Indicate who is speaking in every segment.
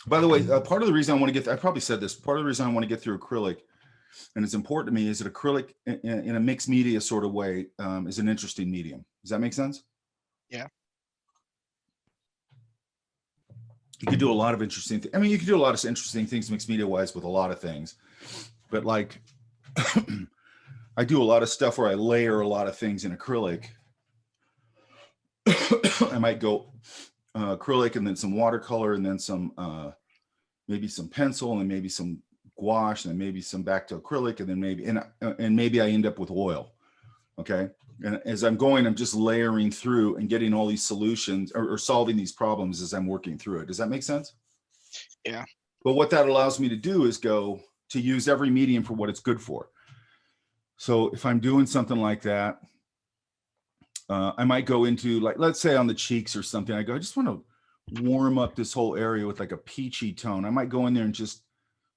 Speaker 1: By the way, part of the reason I want to I probably said this, part of the reason I want to get through acrylic, and it's important to me, is that acrylic in a mixed media sort of way is an interesting medium. Does that make sense?
Speaker 2: Yeah.
Speaker 1: You could do a lot of interesting things. I mean, you could do a lot of interesting things mixed media wise with a lot of things, but like I do a lot of stuff where I layer a lot of things in acrylic. I might go acrylic and then some watercolor and then some maybe some pencil and then maybe some gouache and then maybe some back to acrylic and then maybe I end up with oil. Okay. And as I'm going, I'm just layering through and getting all these solutions or solving these problems as I'm working through it. Does that make sense?
Speaker 2: Yeah.
Speaker 1: But what that allows me to do is go to use every medium for what it's good for. So if I'm doing something like that, I might go into, like, let's say on the cheeks or something, I just want to warm up this whole area with like a peachy tone. I might go in there and just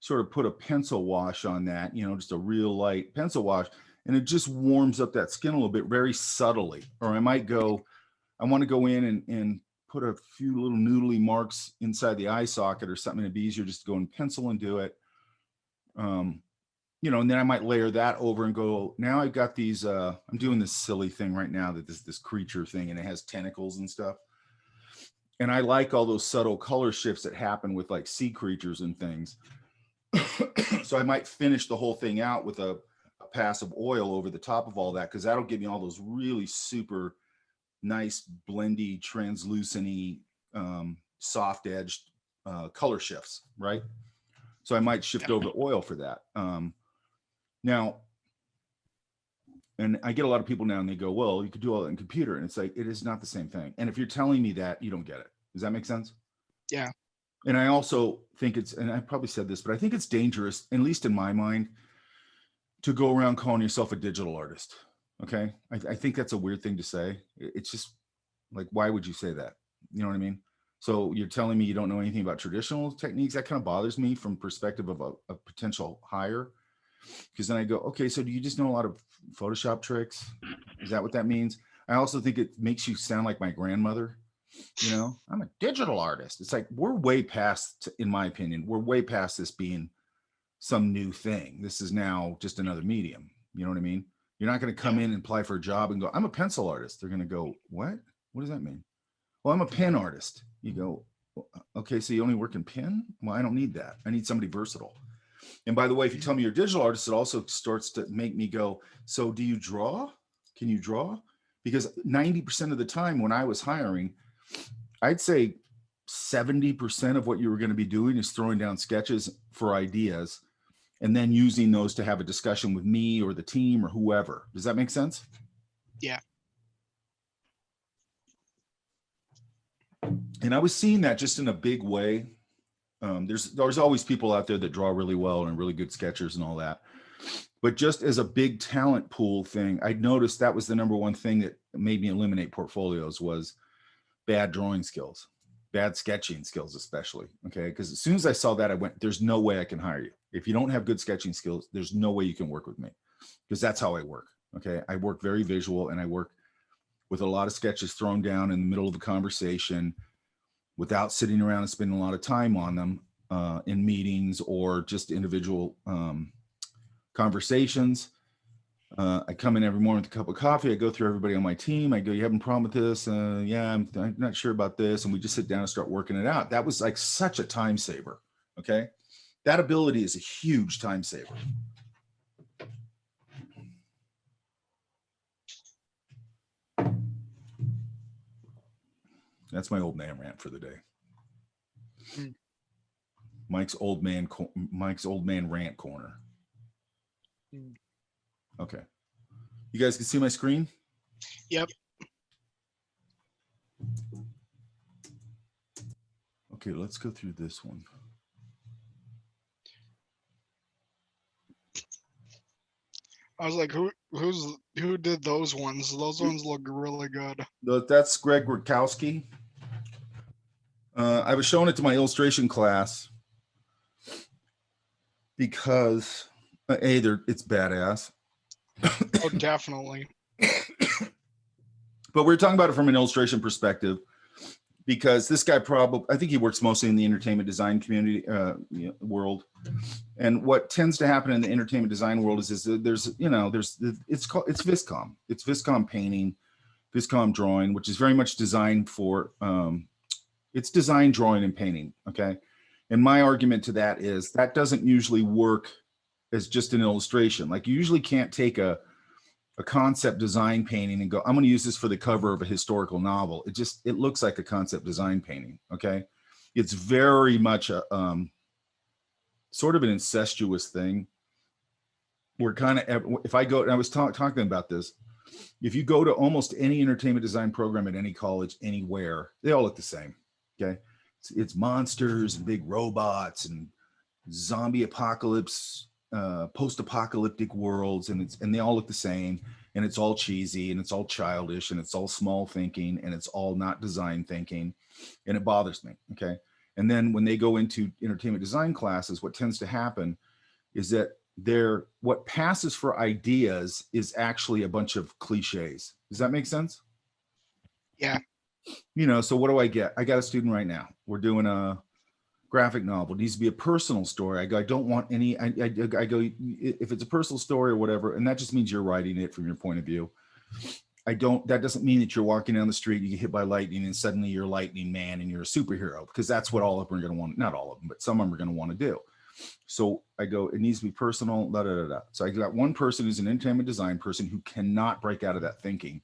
Speaker 1: sort of put a pencil wash on that, just a real light pencil wash. And it just warms up that skin a little bit very subtly. Or I might go, I want to go in and put a few little noodly marks inside the eye socket or something. It'd be easier just to go and pencil and do it. And then I might layer that over and go, now I've got these, I'm doing this silly thing right now that this creature thing, and it has tentacles and stuff. And I like all those subtle color shifts that happen with like sea creatures and things. So I might finish the whole thing out with a pass of oil over the top of all that, because that'll give me all those really super nice, blendy, translucent-y, soft edged color shifts, right? So I might shift over to oil for that. Now, and I get a lot of people now and they go, well, you could do all that in computer. And it's like, it is not the same thing. And if you're telling me that, you don't get it. Does that make sense?
Speaker 2: Yeah.
Speaker 1: And I also think and I probably said this, but I think it's dangerous, at least in my mind, to go around calling yourself a digital artist. Okay. I think that's a weird thing to say. It's just like, why would you say that? You know what I mean? So you're telling me you don't know anything about traditional techniques? That kind of bothers me from perspective of a potential hire. Because then I go, okay, so do you just know a lot of Photoshop tricks? Is that what that means? I also think it makes you sound like my grandmother. I'm a digital artist. It's like, we're way past, in my opinion, we're way past this being some new thing. This is now just another medium. You know what I mean? You're not going to come in and apply for a job and go, I'm a pencil artist. They're going to go, what? What does that mean? Well, I'm a pen artist. You go, okay, so you only work in pen? Well, I don't need that. I need somebody versatile. And by the way, if you tell me you're a digital artist, it also starts to make me go, so do you draw? Can you draw? Because 90% of the time when I was hiring, I'd say 70% of what you were going to be doing is throwing down sketches for ideas and then using those to have a discussion with me or the team or whoever. Does that make sense?
Speaker 2: Yeah.
Speaker 1: And I was seeing that just in a big way. There's always people out there that draw really well and really good sketchers and all that. But just as a big talent pool thing, I noticed that was the number one thing that made me eliminate portfolios was bad drawing skills, bad sketching skills, especially. Okay. Because as soon as I saw that, I went, there's no way I can hire you. If you don't have good sketching skills, there's no way you can work with me, because that's how I work. Okay. I work very visual, and I work with a lot of sketches thrown down in the middle of a conversation without sitting around and spending a lot of time on them in meetings or just individual conversations. I come in every morning with a cup of coffee. I go through everybody on my team. I go, you having a problem with this? Yeah, I'm not sure about this. And we just sit down and start working it out. That was like such a time saver. Okay. That ability is a huge time saver. That's my old man rant for the day. Mike's old man rant corner. Okay. You guys can see my screen?
Speaker 2: Yep.
Speaker 1: Okay, let's go through this one.
Speaker 2: I was like, who did those ones? Those ones look really good.
Speaker 1: That's Greg Rukowski. I was showing it to my illustration class because it's badass.
Speaker 2: Oh, definitely.
Speaker 1: But we're talking about it from an illustration perspective. because this guy probably, I think he works mostly in the entertainment design community world. And what tends to happen in the entertainment design world is that there's it's Viscom. It's Viscom painting, Viscom drawing, which is very much designed for it's design, drawing, and painting. Okay. And my argument to that is that doesn't usually work as just an illustration. Like you usually can't take a concept design painting and go, I'm going to use this for the cover of a historical novel. It looks like a concept design painting. Okay. It's very much a sort of an incestuous thing. We're kind of, if I go, and I was talking about this, if you go to almost any entertainment design program at any college, anywhere, they all look the same. Okay. It's monsters and big robots and zombie apocalypse, post-apocalyptic worlds, and they all look the same, and it's all cheesy, and it's all childish, and it's all small thinking, and it's all not design thinking, and it bothers me. Okay. And then when they go into entertainment design classes, what tends to happen is that what passes for ideas is actually a bunch of cliches. Does that make sense?
Speaker 2: Yeah.
Speaker 1: So what do I get? I got a student right now. We're doing a graphic novel. It needs to be a personal story. I go, I don't want any, I go, if it's a personal story or whatever, and that just means you're writing it from your point of view. That doesn't mean that you're walking down the street, you get hit by lightning and suddenly you're Lightning Man and you're a superhero, because that's what all of them are going to want. Not all of them, but some of them are going to want to do. So I go, it needs to be personal, da, da, da, da. So I got one person who's an entertainment design person who cannot break out of that thinking.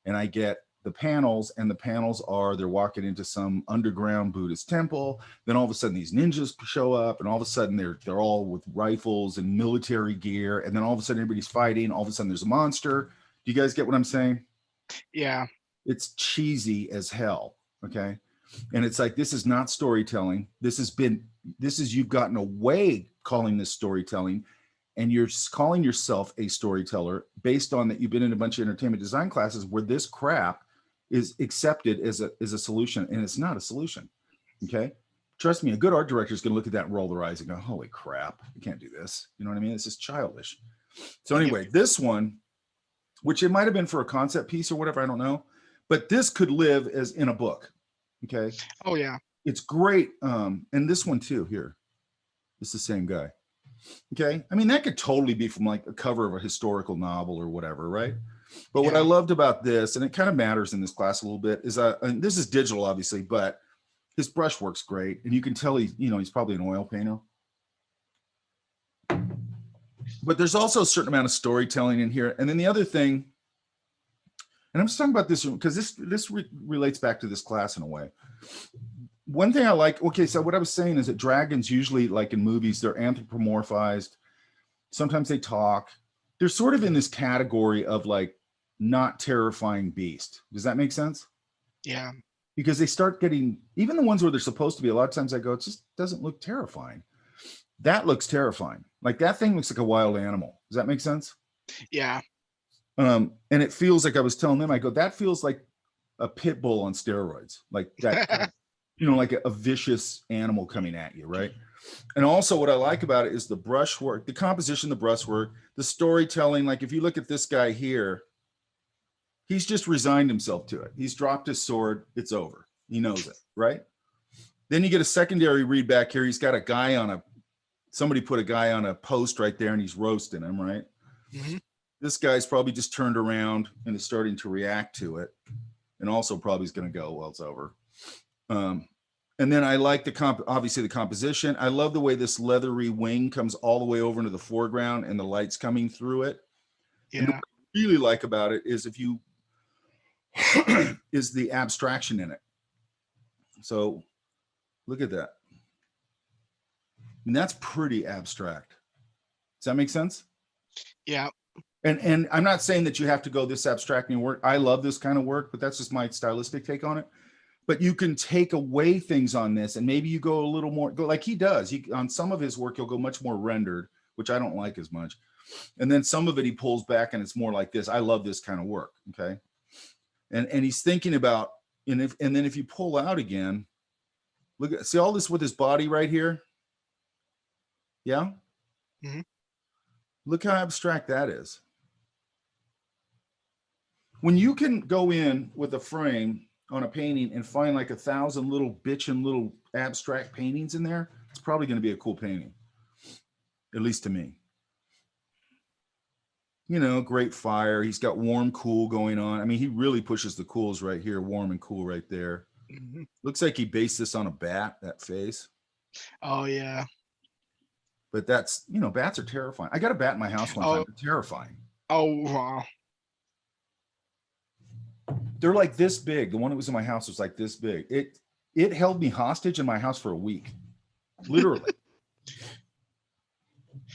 Speaker 1: And I get the panels, and the panels are, they're walking into some underground Buddhist temple. Then all of a sudden these ninjas show up, and all of a sudden they're all with rifles and military gear. And then all of a sudden everybody's fighting. All of a sudden there's a monster. Do you guys get what I'm saying?
Speaker 2: Yeah.
Speaker 1: It's cheesy as hell. Okay. And it's like, this is not storytelling. You've gotten away calling this storytelling, and you're calling yourself a storyteller based on that you've been in a bunch of entertainment design classes where this crap is accepted as a solution, and it's not a solution. Okay. Trust me, a good art director is going to look at that and roll their eyes and go, holy crap, you can't do this. You know what I mean? This is childish. So anyway, This one, which it might've been for a concept piece or whatever, I don't know, but this could live as in a book. Okay.
Speaker 2: Oh yeah.
Speaker 1: It's great. And this one too, here, it's the same guy. Okay. I mean, that could totally be from like a cover of a historical novel or whatever. Right. But what I loved about this, and it kind of matters in this class a little bit, is and this is digital, obviously, but his brush work's great. And you can tell he's probably an oil painter. But there's also a certain amount of storytelling in here. And then the other thing, and I'm just talking about this because this relates back to this class in a way. One thing I like, okay, so what I was saying is that dragons usually, like in movies, they're anthropomorphized. Sometimes they talk. They're sort of in this category of like not terrifying beast. Does that make sense?
Speaker 2: Yeah.
Speaker 1: Because they start getting, even the ones where they're supposed to be, a lot of times I go, it just doesn't look terrifying. That looks terrifying. Like that thing looks like a wild animal. Does that make sense?
Speaker 2: Yeah.
Speaker 1: And it feels like, I was telling them, I go, that feels like a pit bull on steroids. Like that, like a vicious animal coming at you, right? And also what I like about it is the brushwork, the composition, the brushwork, the storytelling. Like if you look at this guy here, he's just resigned himself to it. He's dropped his sword. It's over. He knows it, right? Then you get a secondary read back here. He's got a guy somebody put a guy on a post right there and he's roasting him, right?
Speaker 2: Mm-hmm.
Speaker 1: This guy's probably just turned around and is starting to react to it. And also probably is going to go, well, it's over. And then I like obviously the composition. I love the way this leathery wing comes all the way over into the foreground and the light's coming through it.
Speaker 2: Yeah.
Speaker 1: And what I really like about it is is the abstraction in it. So look at that. And that's pretty abstract. Does that make sense?
Speaker 2: Yeah.
Speaker 1: And I'm not saying that you have to go this abstract in your work. I love this kind of work, but that's just my stylistic take on it. But you can take away things on this, and maybe you go a little more, like he does. On some of his work, he'll go much more rendered, which I don't like as much. And then some of it he pulls back, and it's more like this. I love this kind of work. Okay. And he's thinking about, and then if you pull out again, see all this with his body right here. Yeah.
Speaker 2: Mm-hmm.
Speaker 1: Look how abstract that is. When you can go in with a frame on a painting and find like 1,000 little bitchin' little abstract paintings in there, it's probably going to be a cool painting, at least to me. You know, great fire. He's got warm, cool going on. I mean, he really pushes the cools right here, warm and cool right there.
Speaker 2: Mhm.
Speaker 1: Looks like he based this on a bat, that face.
Speaker 2: Oh yeah.
Speaker 1: But that's, you know, bats are terrifying. I got a bat in my house one time.
Speaker 2: Oh
Speaker 1: They're terrifying.
Speaker 2: oh wow.
Speaker 1: They're like this big. The one that was in my house was like this big. It held me hostage in my house for a week. Literally.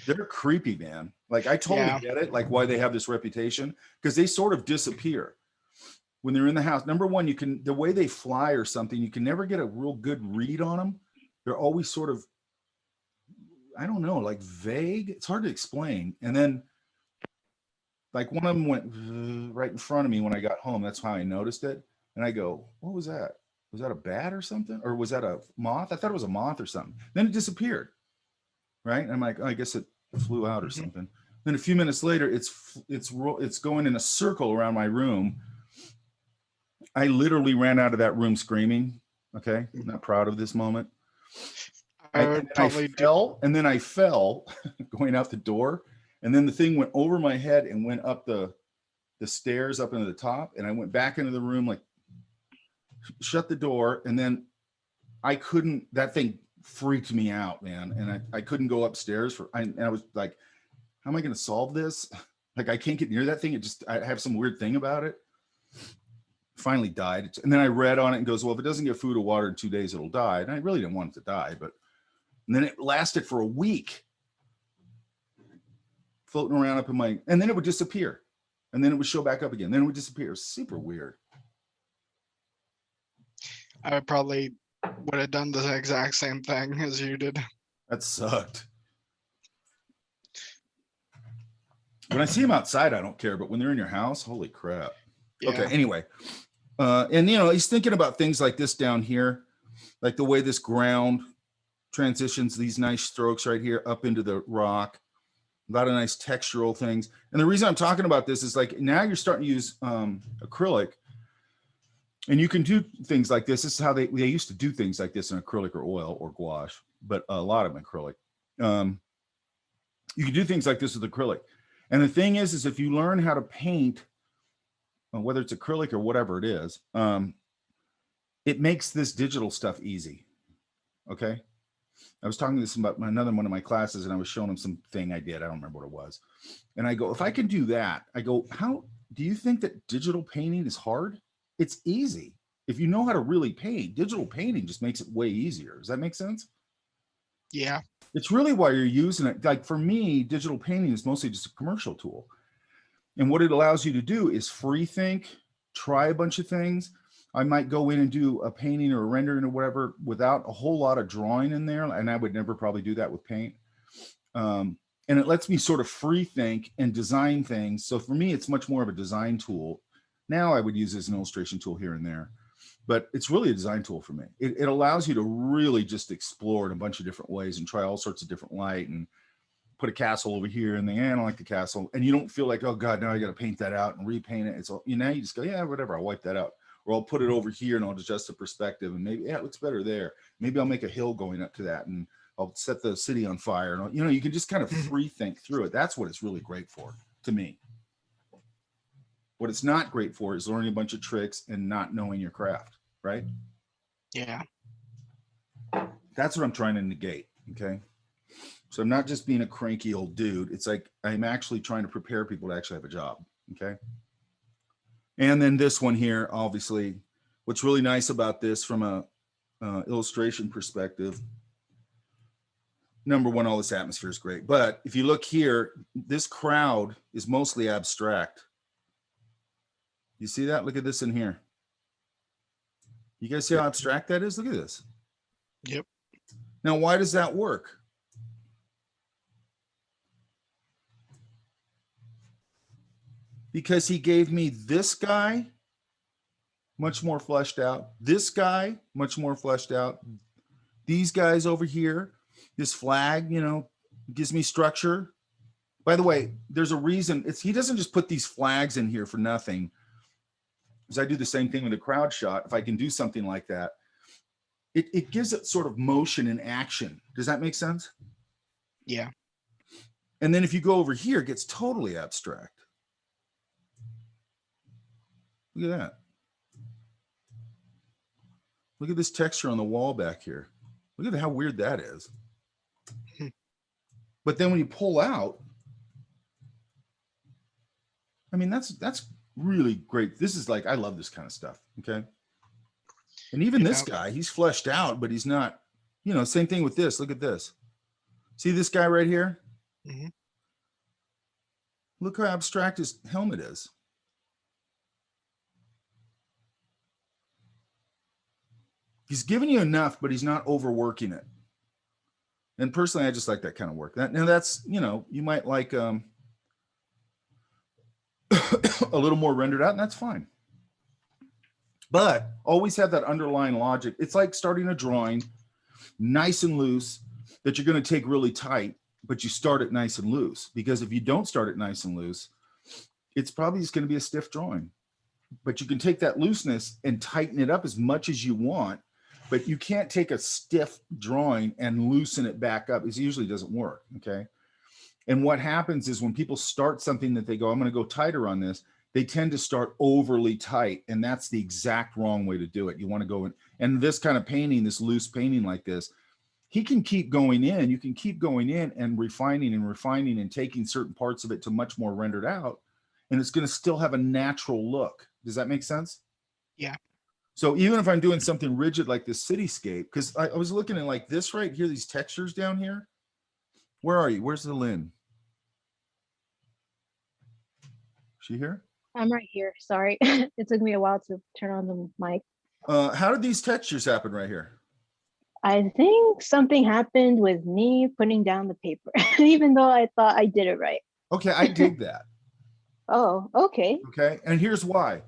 Speaker 1: They're creepy, man. Like I totally
Speaker 2: Yeah.
Speaker 1: get it, like why they have this reputation, because they sort of disappear when they're in the house. Number one, you can, the way they fly or something, you can never get a real good read on them. They're always sort of, I don't know, like vague. It's hard to explain. And then like one of them went right in front of me when I got home. That's how I noticed it. And I go, what was that? Was that a bat or something? Or was that a moth? I thought it was a moth or something. Then it disappeared. Right. And I'm like, oh, I guess it flew out or
Speaker 2: Mhm.
Speaker 1: something. Then a few minutes later, it's going in a circle around my room. I literally ran out of that room screaming. Okay. I'm not proud of this moment.
Speaker 2: I
Speaker 1: And
Speaker 2: would
Speaker 1: then I
Speaker 2: probably do.
Speaker 1: fell, and then I fell going out the door. And then the thing went over my head and went up the stairs up into the top. And I went back into the room, like shut the door. And then I couldn't, that thing freaked me out, man. And I couldn't go upstairs and I was like, how am I going to solve this? Like, I can't get near that thing. I have some weird thing about it. Finally died. And then I read on it and goes, well, if it doesn't get food or water in 2 days, it'll die. And I really didn't want it to die, but and then it lasted for a week floating around up in my, and then it would disappear. And then it would show back up again. Then it would disappear. It was super weird.
Speaker 2: I probably would have done the exact same thing as you did.
Speaker 1: That sucked. When I see them outside, I don't care. But when they're in your house, holy crap.
Speaker 2: Yeah.
Speaker 1: Okay. Anyway. And, you know, he's thinking about things like this down here, like the way this ground transitions these nice strokes right here up into the rock. A lot of nice textural things. And the reason I'm talking about this is like now you're starting to use acrylic, and you can do things like this. This is how they used to do things like this in acrylic or oil or gouache, but a lot of them acrylic. You can do things like this with acrylic. And the thing is if you learn how to paint, whether it's acrylic or whatever it is, it makes this digital stuff easy. Okay. I was talking to this about another one of my classes, and I was showing him something I did. I don't remember what it was. And I go, if I can do that, I go, how do you think that digital painting is hard? It's easy. If you know how to really paint, digital painting just makes it way easier. Does that make sense?
Speaker 2: Yeah.
Speaker 1: It's really why you're using it. Like for me, digital painting is mostly just a commercial tool. And what it allows you to do is free think, try a bunch of things. I might go in and do a painting or a rendering or whatever without a whole lot of drawing in there. And I would never probably do that with paint. And it lets me sort of free think and design things. So for me, it's much more of a design tool. Now I would use it as an illustration tool here and there, but it's really a design tool for me. It allows you to really just explore in a bunch of different ways and try all sorts of different light and put a castle over here and I don't like the castle. And you don't feel like, oh God, now I got to paint that out and repaint it. It's all, you know, you just go, yeah, whatever. I'll wipe that out. Or I'll put it over here and I'll adjust the perspective and maybe, yeah, it looks better there. Maybe I'll make a hill going up to that and I'll set the city on fire. And you know, you can just kind of free think through it. That's what it's really great for, to me. What it's not great for is learning a bunch of tricks and not knowing your craft, right?
Speaker 2: Yeah.
Speaker 1: That's what I'm trying to negate. Okay. So I'm not just being a cranky old dude. It's like I'm actually trying to prepare people to actually have a job. Okay. And then this one here, obviously, what's really nice about this from a illustration perspective, number one, all this atmosphere is great. But if you look here, this crowd is mostly abstract. You see that? Look at this in here. You guys see how abstract that is? Look at this.
Speaker 2: Yep.
Speaker 1: Now, why does that work? Because he gave me this guy much more fleshed out, this guy much more fleshed out, these guys over here, this flag, you know, gives me structure. By the way, there's a reason. He doesn't just put these flags in here for nothing. because I do the same thing with a crowd shot. If I can do something like that, it gives it sort of motion and action. Does that make sense?
Speaker 2: Yeah.
Speaker 1: And then if you go over here, it gets totally abstract. Look at that. Look at this texture on the wall back here. Look at how weird that is. But then when you pull out, I mean, that's really great. This is like, I love this kind of stuff. Okay. And even this guy, he's fleshed out, but he's not, you know, same thing with this. Look at this. See this guy right here?
Speaker 2: Mm-hmm.
Speaker 1: Look how abstract his helmet is. He's giving you enough, but he's not overworking it. And personally, I just like that kind of work. Now that's, you know, you might like a little more rendered out, and that's fine. But always have that underlying logic. It's like starting a drawing nice and loose that you're going to take really tight, but you start it nice and loose. Because if you don't start it nice and loose, it's probably just going to be a stiff drawing. But you can take that looseness and tighten it up as much as you want, but you can't take a stiff drawing and loosen it back up. It usually doesn't work, okay? And what happens is when people start something that they go, I'm going to go tighter on this, they tend to start overly tight, and that's the exact wrong way to do it. You want to go in, and this kind of painting, this loose painting like this, he can keep going in. You can keep going in and refining and taking certain parts of it to much more rendered out, and it's going to still have a natural look. Does that make sense?
Speaker 2: Yeah.
Speaker 1: So even if I'm doing something rigid like this cityscape, because I was looking at like this right here, these textures down here. Where are you? Where's the Lynn? She here?
Speaker 3: I'm right here. Sorry. It took me a while to turn on the mic.
Speaker 1: How did these textures happen right here?
Speaker 3: I think something happened with me putting down the paper, even though I thought I did it right.
Speaker 1: Okay, I dig that.
Speaker 3: Oh, okay.
Speaker 1: Okay, and here's why.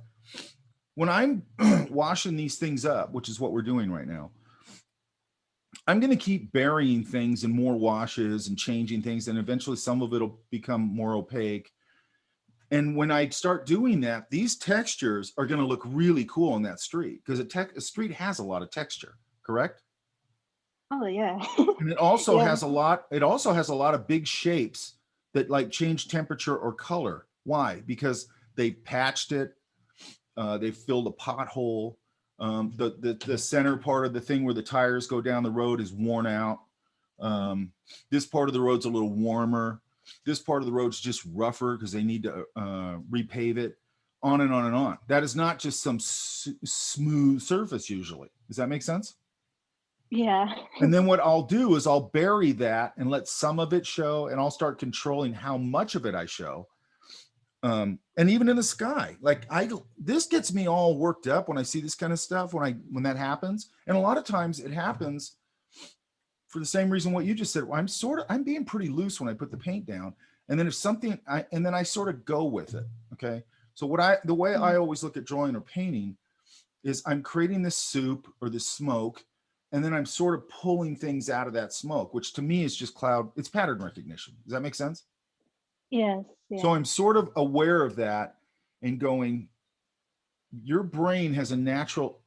Speaker 1: When I'm washing these things up, which is what we're doing right now, I'm going to keep burying things in more washes and changing things, and eventually some of it'll become more opaque. And when I start doing that, these textures are going to look really cool on that street, because a street has a lot of texture, correct?
Speaker 3: Oh yeah.
Speaker 1: And it also
Speaker 3: Yeah.
Speaker 1: has a lot, it also has a lot of big shapes that like change temperature or color. Why? Because they patched it, they filled a pothole. The center part of the thing where the tires go down the road is worn out. This part of the road's a little warmer. This part of the road's just rougher because they need to repave it. On and on and on. That is not just some smooth surface usually. Does that make sense?
Speaker 3: Yeah.
Speaker 1: And then what I'll do is I'll bury that and let some of it show, and I'll start controlling how much of it I show. And even in the sky, like this gets me all worked up when I see this kind of stuff, when that happens. And a lot of times it happens for the same reason what you just said. I'm being pretty loose when I put the paint down. And then if something, and then I sort of go with it. Okay. So the way I always look at drawing or painting is I'm creating this soup or this smoke, and then I'm sort of pulling things out of that smoke, which to me is just it's pattern recognition. Does that make sense?
Speaker 3: Yes. Yeah.
Speaker 1: So I'm sort of aware of that and going, your brain has a natural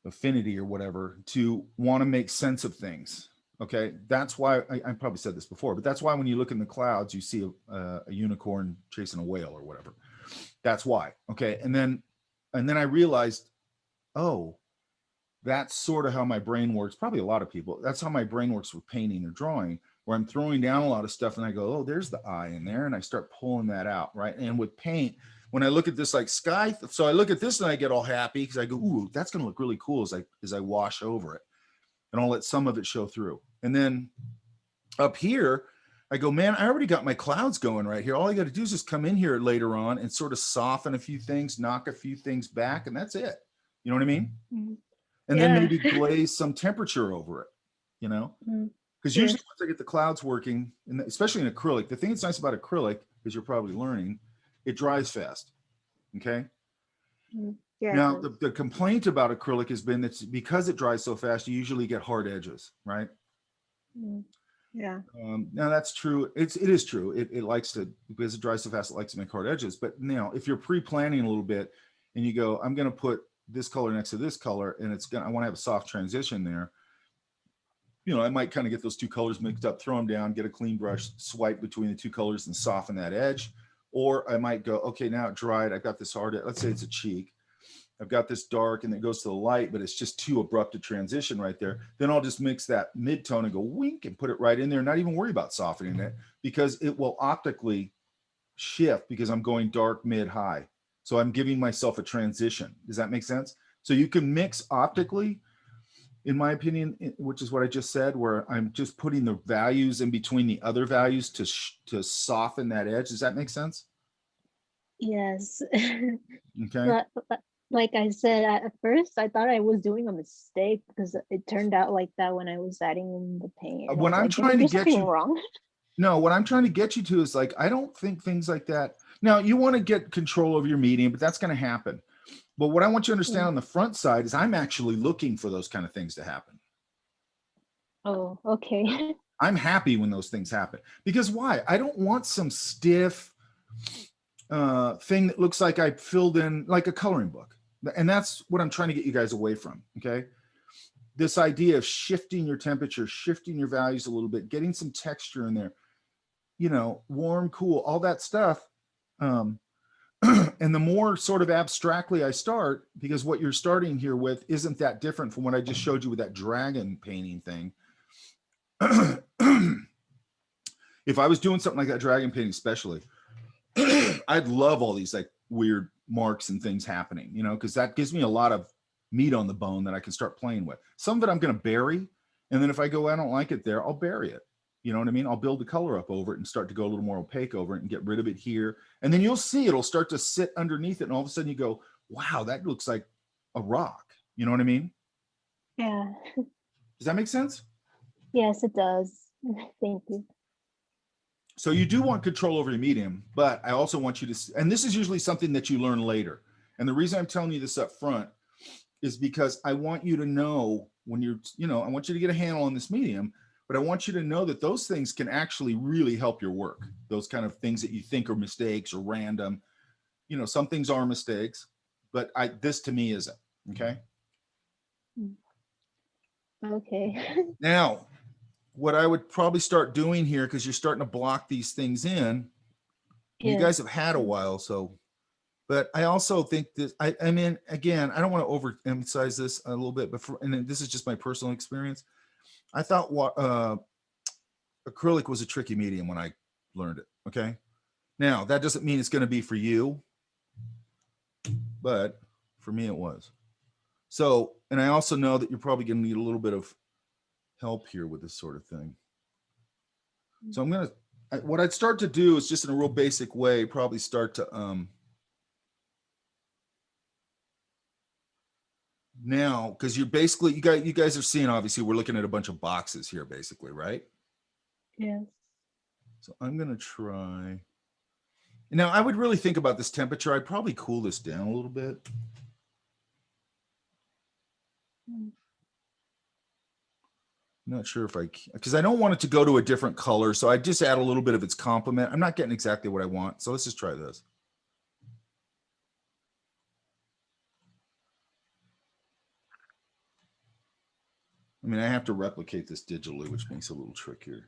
Speaker 1: affinity or whatever to want to make sense of things. Okay. That's why I probably said this before, but that's why when you look in the clouds, you see a unicorn chasing a whale or whatever. That's why. Okay. And then I realized, oh, that's sort of how my brain works. Probably a lot of people. That's how my brain works with painting or drawing, where I'm throwing down a lot of stuff and I go, oh, there's the eye in there. And I start pulling that out. Right. And with paint, when I look at this like sky, so I look at this and I get all happy because I go, ooh, that's going to look really cool as I wash over it. And I'll let some of it show through. And then up here, I go, man, I already got my clouds going right here. All I got to do is just come in here later on and sort of soften a few things, knock a few things back, and that's it. You know what I mean?
Speaker 3: Mm-hmm.
Speaker 1: And then maybe glaze some temperature over it, you know? Because usually once I get the clouds working, and especially in acrylic, the thing that's nice about acrylic, as you're probably learning, it dries fast, okay?
Speaker 3: Yeah.
Speaker 1: Now, the complaint about acrylic has been that because it dries so fast, you usually get hard edges, right?
Speaker 3: Yeah.
Speaker 1: Now that's true. It is true. It likes to, because it dries so fast, it likes to make hard edges. But now if you're pre-planning a little bit and you go, I'm going to put this color next to this color and I want to have a soft transition there. You know, I might kind of get those two colors mixed up, throw them down, get a clean brush, swipe between the two colors and soften that edge. Or I might go, okay, now it dried. I've got this hard, let's say it's a cheek. I've got this dark and it goes to the light, but it's just too abrupt a transition right there. Then I'll just mix that mid-tone and go wink and put it right in there. Not even worry about softening it because it will optically shift because I'm going dark, mid, high. So I'm giving myself a transition. Does that make sense? So you can mix optically, in my opinion, which is what I just said, where I'm just putting the values in between the other values to soften that edge. Does that make sense?
Speaker 3: Yes.
Speaker 1: Okay.
Speaker 3: Like I said, at first I thought I was doing a mistake because it turned out like that when I was adding in the paint. I
Speaker 1: When
Speaker 3: was
Speaker 1: I'm
Speaker 3: like,
Speaker 1: trying to
Speaker 3: there's
Speaker 1: get
Speaker 3: something
Speaker 1: you,
Speaker 3: wrong.
Speaker 1: no, what I'm trying to get you to is like, I don't think things like that. Now you want to get control over your medium, but that's going to happen. But what I want you to understand on the front side is I'm actually looking for those kind of things to happen.
Speaker 3: Oh, okay.
Speaker 1: I'm happy when those things happen because why? I don't want some stiff thing that looks like I filled in like a coloring book. And that's what I'm trying to get you guys away from. Okay. This idea of shifting your temperature, shifting your values a little bit, getting some texture in there, you know, warm, cool, all that stuff. And the more sort of abstractly I start, because what you're starting here with isn't that different from what I just showed you with that dragon painting thing. If I was doing something like that dragon painting, especially, I'd love all these like weird marks and things happening, you know, because that gives me a lot of meat on the bone that I can start playing with. Some of it I'm going to bury. And then if I go, I don't like it there, I'll bury it. You know what I mean? I'll build the color up over it and start to go a little more opaque over it and get rid of it here. And then you'll see it'll start to sit underneath it. And all of a sudden you go, wow, that looks like a rock. You know what I mean?
Speaker 3: Yeah.
Speaker 1: Does that make sense?
Speaker 3: Yes, it does. Thank you.
Speaker 1: So you do want control over your medium, but I also want you to, and this is usually something that you learn later. And the reason I'm telling you this up front is because I want you to know when you're, you know, I want you to get a handle on this medium, but I want you to know that those things can actually really help your work. Those kind of things that you think are mistakes or random, you know, some things are mistakes, but this to me isn't. Okay.
Speaker 3: Okay.
Speaker 1: Now, what I would probably start doing here, because you're starting to block these things in, you guys have had a while, so, but I also think that, I mean, again, I don't want to overemphasize this a little bit, but and this is just my personal experience. I thought what acrylic was a tricky medium when I learned it. Okay. Now, that doesn't mean it's going to be for you, but for me, it was. So, and I also know that you're probably going to need a little bit of help here with this sort of thing. So I'm going to, what I'd start to do is just in a real basic way, probably start to, now, because you're basically, you guys are seeing, obviously, we're looking at a bunch of boxes here, basically, right?
Speaker 3: Yes.
Speaker 1: So I'm going to try. Now, I would really think about this temperature. I'd probably cool this down a little bit. Not sure if because I don't want it to go to a different color. So I just add a little bit of its complement. I'm not getting exactly what I want. So let's just try this. I mean, I have to replicate this digitally, which makes it a little trickier.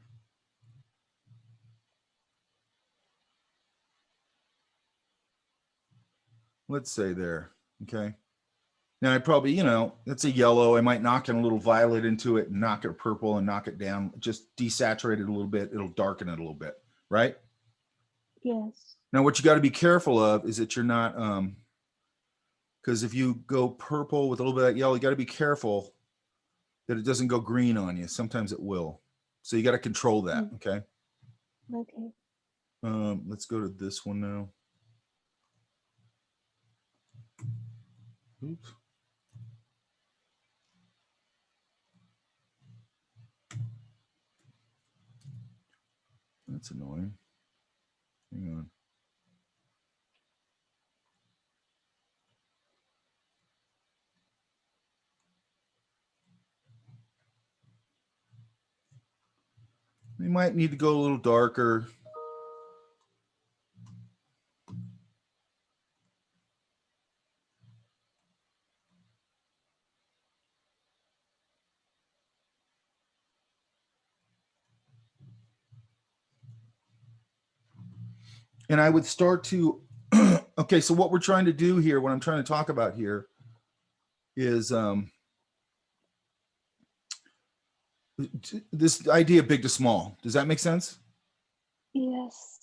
Speaker 1: Let's say there. Okay. Now I probably, you know, that's a yellow. I might knock in a little violet into it and knock it purple and knock it down. Just desaturate it a little bit. It'll darken it a little bit, right?
Speaker 3: Yes.
Speaker 1: Now what you got to be careful of is that you're not, because if you go purple with a little bit of that yellow, you got to be careful that it doesn't go green on you. Sometimes it will. So you got to control that. Okay.
Speaker 3: Okay.
Speaker 1: Let's go to this one now. Oops. That's annoying. Hang on. might need to go a little darker. And I would start to, okay, so what we're trying to do here, what I'm trying to talk about here is this idea of big to small. Does that make sense?
Speaker 3: Yes.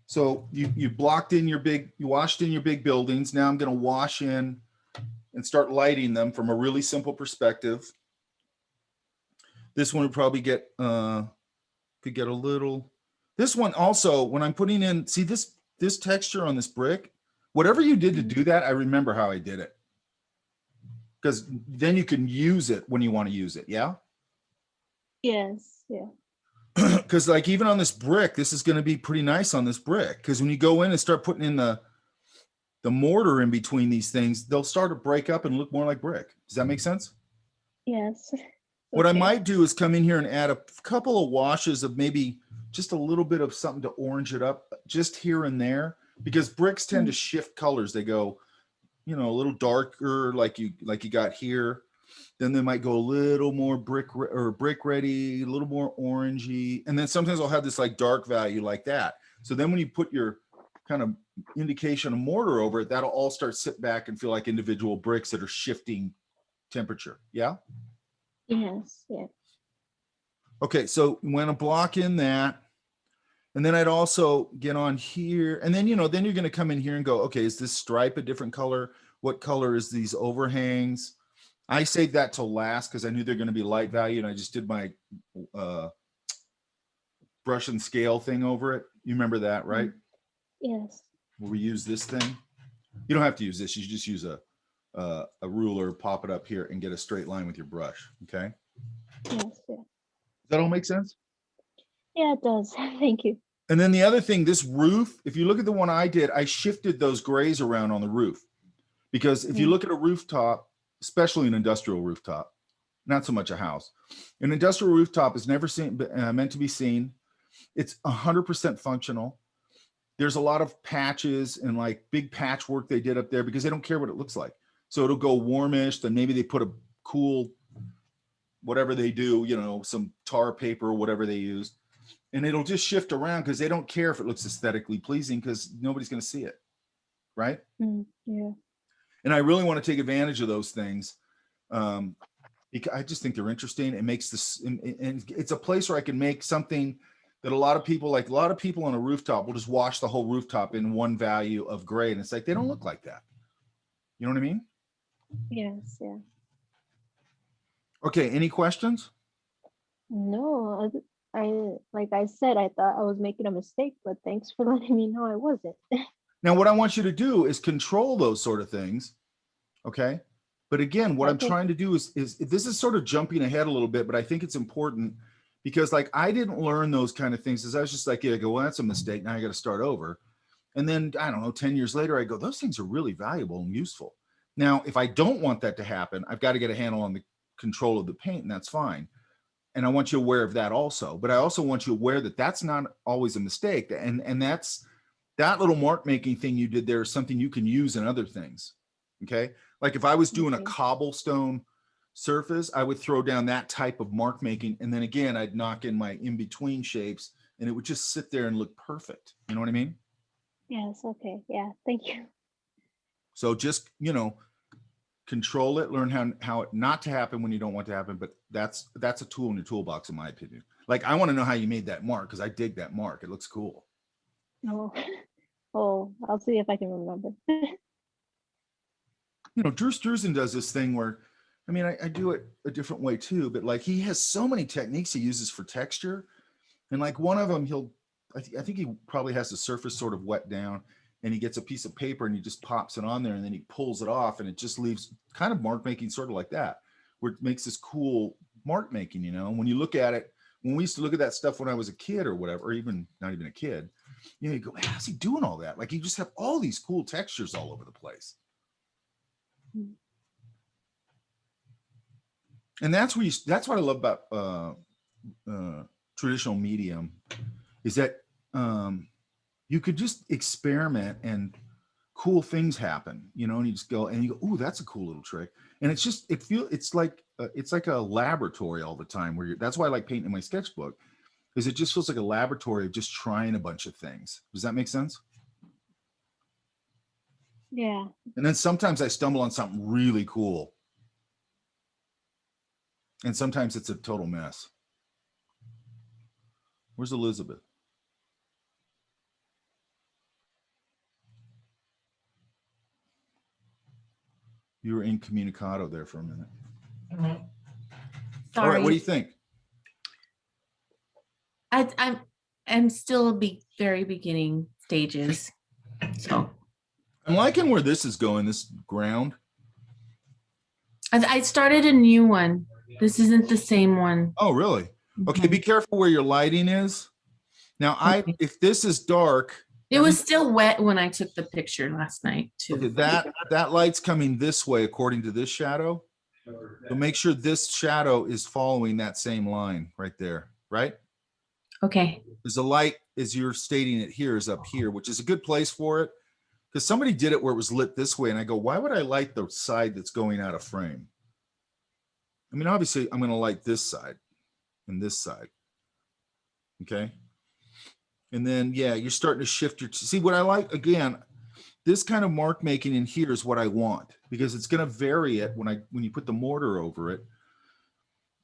Speaker 1: So you blocked in your big, you washed in your big buildings. Now I'm going to wash in and start lighting them from a really simple perspective. This one would probably get, could get a little, this one also, when I'm putting in, see this texture on this brick, whatever you did to do that, I remember how I did it. Because then you can use it when you want to use it. Yeah.
Speaker 3: Yes. Yeah.
Speaker 1: Because like even on this brick, this is going to be pretty nice on this brick. Because when you go in and start putting in the mortar in between these things, they'll start to break up and look more like brick. Does that make sense?
Speaker 3: Yes.
Speaker 1: What I
Speaker 3: Okay.
Speaker 1: might do is come in here and add a couple of washes of maybe just a little bit of something to orange it up just here and there, because bricks tend to shift colors. They go, you know, a little darker like you got here. Then they might go a little more brick ready, a little more orangey. And then sometimes I'll have this like dark value like that. So then when you put your kind of indication of mortar over it, that'll all start sit back and feel like individual bricks that are shifting temperature. Yeah.
Speaker 3: Yes. Yeah.
Speaker 1: Okay. So I'm going to block in that. And then I'd also get on here, and then, you know, then you're going to come in here and go, okay, is this stripe a different color? What color is these overhangs? I saved that till last because I knew they're going to be light value, and I just did my brush and scale thing over it. You remember that, right?
Speaker 3: Yes.
Speaker 1: Where we use this thing. You don't have to use this. You just use a ruler, pop it up here, and get a straight line with your brush. Okay.
Speaker 3: Yes. Yeah.
Speaker 1: Does that all make sense?
Speaker 3: Yeah, it does. Thank you.
Speaker 1: And then the other thing, this roof, if you look at the one I did, I shifted those grays around on the roof. Because if you look at a rooftop, especially an industrial rooftop, not so much a house, an industrial rooftop is never meant to be seen. It's 100% functional. There's a lot of patches and like big patchwork they did up there because they don't care what it looks like. So it'll go warmish, then maybe they put a cool, whatever they do, you know, some tar paper or whatever they use. And it'll just shift around because they don't care if it looks aesthetically pleasing because nobody's going to see it. Right.
Speaker 3: Yeah.
Speaker 1: And I really want to take advantage of those things. Because I just think they're interesting. It makes this, and it's a place where I can make something that a lot of people on a rooftop will just wash the whole rooftop in one value of gray. And it's like, they don't look like that. You know what I mean?
Speaker 3: Yes. Yeah.
Speaker 1: Okay. Any questions?
Speaker 3: No, like I said, I thought I was making a mistake, but thanks for letting me know I wasn't.
Speaker 1: Now, what I want you to do is control those sort of things. Okay. But again, what I'm trying to do is this is sort of jumping ahead a little bit, but I think it's important because like I didn't learn those kind of things. As I was just like, yeah, I go, well, that's a mistake. Now I got to start over. And then I don't know, 10 years later, I go, those things are really valuable and useful. Now, if I don't want that to happen, I've got to get a handle on the control of the paint, and that's fine. And I want you aware of that also. But I also want you aware that that's not always a mistake. And that's that little mark making thing you did there is something you can use in other things. Okay. Like if I was doing a cobblestone surface, I would throw down that type of mark making. And then again, I'd knock in my in-between shapes and it would just sit there and look perfect. You know what I mean?
Speaker 3: Yes. Okay. Yeah. Thank you.
Speaker 1: So just, you know, control it, learn how it not to happen when you don't want to happen. But that's a tool in your toolbox, in my opinion. Like I want to know how you made that mark because I dig that mark. It looks cool.
Speaker 3: Oh, I'll see if I can remember.
Speaker 1: You know, Drew Struzan does this thing where, I mean, I do it a different way too, but like he has so many techniques he uses for texture. And like one of them, I think he probably has the surface sort of wet down and he gets a piece of paper and he just pops it on there and then he pulls it off and it just leaves kind of mark making sort of like that, where it makes this cool mark making, you know, when you look at it, when we used to look at that stuff when I was a kid or whatever, or even not even a kid, you know, you go, man, how's he doing all that? Like you just have all these cool textures all over the place. And that's that's what I love about traditional medium, is that you could just experiment and cool things happen, you know, and you just go and you go, "Ooh, that's a cool little trick." And it's just, it's like a laboratory all the time where that's why I like painting in my sketchbook, is it just feels like a laboratory of just trying a bunch of things. Does that make sense?
Speaker 3: Yeah.
Speaker 1: And then sometimes I stumble on something really cool. And sometimes it's a total mess. Where's Elizabeth? You were incommunicado there for a minute.
Speaker 4: Sorry.
Speaker 1: All right, what do you think?
Speaker 4: I'm still very beginning stages. So
Speaker 1: I'm liking where this is going, this ground.
Speaker 4: I started a new one. This isn't the same one.
Speaker 1: Oh, really? Okay, be careful where your lighting is. Now,
Speaker 4: Okay.
Speaker 1: if this is dark,
Speaker 4: It was still wet when I took the picture last night too.
Speaker 1: okay, that light's coming this way according to this shadow. So make sure this shadow is following that same line right there, right?
Speaker 4: Okay.
Speaker 1: Because the light, as you're stating it here, is up here, which is a good place for it. Because somebody did it where it was lit this way, and I go, why would I light the side that's going out of frame? I mean, obviously, I'm going to light this side and this side. Okay. And then, yeah, you're starting to shift see what I like, again, this kind of mark making in here is what I want, because it's going to vary it when you put the mortar over it.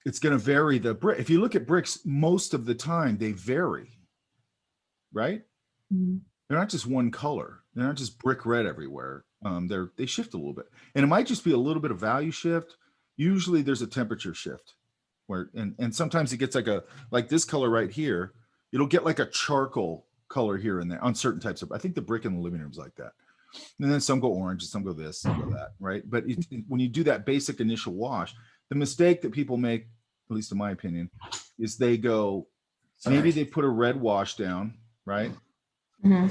Speaker 1: It's going to vary the brick. If you look at bricks, most of the time they vary, right?
Speaker 4: Mm-hmm.
Speaker 1: They're not just one color. They're not just brick red everywhere. They shift a little bit, and it might just be a little bit of value shift. Usually there's a temperature shift where, and sometimes it gets like this color right here. It'll get like a charcoal color here and there on certain types of, I think the brick in the living room is like that. And then some go orange and some go this, some go that, right? But when you do that basic initial wash, the mistake that people make, at least in my opinion, is they go, maybe they put a red wash down, right?
Speaker 4: Mm-hmm.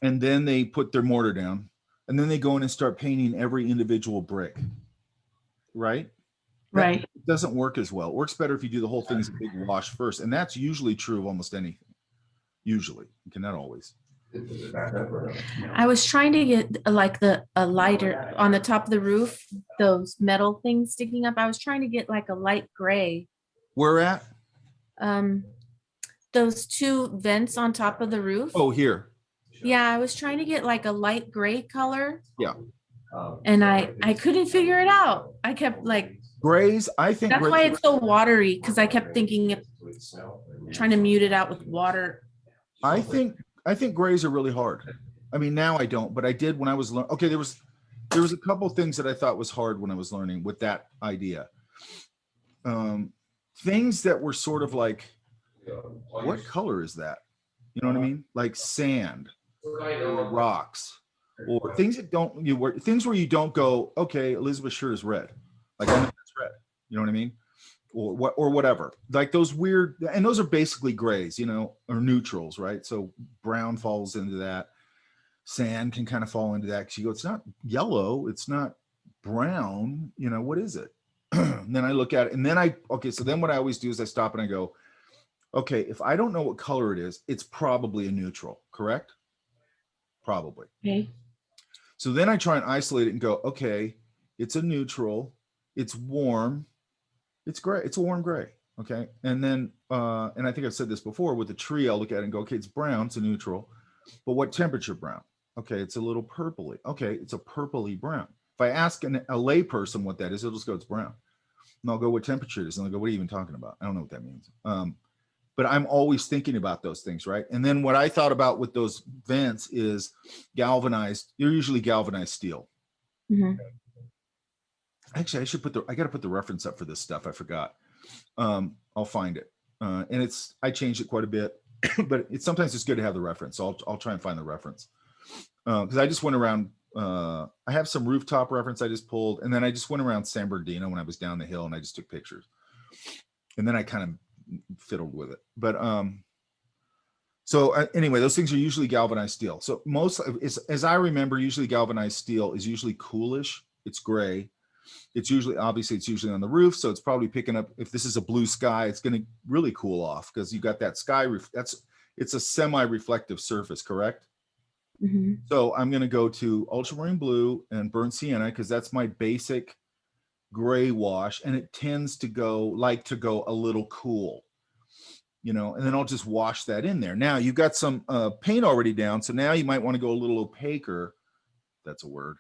Speaker 1: And then they put their mortar down, and then they go in and start painting every individual brick, right?
Speaker 4: Right.
Speaker 1: It doesn't work as well. It works better if you do the whole thing as a big wash first. And that's usually true of almost anything. Usually. Okay, not always.
Speaker 4: I was trying to get like a lighter on the top of the roof, those metal things sticking up. I was trying to get like a light gray.
Speaker 1: Where at?
Speaker 4: Those two vents on top of the roof.
Speaker 1: Oh, here.
Speaker 4: Yeah, I was trying to get like a light gray color.
Speaker 1: Yeah.
Speaker 4: And I couldn't figure it out. I kept like
Speaker 1: grays. I think
Speaker 4: that's why it's so watery, because I kept thinking of trying to mute it out with water.
Speaker 1: I think grays are really hard. I mean, now I don't, but I did when I was learning. Okay, there was a couple things that I thought was hard when I was learning with that idea. Things that were sort of like, what color is that? You know what I mean? Like sand or rocks or things that things where you don't go, okay, Elizabeth's shirt is red. Like, I know that's red. You know what I mean? Or whatever. Like those weird, and those are basically grays, you know, or neutrals, right? So brown falls into that. Sand can kind of fall into that, because you go, it's not yellow, it's not brown, you know, what is it? And then I look at it, and then so then what I always do is I stop and I go, okay, if I don't know what color it is, it's probably a neutral, correct? Probably.
Speaker 4: Okay.
Speaker 1: So then I try and isolate it and go, okay, it's a neutral, it's warm, it's gray, it's a warm gray. Okay. And then, and I think I've said this before, with the tree, I'll look at it and go, okay, it's brown, it's a neutral, but what temperature brown? Okay, it's a little purpley. Okay, it's a purpley brown. If I ask a lay person what that is, it'll just go, it's brown. And I'll go, what temperature it is? And they'll go, what are you even talking about? I don't know what that means. But I'm always thinking about those things, right? And then what I thought about with those vents is galvanized. They're usually galvanized steel.
Speaker 4: Mm-hmm.
Speaker 1: Actually, I got to put the reference up for this stuff. I forgot. I'll find it. And I changed it quite a bit, but sometimes it's good to have the reference. So I'll try and find the reference. Because I just went around, I have some rooftop reference I just pulled, and then I just went around San Bernardino when I was down the hill, and I just took pictures. And then I kind of fiddled with it. But so anyway, those things are usually galvanized steel. So as I remember, usually galvanized steel is usually coolish. It's gray. It's usually, obviously it's usually on the roof. So it's probably picking up, if this is a blue sky, it's going to really cool off because you got that sky. It's a semi-reflective surface, correct?
Speaker 4: Mhm.
Speaker 1: So I'm going to go to ultramarine blue and burnt sienna because that's my basic gray wash, and it tends to go a little cool, and then I'll just wash that in there. Now you've got some paint already down, so now you might want to go a little opaquer. That's a word,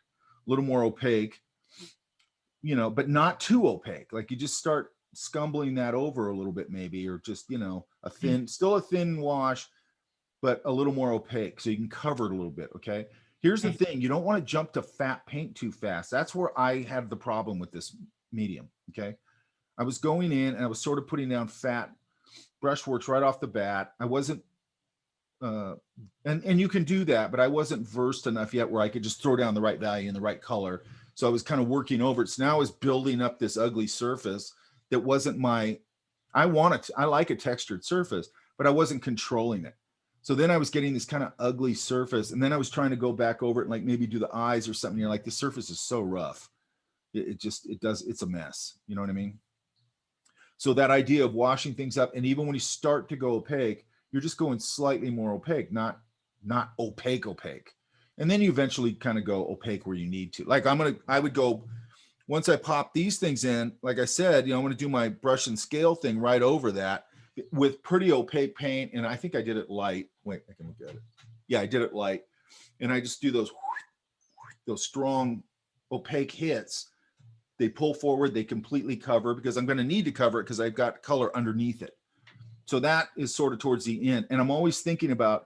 Speaker 1: a little more opaque, but not too opaque. Like you just start scumbling that over a little bit, maybe, or just still a thin wash, but a little more opaque, so you can cover it a little bit. Okay. Here's the thing. You don't want to jump to fat paint too fast. That's where I had the problem with this medium. Okay. I was going in and I was sort of putting down fat brushworks right off the bat. I wasn't, and you can do that, but I wasn't versed enough yet where I could just throw down the right value and the right color. So I was kind of working over it. So now I was building up this ugly surface that wasn't I like a textured surface, but I wasn't controlling it. So then I was getting this kind of ugly surface, and then I was trying to go back over it and like maybe do the eyes or something. You're like, the surface is so rough. It's a mess. You know what I mean? So that idea of washing things up, and even when you start to go opaque, you're just going slightly more opaque, not opaque. And then you eventually kind of go opaque where you need to. Like I would go, once I pop these things in, like I said, I'm going to do my brush and scale thing right over that with pretty opaque paint. And I think I did it light. Wait, I can look at it. Yeah, I did it light. And I just do those strong opaque hits. They pull forward, they completely cover, because I'm going to need to cover it because I've got color underneath it. So that is sort of towards the end. And I'm always thinking about,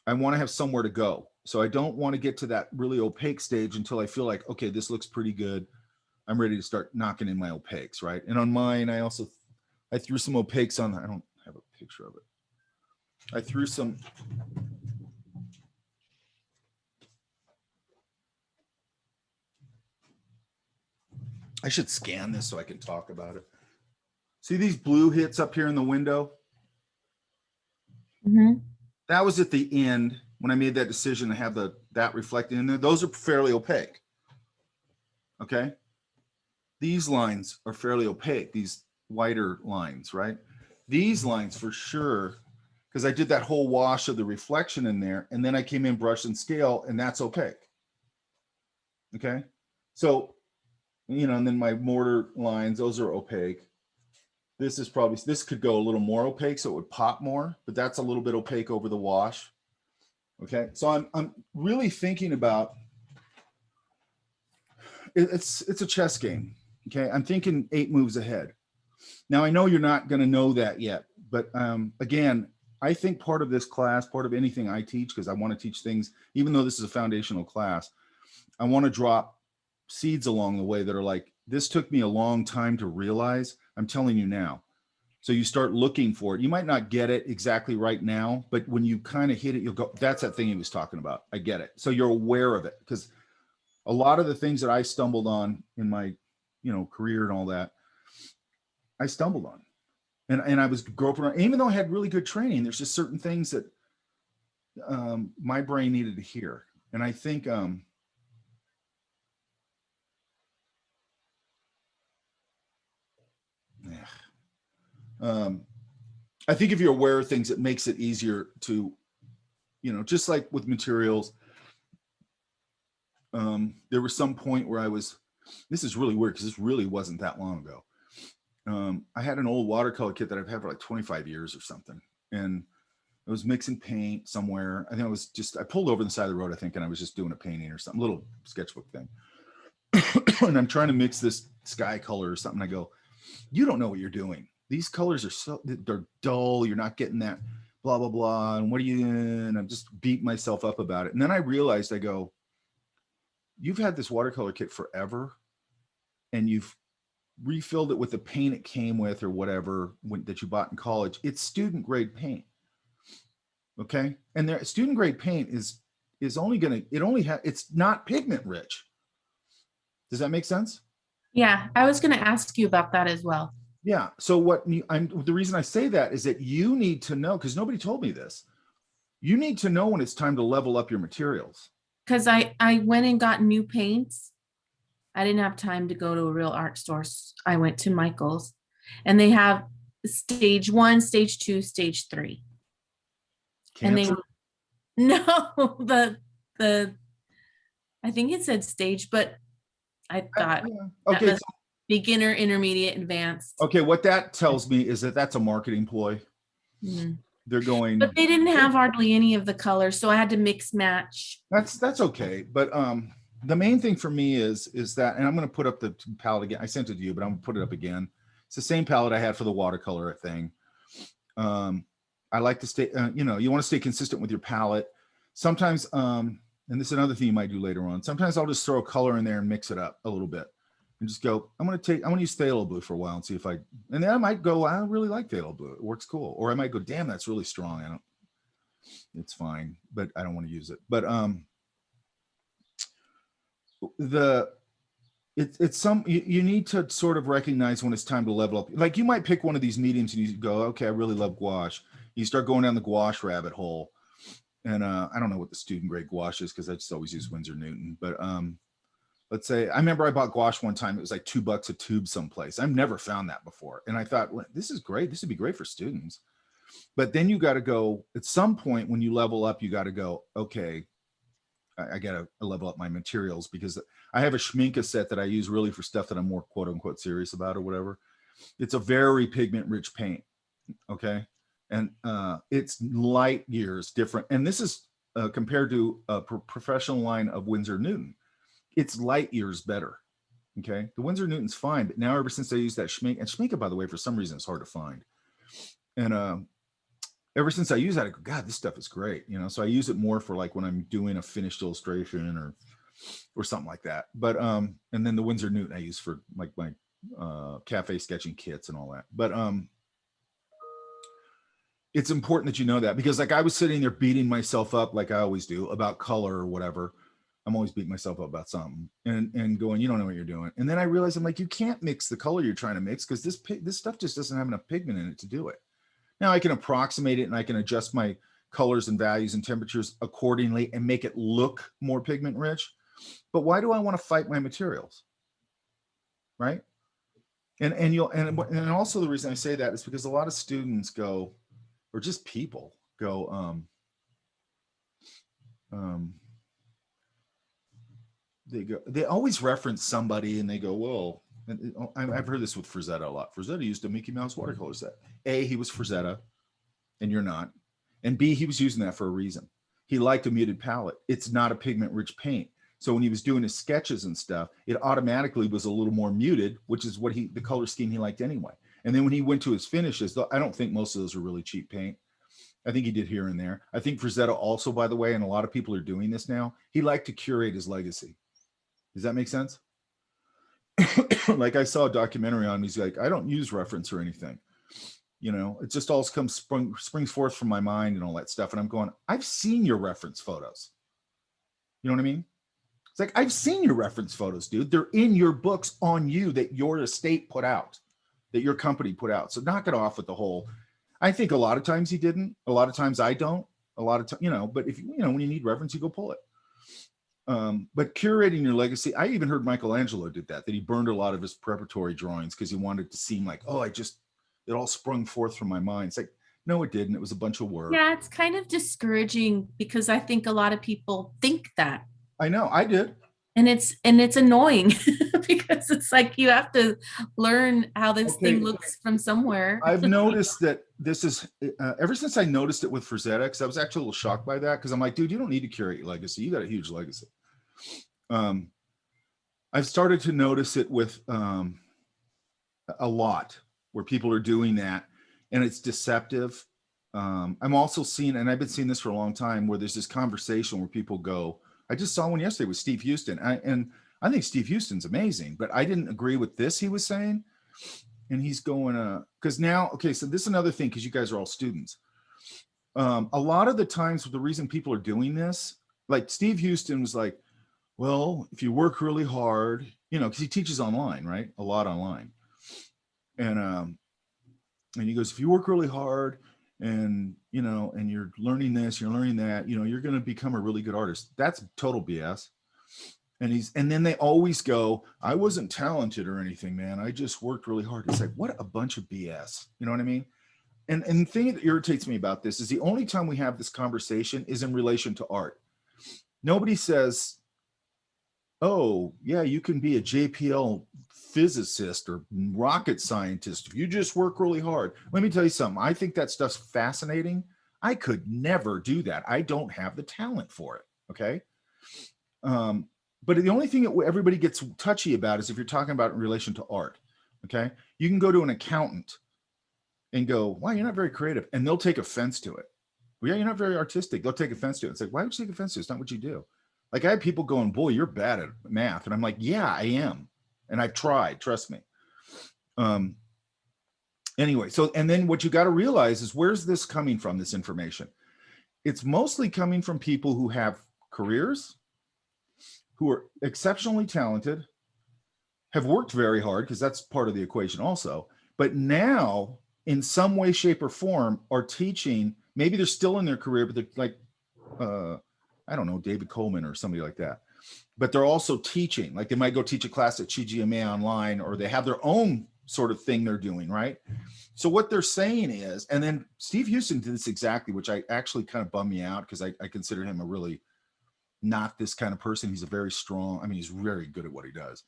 Speaker 1: I want to have somewhere to go. So I don't want to get to that really opaque stage until I feel like, okay, this looks pretty good. I'm ready to start knocking in my opaques, right? And on mine, I threw some opaques on. I don't have a picture of it. I threw some. I should scan this so I can talk about it. See these blue hits up here in the window?
Speaker 4: Mhm.
Speaker 1: That was at the end when I made that decision to have that reflected in there. Those are fairly opaque. Okay. These lines are fairly opaque, these whiter lines, right? These lines for sure, because I did that whole wash of the reflection in there, and then I came in brush and scale, and that's opaque. Okay. So, and then my mortar lines, those are opaque. This could go a little more opaque, so it would pop more, but that's a little bit opaque over the wash. Okay. So I'm really thinking about, it's a chess game. Okay. I'm thinking 8 moves ahead. Now I know you're not going to know that yet, but again, I think part of this class, part of anything I teach, because I want to teach things, even though this is a foundational class, I want to drop seeds along the way that are like, this took me a long time to realize. I'm telling you now. So you start looking for it. You might not get it exactly right now, but when you kind of hit it, you'll go, that's that thing he was talking about. I get it. So you're aware of it, because a lot of the things that I stumbled on in my, career and all that, I stumbled on. And I was groping around, even though I had really good training, there's just certain things that my brain needed to hear. And I think, I think if you're aware of things, it makes it easier to, just like with materials. There was some point where this is really weird because this really wasn't that long ago. I had an old watercolor kit that I've had for like 25 years or something. And I was mixing paint somewhere. I think I pulled over the side of the road, I think, and I was just doing a painting or something, little sketchbook thing. And I'm trying to mix this sky color or something. I go, you don't know what you're doing. These colors they're dull. You're not getting that blah, blah, blah. And what are you in? And I'm just beating myself up about it. And then I realized, I go, you've had this watercolor kit forever, and you've refilled it with the paint it came with or whatever that you bought in college. It's student grade paint. Okay. And student grade paint is only it's not pigment rich. Does that make sense?
Speaker 4: Yeah, I was going to ask you about that as well.
Speaker 1: Yeah. So the reason I say that is that you need to know, because nobody told me this. You need to know when it's time to level up your materials.
Speaker 4: Because I went and got new paints I didn't have time to go to a real art store. I went to Michael's, and they have stage 1, stage 2, stage 3. And they
Speaker 1: Cancer?
Speaker 4: no, the I think it said stage, but I thought that
Speaker 1: Okay.
Speaker 4: was beginner, intermediate, advanced.
Speaker 1: Okay. What that tells me is that that's a marketing ploy.
Speaker 4: Mhm.
Speaker 1: They're going,
Speaker 4: But they didn't have hardly any of the colors, so I had to mix match.
Speaker 1: that's okay. But the main thing for me is that, and I'm going to put up the palette again. I sent it to you, but I'm going to put it up again. It's the same palette I had for the watercolor thing. I like to stay, you want to stay consistent with your palette. Sometimes, and this is another thing you might do later on. Sometimes I'll just throw a color in there and mix it up a little bit and just go, I'm going to use phthalo blue for a while and see if and then I might go, I really like phthalo blue. It works cool. Or I might go, damn, that's really strong. It's fine, but I don't want to use it. But, you need to sort of recognize when it's time to level up. Like you might pick one of these mediums and you go, okay, I really love gouache. You start going down the gouache rabbit hole. And I don't know what the student grade gouache is because I just always use Winsor Newton. But let's say, I remember I bought gouache one time. It was like $2 a tube someplace. I've never found that before. And I thought, well, this is great. This would be great for students. But then you got to go, at some point when you level up, you got to go, okay, I got to level up my materials because I have a Schminke set that I use really for stuff that I'm more quote unquote serious about or whatever. It's a very pigment rich paint. Okay. And it's light years different. And this is compared to a professional line of Winsor Newton. It's light years better. Okay. The Winsor Newton's fine, but now ever since I used that Schminke, and Schminke, by the way, for some reason, it's hard to find. And ever since I use that, I go, God, this stuff is great. So I use it more for like when I'm doing a finished illustration or something like that. But and then the Winsor Newton I use for like my cafe sketching kits and all that. But it's important that you know that because like I was sitting there beating myself up like I always do about color or whatever. I'm always beating myself up about something and going, you don't know what you're doing. And then I realized I'm like, you can't mix the color you're trying to mix because this stuff just doesn't have enough pigment in it to do it. Now I can approximate it and I can adjust my colors and values and temperatures accordingly and make it look more pigment rich. But why do I want to fight my materials? Right. And also the reason I say that is because a lot of students go, or just people go, they always reference somebody and they go, well, and I've heard this with Frazetta a lot. Frazetta used a Mickey Mouse watercolor set. A, he was Frazetta and you're not. And B, he was using that for a reason. He liked a muted palette. It's not a pigment rich paint. So when he was doing his sketches and stuff, it automatically was a little more muted, which is what the color scheme he liked anyway. And then when he went to his finishes, I don't think most of those are really cheap paint. I think he did here and there. I think Frazetta also, by the way, and a lot of people are doing this now, he liked to curate his legacy. Does that make sense? Like I saw a documentary on him. He's like, I don't use reference or anything. It just all springs forth from my mind and all that stuff. And I'm going, I've seen your reference photos. You know what I mean? It's like, I've seen your reference photos, dude. They're in your books on you that your estate put out, that your company put out. So knock it off with the whole, I think a lot of times he didn't. A lot of times I don't. A lot of times, but if when you need reference, you go pull it. But curating your legacy, I even heard Michelangelo did that he burned a lot of his preparatory drawings because he wanted to seem like, oh, it all sprung forth from my mind. It's like, no, it didn't. It was a bunch of work.
Speaker 4: Yeah, it's kind of discouraging because I think a lot of people think that.
Speaker 1: I know, I did.
Speaker 4: And it's annoying because it's like you have to learn how this thing looks from somewhere.
Speaker 1: I've noticed that this is ever since I noticed it with Frazetta, because I was actually a little shocked by that because I'm like, dude, you don't need to curate your legacy. You got a huge legacy. I've started to notice it with a lot where people are doing that and it's deceptive. I'm also seeing, and I've been seeing this for a long time, where there's this conversation where people go, I just saw one yesterday with Steve Houston. And I think Steve Houston's amazing, but I didn't agree with this he was saying. And he's going, because now, okay, so this is another thing, because you guys are all students. A lot of the times the reason people are doing this, like Steve Houston was like, well, if you work really hard, because he teaches online, right? A lot online. And he goes, if you work really hard and, and you're learning this, you're learning that, you're going to become a really good artist. That's total BS. And then they always go, I wasn't talented or anything, man. I just worked really hard. It's like, what a bunch of BS. You know what I mean? And the thing that irritates me about this is the only time we have this conversation is in relation to art. Nobody says, oh, yeah, you can be a JPL physicist or rocket scientist if you just work really hard. Let me tell you something. I think that stuff's fascinating. I could never do that. I don't have the talent for it. Okay. But the only thing that everybody gets touchy about is if you're talking about in relation to art. Okay. You can go to an accountant and go, wow, you're not very creative. And they'll take offense to it. Well, yeah, you're not very artistic. They'll take offense to it. It's like, why would you take offense to it? It's not what you do. Like I had people going, boy, you're bad at math. And I'm like, yeah, I am. And I've tried, trust me. Anyway, so, and then what you got to realize is where's this coming from, this information? It's mostly coming from people who have careers, who are exceptionally talented, have worked very hard, because that's part of the equation also, but now in some way, shape, or form are teaching, maybe they're still in their career, but they're like, I don't know, David Coleman or somebody like that. But they're also teaching, like they might go teach a class at GGMA online, or they have their own sort of thing they're doing, right? So what they're saying is, and then Steve Houston did this exactly, which I actually kind of bummed me out because I consider him a really not this kind of person. He's a very strong, I mean, he's very good at what he does.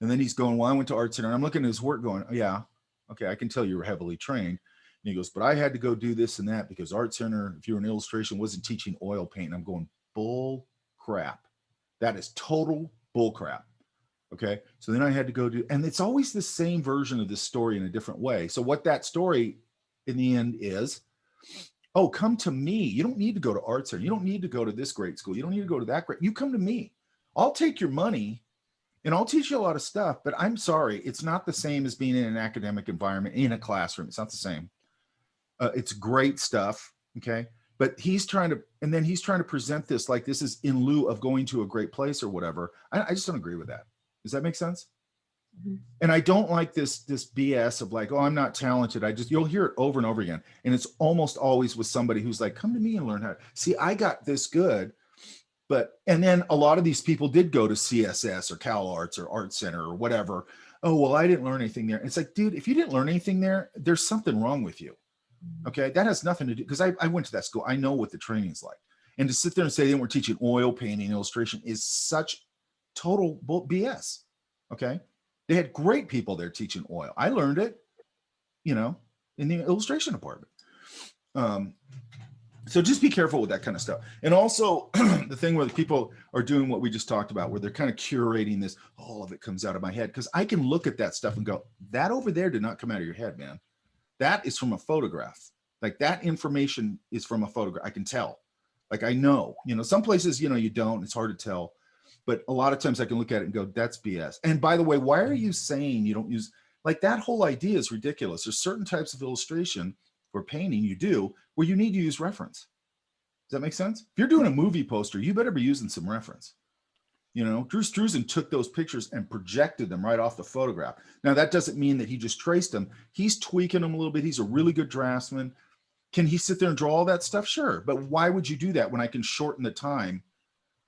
Speaker 1: And then he's going, well, I went to Art Center and I'm looking at his work going, oh, yeah, okay, I can tell you were heavily trained. And he goes, but I had to go do this and that because Art Center, if you were in illustration, wasn't teaching oil paint. And I'm going, bull crap. That is total bull crap. Okay. So then I had to go do, and it's always the same version of this story in a different way. So what that story in the end is, oh, come to me. You don't need to go to Art Center. You don't need to go to this great school. You don't need to go to that great. You come to me. I'll take your money and I'll teach you a lot of stuff, but I'm sorry, it's not the same as being in an academic environment, in a classroom. It's not the same. It's great stuff, okay? But he's trying to present this like this is in lieu of going to a great place or whatever. I just don't agree with that. Does that make sense? Mm-hmm. And I don't like this BS of like, oh, I'm not talented. You'll hear it over and over again. And it's almost always with somebody who's like, come to me and learn how to see, I got this good. And then a lot of these people did go to CSS or Cal Arts or Art Center or whatever. Oh, well, I didn't learn anything there. It's like, dude, if you didn't learn anything there, there's something wrong with you. Okay. That has nothing to do, because I went to that school. I know what the training's like. And to sit there and say they weren't teaching oil painting, illustration is such total BS. Okay. They had great people there teaching oil. I learned it, in the illustration department. So just be careful with that kind of stuff. And also the thing where the people are doing what we just talked about, where they're kind of curating this, all of it comes out of my head. Because I can look at that stuff and go, that over there did not come out of your head, man. That is from a photograph. Like that information is from a photograph. I can tell. Like I know, some places, you don't, it's hard to tell. But a lot of times I can look at it and go, that's BS. And by the way, why are you saying you don't use, like that whole idea is ridiculous. There's certain types of illustration or painting you do where you need to use reference. Does that make sense? If you're doing a movie poster, you better be using some reference. Drew Struzan took those pictures and projected them right off the photograph. Now, that doesn't mean that he just traced them. He's tweaking them a little bit. He's a really good draftsman. Can he sit there and draw all that stuff? Sure. But why would you do that when I can shorten the time?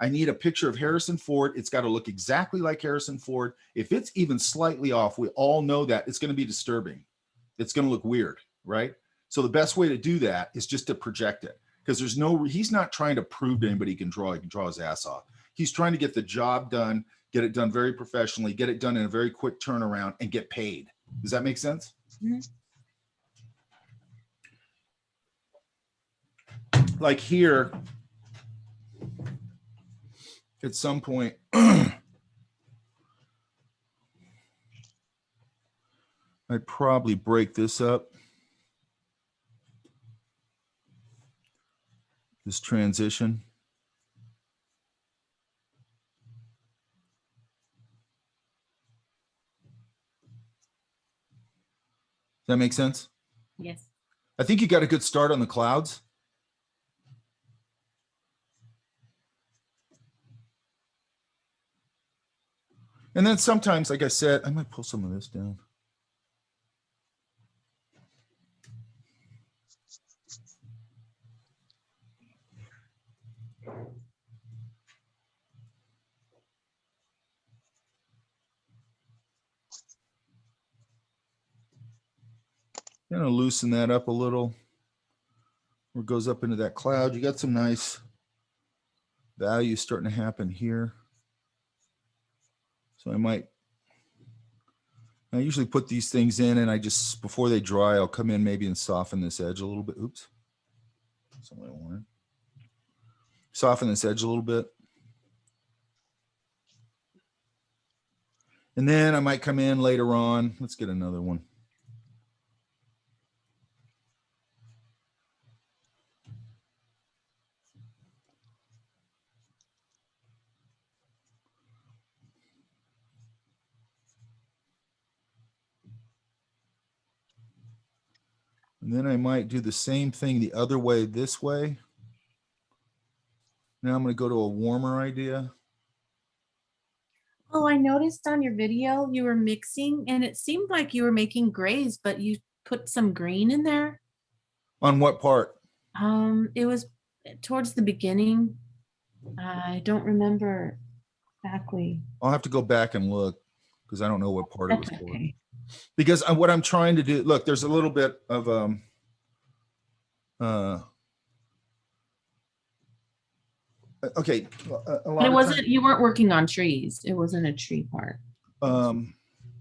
Speaker 1: I need a picture of Harrison Ford. It's got to look exactly like Harrison Ford. If it's even slightly off, we all know that it's going to be disturbing. It's going to look weird, right? So the best way to do that is just to project it, because he's not trying to prove to anybody he can draw his ass off. He's trying to get the job done, get it done very professionally, get it done in a very quick turnaround and get paid. Does that make sense? Mm-hmm. Like here, at some point, I'd probably break this up. This transition. Does that make sense?
Speaker 4: Yes.
Speaker 1: I think you got a good start on the clouds. And then sometimes, like I said, I might pull some of this down. Gonna loosen that up a little. Where it goes up into that cloud. You got some nice values starting to happen here. So I usually put these things in and I just, before they dry, I'll come in maybe and soften this edge a little bit. Oops. That's not what I wanted. Soften this edge a little bit. And then I might come in later on. Let's get another one. And then I might do the same thing the other way, this way. Now I'm going to go to a warmer idea.
Speaker 4: Oh, I noticed on your video you were mixing and it seemed like you were making grays, but you put some green in there.
Speaker 1: On what part?
Speaker 4: It was towards the beginning. I don't remember exactly.
Speaker 1: I'll have to go back and look because I don't know what part it was
Speaker 4: That's
Speaker 1: for.
Speaker 4: okay.
Speaker 1: Because what I'm trying to do, look, there's a little bit of okay, a lot
Speaker 4: But it
Speaker 1: of
Speaker 4: wasn't, you weren't working on trees. It wasn't a tree part.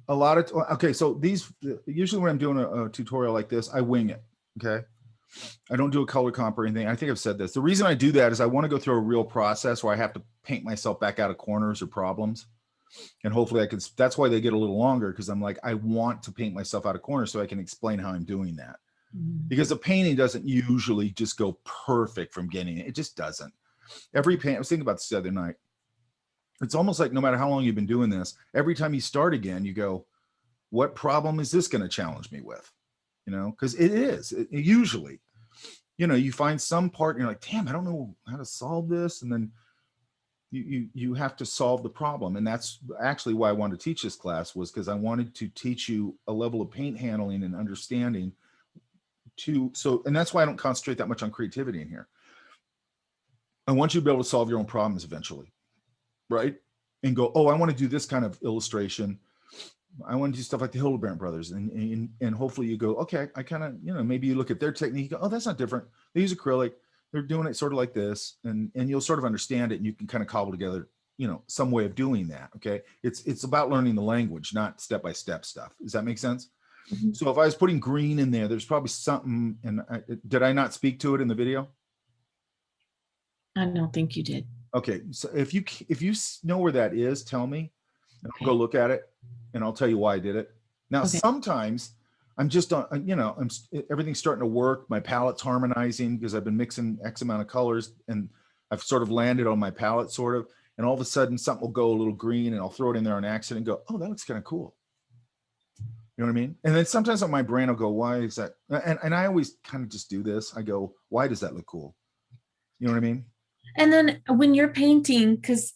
Speaker 1: a lot of okay, so these usually when I'm doing a tutorial like this, I wing it. Okay, I don't do a color comp or anything. I think I've said this. The reason I do that is I want to go through a real process where I have to paint myself back out of corners or problems. And hopefully I can, that's why they get a little longer, because I'm like, I want to paint myself out of corners so I can explain how I'm doing that. Because the painting doesn't usually just go perfect from getting it. It just doesn't. Every paint, I was thinking about this the other night. It's almost like no matter how long you've been doing this, every time you start again, you go, what problem is this going to challenge me with? You know, because it is usually, you know, you find some part and you're like, damn, I don't know how to solve this. And then you have to solve the problem. And that's actually why I wanted to teach this class, was because I wanted to teach you a level of paint handling and understanding and that's why I don't concentrate that much on creativity in here. I want you to be able to solve your own problems eventually, right? And go, oh, I want to do this kind of illustration. I want to do stuff like the Hildebrandt brothers. And hopefully you go, okay, I kind of, you know, maybe you look at their technique, you go, oh, that's not different. They use acrylic. They're doing it sort of like this. And you'll sort of understand it and you can kind of cobble together, you know, some way of doing that. Okay. It's about learning the language, not step-by-step stuff. Does that make sense? Mm-hmm. So if I was putting green in there, there's probably something, and did I not speak to it in the video?
Speaker 4: I don't think you did.
Speaker 1: Okay. So if you know where that is, tell me, and I'll go look at it and I'll tell you why I did it. Now, sometimes I'm just on, you know, everything's starting to work. My palette's harmonizing because I've been mixing X amount of colors and I've sort of landed on my palette sort of, and all of a sudden something will go a little green and I'll throw it in there on accident and go, oh, that looks kind of cool. You know what I mean? And then sometimes on my brain, I'll go, why is that? And I always kind of just do this. I go, why does that look cool? You know what I mean?
Speaker 4: And then when you're painting, because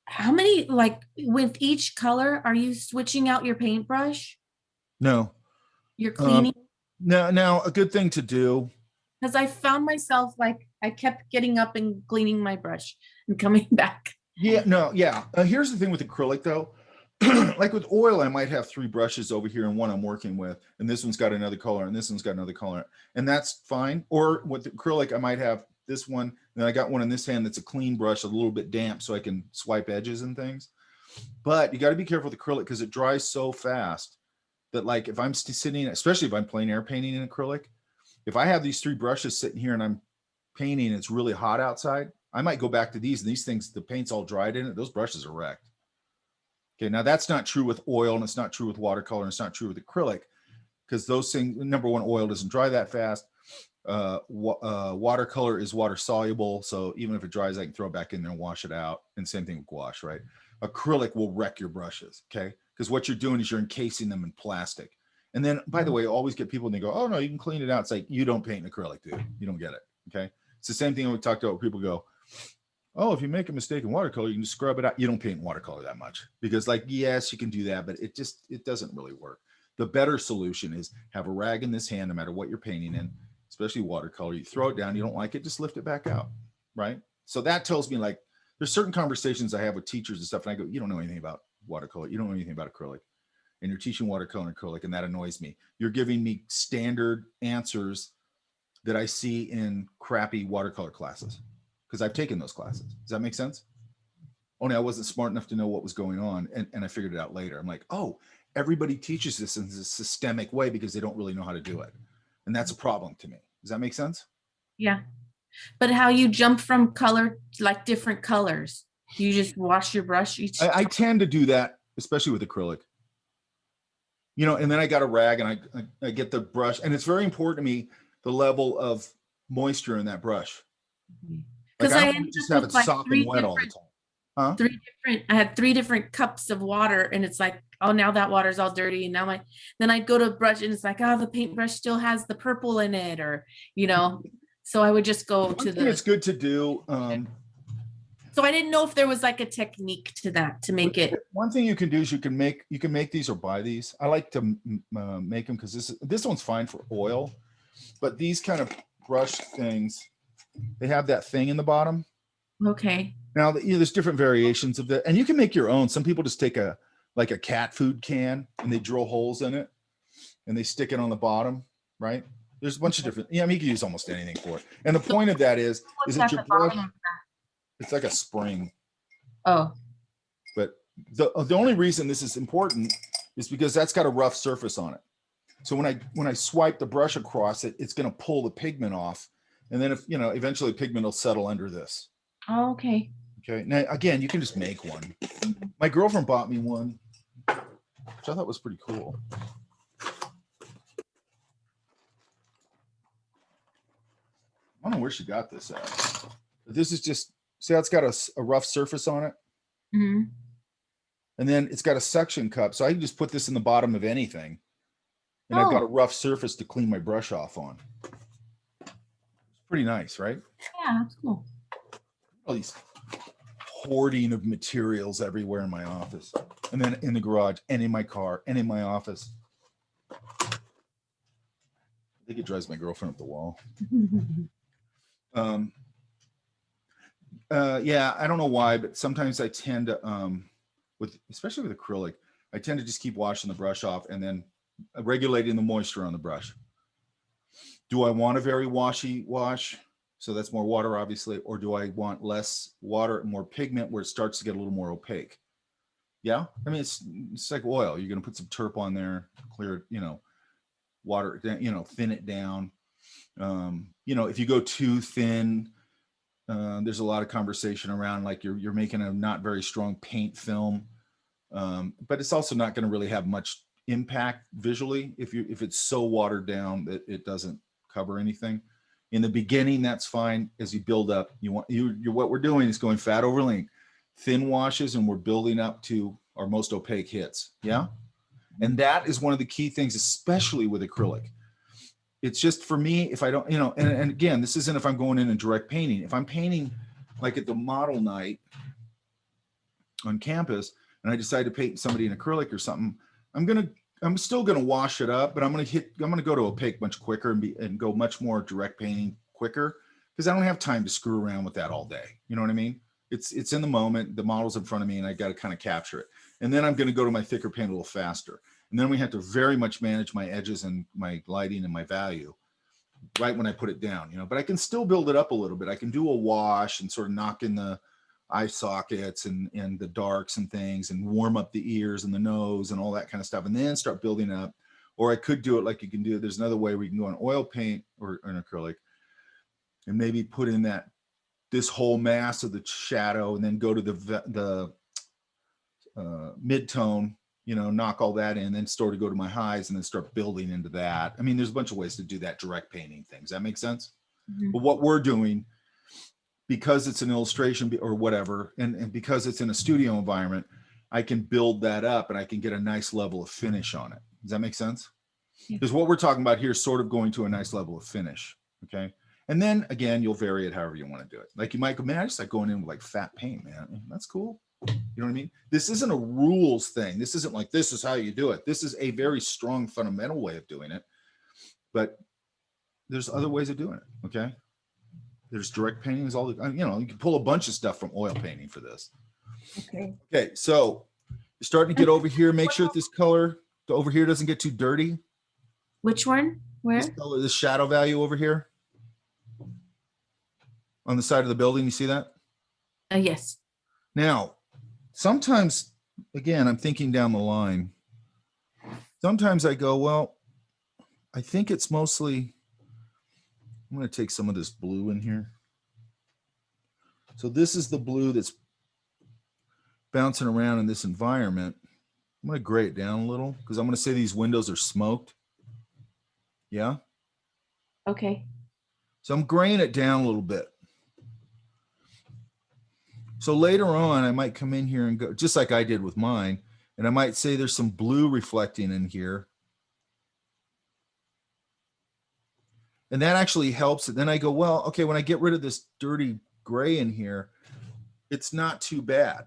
Speaker 4: how many, like with each color, are you switching out your paintbrush?
Speaker 1: No.
Speaker 4: You're cleaning?
Speaker 1: Now a good thing to do.
Speaker 4: Because I found myself like, I kept getting up and cleaning my brush and coming back.
Speaker 1: Yeah, no, yeah. Here's the thing with acrylic though. Like with oil, I might have 3 brushes over here and one I'm working with, and this one's got another color and this one's got another color, and that's fine. Or with acrylic, I might have this one, and then I got one in this hand that's a clean brush, a little bit damp, so I can swipe edges and things. But you got to be careful with acrylic because it dries so fast that, like, if I'm sitting, especially if I'm plein air painting in acrylic, if I have these 3 brushes sitting here and I'm painting, and it's really hot outside, I might go back to these, and these things, the paint's all dried in it. Those brushes are wrecked. Okay, now that's not true with oil, and it's not true with watercolor, and it's not true with acrylic, because those things, number one, oil doesn't dry that fast. Watercolor is water soluble, so even if it dries, I can throw it back in there and wash it out. And same thing with gouache, right? Acrylic will wreck your brushes, okay? Because what you're doing is you're encasing them in plastic. And then, by the way, I always get people and they go, oh no, you can clean it out. It's like, you don't paint in acrylic, dude. You don't get it, okay? It's the same thing we talked about. People go, oh, if you make a mistake in watercolor, you can just scrub it out. You don't paint in watercolor that much, because, like, yes, you can do that, but it doesn't really work. The better solution is have a rag in this hand, no matter what you're painting in, especially watercolor. You throw it down, you don't like it, just lift it back out, right? So that tells me, like, there's certain conversations I have with teachers and stuff, and I go, you don't know anything about watercolor. You don't know anything about acrylic. and you're teaching watercolor and acrylic, and that annoys me. You're giving me standard answers that I see in crappy watercolor classes, because I've taken those classes. Does that make sense? Only I wasn't smart enough to know what was going on, and I figured it out later. I'm like, oh, everybody teaches this in a systemic way because they don't really know how to do it. And that's a problem to me. Does that make sense?
Speaker 4: Yeah. But how you jump from color, like different colors, you just wash your brush each
Speaker 1: I tend to do that, especially with acrylic. You know, and then I got a rag and I get the brush, and it's very important to me, the level of moisture in that brush.
Speaker 4: because
Speaker 1: Like, I
Speaker 4: I
Speaker 1: don't
Speaker 4: ended
Speaker 1: just
Speaker 4: up
Speaker 1: have
Speaker 4: with
Speaker 1: it
Speaker 4: like
Speaker 1: sopping wet all the time. Huh?
Speaker 4: I had 3 different cups of water, and it's like, oh, now that water's all dirty, and now then I'd go to brush and it's like, oh, the paintbrush still has the purple in it, or so I would just go
Speaker 1: One
Speaker 4: to
Speaker 1: thing it's good to do.
Speaker 4: So I didn't know if there was like a technique to that to make it.
Speaker 1: One thing you can do is you can make these or buy these. I like to make them because this one's fine for oil, but these kind of brush things, they have that thing in the bottom.
Speaker 4: Okay.
Speaker 1: Now, there's different variations of that, and you can make your own. Some people just take a cat food can and they drill holes in it and they stick it on the bottom, right? There's a bunch of different, you can use almost anything for it. And the point of that is that your brush, it's like a spring.
Speaker 4: Oh.
Speaker 1: But the only reason this is important is because that's got a rough surface on it. So when I swipe the brush across it, it's going to pull the pigment off. And then eventually pigment will settle under this.
Speaker 4: Oh, okay.
Speaker 1: Okay. Now, again, you can just make one. My girlfriend bought me one, which I thought was pretty cool. I don't know where she got this at. But this is just, see how it's got a rough surface on it?
Speaker 4: Mm-hmm.
Speaker 1: And then it's got a suction cup. So I can just put this in the bottom of anything. And I've got a rough surface to clean my brush off on. It's pretty nice, right?
Speaker 4: Yeah, that's cool.
Speaker 1: All these hoarding of materials everywhere in my office, and then in the garage, and in my car, and in my office. I think it drives my girlfriend up the wall. Yeah, I don't know why, but sometimes I tend to, especially with acrylic, I tend to just keep washing the brush off and then regulating the moisture on the brush. Do I want a very washy wash? So that's more water, obviously, or do I want less water and more pigment where it starts to get a little more opaque? Yeah, I mean, it's like oil. You're going to put some turp on there, clear, water, thin it down. If you go too thin, there's a lot of conversation around like you're making a not very strong paint film, but it's also not going to really have much impact visually if it's so watered down that it doesn't cover anything. In the beginning, that's fine. As you build up, what we're doing is going fat over lean, thin washes, and we're building up to our most opaque hits. Yeah. And that is one of the key things, especially with acrylic. It's just for me, if I don't, and again, this isn't if I'm going in and direct painting. If I'm painting like at the model night on campus and I decide to paint somebody in acrylic or something, I'm still going to wash it up, but I'm going to go to opaque much quicker and go much more direct painting quicker because I don't have time to screw around with that all day. You know what I mean? It's in the moment, the model's in front of me and I got to kind of capture it. And then I'm going to go to my thicker paint a little faster. And then we have to very much manage my edges and my lighting and my value right when I put it down, but I can still build it up a little bit. I can do a wash and sort of knock in the eye sockets and the darks and things and warm up the ears and the nose and all that kind of stuff. And then start building up. Or I could do it like you can do. There's another way we can go on oil paint or an acrylic and maybe put in this whole mass of the shadow and then go to the mid-tone, knock all that in, then start to go to my highs and then start building into that. I mean, there's a bunch of ways to do that direct painting things. That makes sense? Mm-hmm. But what we're doing, because it's an illustration or whatever, and because it's in a studio environment, I can build that up and I can get a nice level of finish on it. Does that make sense? Because what we're talking about here is sort of going to a nice level of finish. Okay. And then again, you'll vary it however you want to do it. Like you might go, man, I just like going in with like fat paint, man. That's cool. You know what I mean? This isn't a rules thing. This isn't like, this is how you do it. This is a very strong fundamental way of doing it. But there's other ways of doing it. Okay. There's direct painting. There's all the, you can pull a bunch of stuff from oil painting for this.
Speaker 3: Okay.
Speaker 1: Okay. So you're starting to get over here. Make sure that this color over here doesn't get too dirty.
Speaker 4: Which one?
Speaker 1: This
Speaker 4: Where?
Speaker 1: color, this shadow value over here on the side of the building, you see that?
Speaker 4: Yes.
Speaker 1: Now, sometimes, again, I'm thinking down the line. Sometimes I go, well, I think it's mostly, I'm going to take some of this blue in here. So this is the blue that's bouncing around in this environment. I'm going to gray it down a little because I'm going to say these windows are smoked. Yeah.
Speaker 4: Okay.
Speaker 1: So I'm graying it down a little bit. So later on, I might come in here and go, just like I did with mine, and I might say there's some blue reflecting in here. And that actually helps it. Then I go, well, okay, when I get rid of this dirty gray in here, it's not too bad.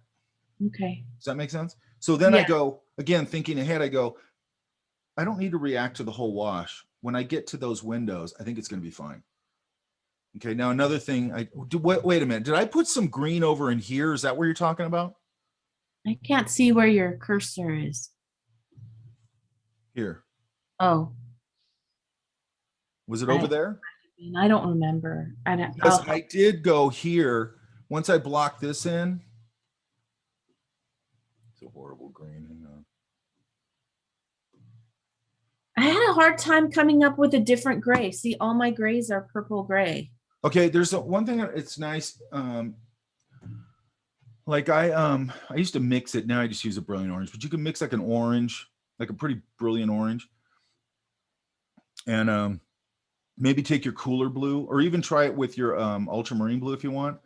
Speaker 4: Okay.
Speaker 1: Does that make sense? So then I
Speaker 4: Yeah.
Speaker 1: go, again, thinking ahead, I go, I don't need to react to the whole wash. When I get to those windows, I think it's going to be fine. Okay, now another thing, wait a minute. Did I put some green over in here? Is that what you're talking about?
Speaker 4: I can't see where your cursor is.
Speaker 1: Here.
Speaker 4: Oh,
Speaker 1: Was it over there?
Speaker 4: I don't remember.
Speaker 1: Because I did go here. Once I blocked this in. It's a horrible green. Hang on.
Speaker 4: I had a hard time coming up with a different gray. See, all my grays are purple gray.
Speaker 1: Okay, there's one thing it's nice. Like I used to mix it. Now I just use a brilliant orange, but you can mix like an orange, like a pretty brilliant orange. And maybe take your cooler blue or even try it with your ultramarine blue if you want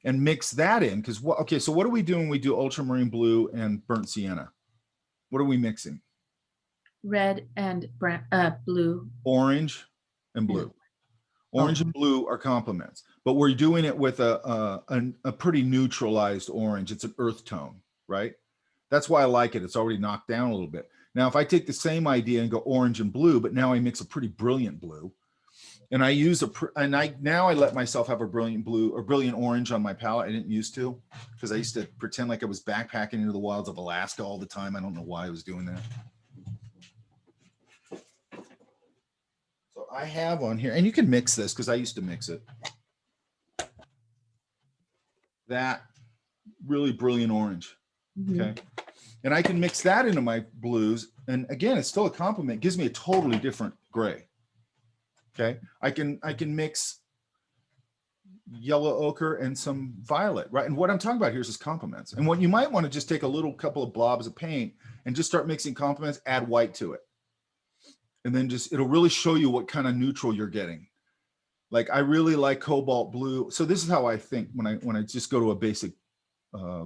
Speaker 1: and mix that in. Because okay, so what are we doing when we do ultramarine blue and burnt sienna? What are we mixing?
Speaker 4: Red and brown, blue.
Speaker 1: Orange and blue. Orange and blue are complements, but we're doing it with a pretty neutralized orange. It's an earth tone, right? That's why I like it. It's already knocked down a little bit. Now, if I take the same idea and go orange and blue, but now I mix a pretty brilliant blue, and I use now I let myself have a brilliant blue or brilliant orange on my palette. I didn't used to because I used to pretend like I was backpacking into the wilds of Alaska all the time. I don't know why I was doing that. So I have on here, and you can mix this because I used to mix it. That really brilliant orange. Okay. And I can mix that into my blues. And again, it's still a complement. It gives me a totally different gray. Okay. I can mix yellow ochre and some violet, right? And what I'm talking about here is just complements. And what you might want to just take a little couple of blobs of paint and just start mixing complements, add white to it. And then it'll really show you what kind of neutral you're getting. Like I really like cobalt blue. So this is how I think when I just go to a basic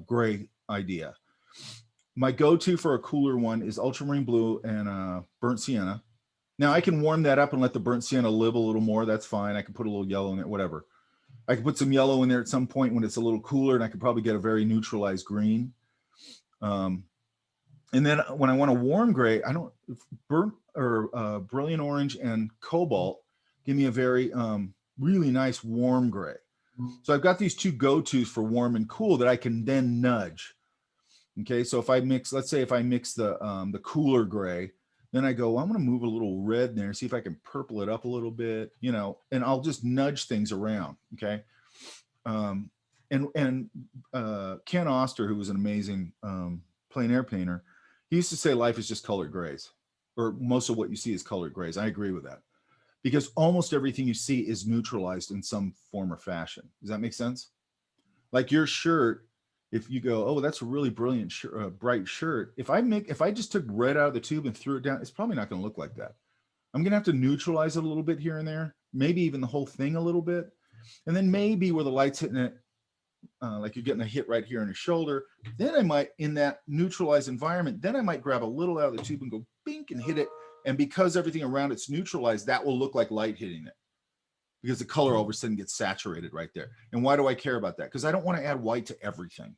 Speaker 1: gray idea. My go-to for a cooler one is ultramarine blue and burnt sienna. Now I can warm that up and let the burnt sienna live a little more. That's fine. I can put a little yellow in it, whatever. I can put some yellow in there at some point when it's a little cooler, and I could probably get a very neutralized green. And then when I want a warm gray, I don't burnt or brilliant orange and cobalt give me a very really nice warm gray. So I've got these two go-tos for warm and cool that I can then nudge. Okay, so if I mix, let's say if I mix the cooler gray, then I go, well, I'm going to move a little red in there, see if I can purple it up a little bit, you know, and I'll just nudge things around. Okay. And Ken Oster, who was an amazing plein air painter, he used to say life is just colored grays, or most of what you see is colored grays. I agree with that because almost everything you see is neutralized in some form or fashion. Does that make sense? Like your shirt, if you go, oh, that's a really brilliant bright shirt. If I just took red out of the tube and threw it down, it's probably not going to look like that. I'm going to have to neutralize it a little bit here and there, maybe even the whole thing a little bit. And then maybe where the light's hitting it, like you're getting a hit right here on your shoulder, then I might, in that neutralized environment, then I might grab a little out of the tube and go bink and hit it. And because everything around it's neutralized, that will look like light hitting it, because the color all of a sudden gets saturated right there. And why do I care about that? Because I don't want to add white to everything.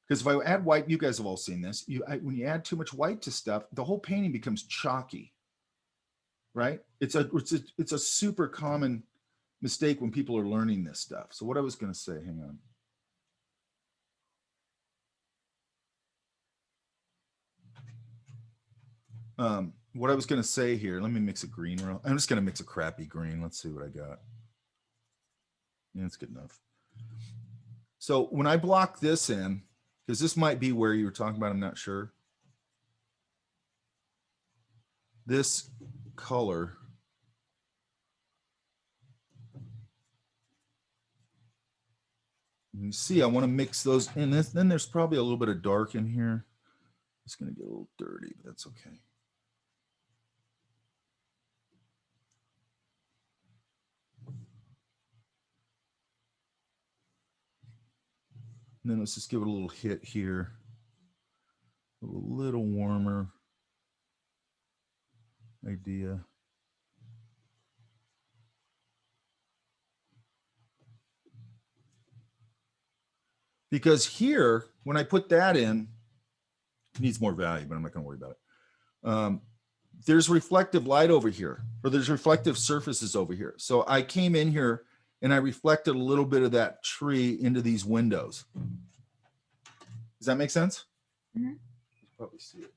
Speaker 1: Because if I add white, you guys have all seen this. When you add too much white to stuff, the whole painting becomes chalky, right? It's a super common mistake when people are learning this stuff. So what I was going to say, hang on. What I was going to say here, let me mix a green. I'm just going to mix a crappy green. Let's see what I got. Yeah, that's good enough. So when I block this in, because this might be where you were talking about, I'm not sure. This color. You see, I want to mix those in. Then there's probably a little bit of dark in here. It's going to get a little dirty, but that's okay. And then let's just give it a little hit here. A little warmer idea. Because here, when I put that in, it needs more value, but I'm not going to worry about it. There's reflective light over here, or there's reflective surfaces over here. So I came in here and I reflected a little bit of that tree into these windows. Does that make sense?
Speaker 4: Mm-hmm.
Speaker 1: You probably see it.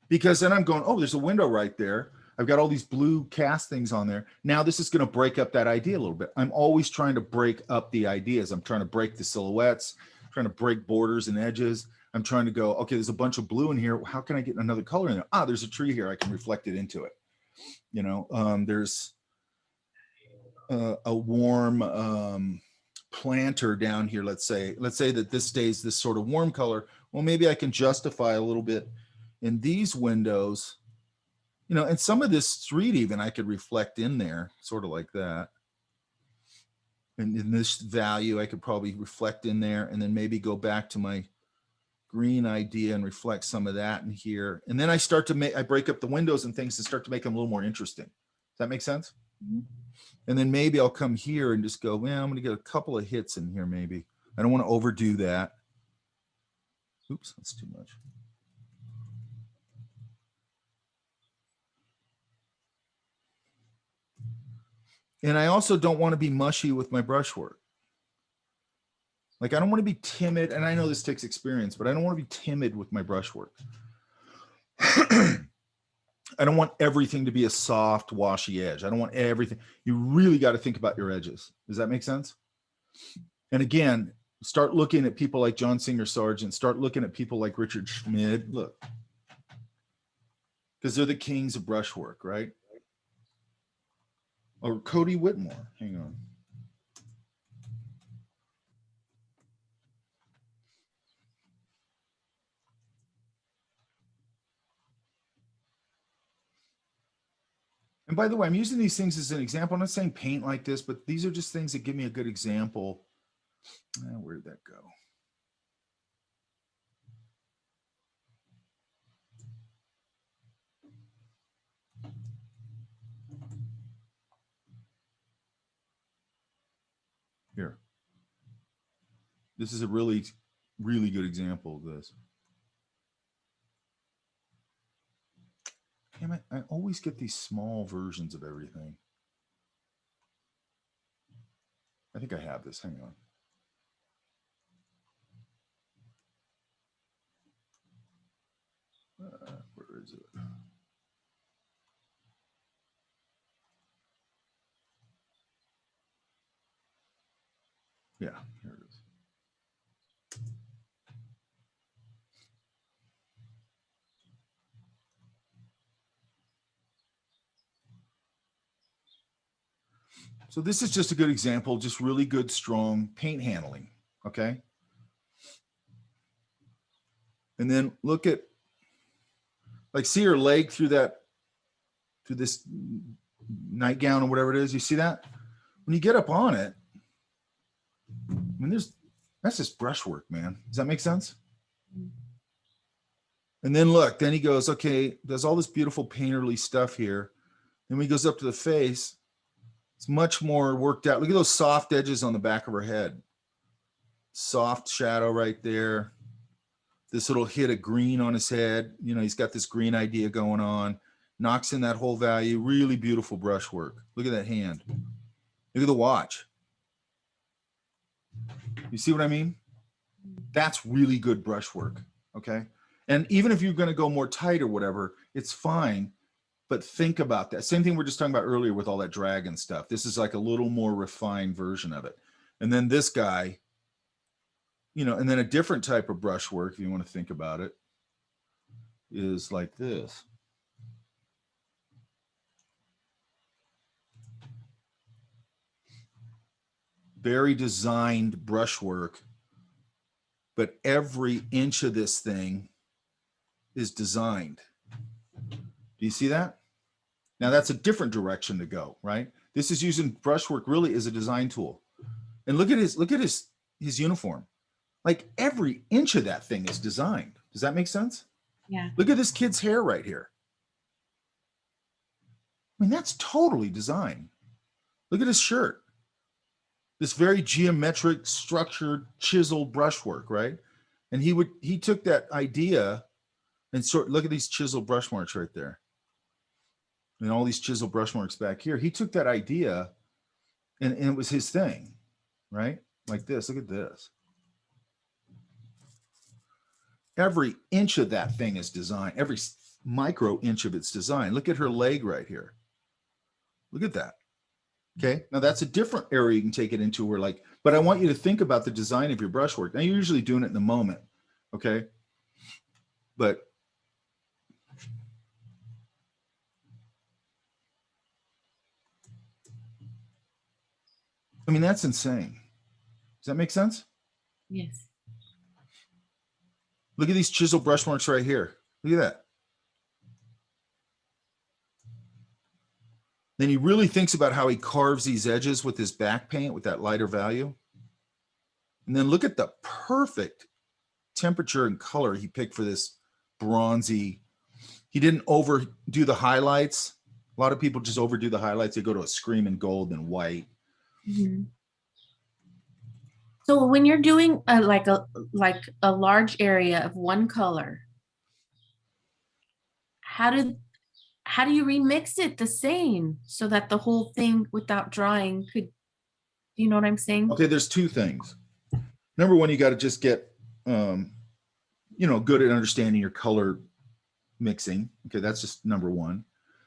Speaker 1: Because then I'm going, oh, there's a window right there. I've got all these blue cast things on there. Now this is going to break up that idea a little bit. I'm always trying to break up the ideas. I'm trying to break the silhouettes, trying to break borders and edges. I'm trying to go, okay, there's a bunch of blue in here. How can I get another color in there? Ah, there's a tree here. I can reflect it into it. You know, there's a warm planter down here. Let's say that this stays this sort of warm color. Well, maybe I can justify a little bit in these windows, you know, and some of this street even I could reflect in there, sort of like that. And in this value, I could probably reflect in there and then maybe go back to my green idea and reflect some of that in here. And then I start to make, I break up the windows and things to start to make them a little more interesting. Does that make sense? Mm-hmm. And then maybe I'll come here and just go, well, I'm going to get a couple of hits in here. Maybe I don't want to overdo that. Oops, that's too much. And I also don't want to be mushy with my brushwork. Like I don't want to be timid, and I know this takes experience, but I don't want to be timid with my brushwork. I don't want everything to be a soft, washy edge. I don't want everything. You really got to think about your edges. Does that make sense? And again, start looking at people like John Singer Sargent. Start looking at people like Richard Schmid. Look, because they're the kings of brushwork, right? Or Cody Whitmore. Hang on. And by the way, I'm using these things as an example. I'm not saying paint like this, but these are just things that give me a good example. Where did that go? Here. This is a really, really good example of this. Damn it, I always get these small versions of everything. I think I have this. Hang on. Where is it? Yeah, here it is. So this is just a good example, just really good, strong paint handling, okay? And then look at, like, see her leg through this nightgown or whatever it is. You see that? When you get up on it, I mean, that's just brushwork, man. Does that make sense? And then look, then he goes, okay, there's all this beautiful painterly stuff here. Then when he goes up to the face, it's much more worked out. Look at those soft edges on the back of her head. Soft shadow right there. This little hit of green on his head. You know, he's got this green idea going on. Knocks in that whole value. Really beautiful brushwork. Look at that hand. Look at the watch. You see what I mean? That's really good brushwork. Okay. And even if you're going to go more tight or whatever, it's fine. But think about that. Same thing we're just talking about earlier with all that drag and stuff. This is like a little more refined version of it. And then this guy, you know, and then a different type of brushwork, if you want to think about it, is like this. Very designed brushwork, but every inch of this thing is designed. Do you see that? Now that's a different direction to go, right? This is using brushwork really as a design tool. And look at his uniform. Like every inch of that thing is designed. Does that make sense?
Speaker 4: Yeah.
Speaker 1: Look at this kid's hair right here. I mean, that's totally designed. Look at his shirt. This very geometric, structured, chiseled brushwork, right? And he took that idea and look at these chiseled brush marks right there. And all these chiseled brush marks back here. He took that idea and it was his thing, right? Like this, look at this. Every inch of that thing is designed. Every micro inch of it's designed. Look at her leg right here. Look at that. Okay, now that's a different area you can take it into where like, but I want you to think about the design of your brushwork. Now you're usually doing it in the moment, okay? But I mean, that's insane. Does that make sense?
Speaker 4: Yes.
Speaker 1: Look at these chisel brush marks right here. Look at that. Then he really thinks about how he carves these edges with his back paint with that lighter value. And then look at the perfect temperature and color he picked for this bronzy. He didn't overdo the highlights. A lot of people just overdo the highlights. They go to a screaming gold and white.
Speaker 4: Mm-hmm. So when you're doing like a large area of one color, how do you remix it the same so that the whole thing without drying could, you know what I'm saying?
Speaker 1: Okay, there's two things. Number one, you got to just get, you know, good at understanding your color mixing. Okay, that's just number one.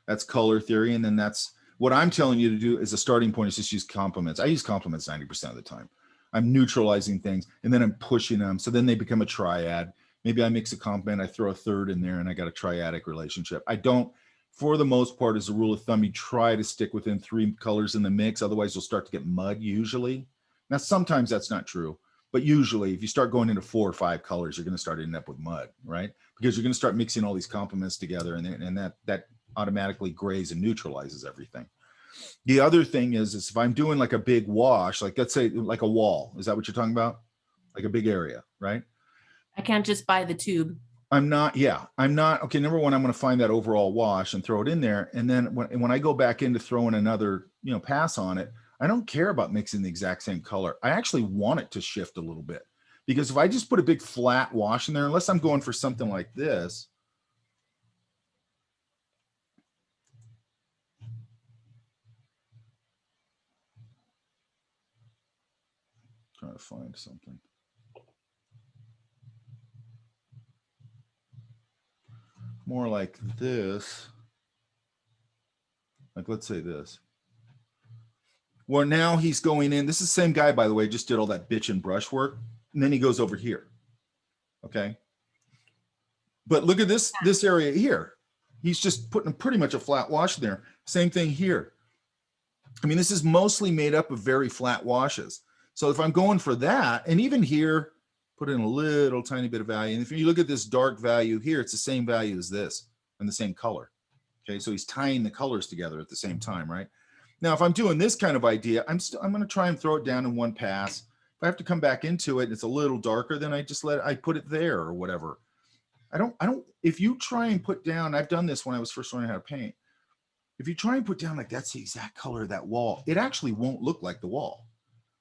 Speaker 1: That's color theory. And then that's what I'm telling you to do as a starting point is just use complements. I use complements 90% of the time. I'm neutralizing things and then I'm pushing them. So then they become a triad. Maybe I mix a complement, I throw a third in there and I got a triadic relationship. I don't, for the most part, as a rule of thumb, you try to stick within 3 colors in the mix. Otherwise you'll start to get mud usually. Now, sometimes that's not true, but usually if you start going into 4 or 5 colors, you're going to start ending up with mud, right? Because you're going to start mixing all these complements together and that automatically grays and neutralizes everything. The other thing is if I'm doing like a big wash, like let's say like a wall, is that what you're talking about? Like a big area, right?
Speaker 4: I can't just buy the tube.
Speaker 1: I'm not. Okay. Number one, I'm going to find that overall wash and throw it in there. And then when I go back into throwing another, you know, pass on it, I don't care about mixing the exact same color. I actually want it to shift a little bit because if I just put a big flat wash in there, unless I'm going for something like this, trying to find something. More like this. Like, let's say this. Well, now he's going in. This is the same guy, by the way, just did all that bitch and brush work. And then he goes over here. Okay. But look at this area here. He's just putting pretty much a flat wash there. Same thing here. I mean, this is mostly made up of very flat washes. So if I'm going for that, and even here, put in a little tiny bit of value. And if you look at this dark value here, it's the same value as this and the same color. Okay, so he's tying the colors together at the same time, right? Now, if I'm doing this kind of idea, I'm going to try and throw it down in one pass. If I have to come back into it, and it's a little darker, then I just I put it there or whatever. I don't, if you try and put down, I've done this when I was first learning how to paint. If you try and put down like that's the exact color of that wall, it actually won't look like the wall.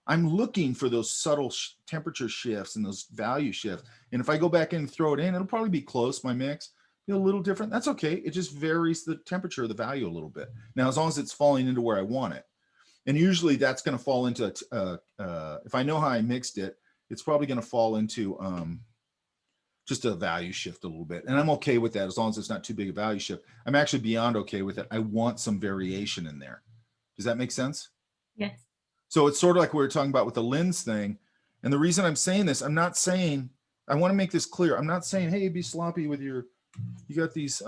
Speaker 1: I'm looking for those subtle temperature shifts and those value shifts. And if I go back in and throw it in, it'll probably be close, my mix. Be a little different. That's okay. It just varies the temperature of the value a little bit. Now, as long as it's falling into where I want it. And usually that's going to fall into, if I know how I mixed it, it's probably going to fall into just a value shift a little bit. And I'm okay with that as long as it's not too big a value shift. I'm actually beyond okay with it. I want some variation in there. Does that make sense?
Speaker 4: Yes.
Speaker 1: So it's sort of like we were talking about with the lens thing. And the reason I'm saying this, I'm not saying, I want to make this clear. I'm not saying, hey, be sloppy with you got these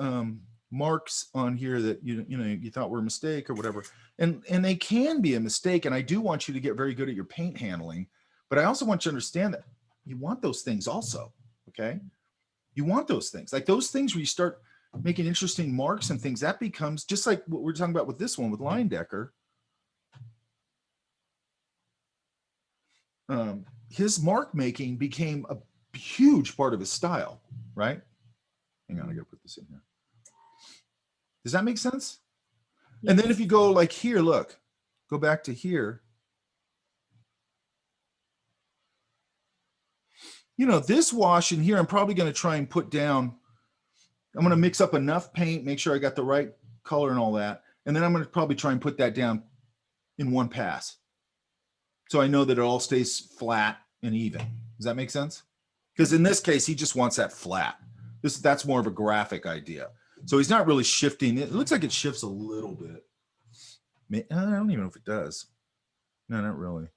Speaker 1: marks on here that you thought were a mistake or whatever. And they can be a mistake. And I do want you to get very good at your paint handling, but I also want you to understand that you want those things also. Okay. You want those things, like those things where you start making interesting marks and things, that becomes just like what we're talking about with this one with Leyendecker. His mark making became a huge part of his style, right? Hang on, I gotta put this in here. Does that make sense? Yes. And then if you go like here, look, go back to here. This wash in here, I'm probably going to try and put down, I'm going to mix up enough paint, make sure I got the right color and all that. And then I'm going to probably try and put that down in one pass. So I know that it all stays flat and even. Does that make sense? Because in this case, he just wants that flat. That's more of a graphic idea. So he's not really shifting. It looks like it shifts a little bit. I don't even know if it does. No, not really.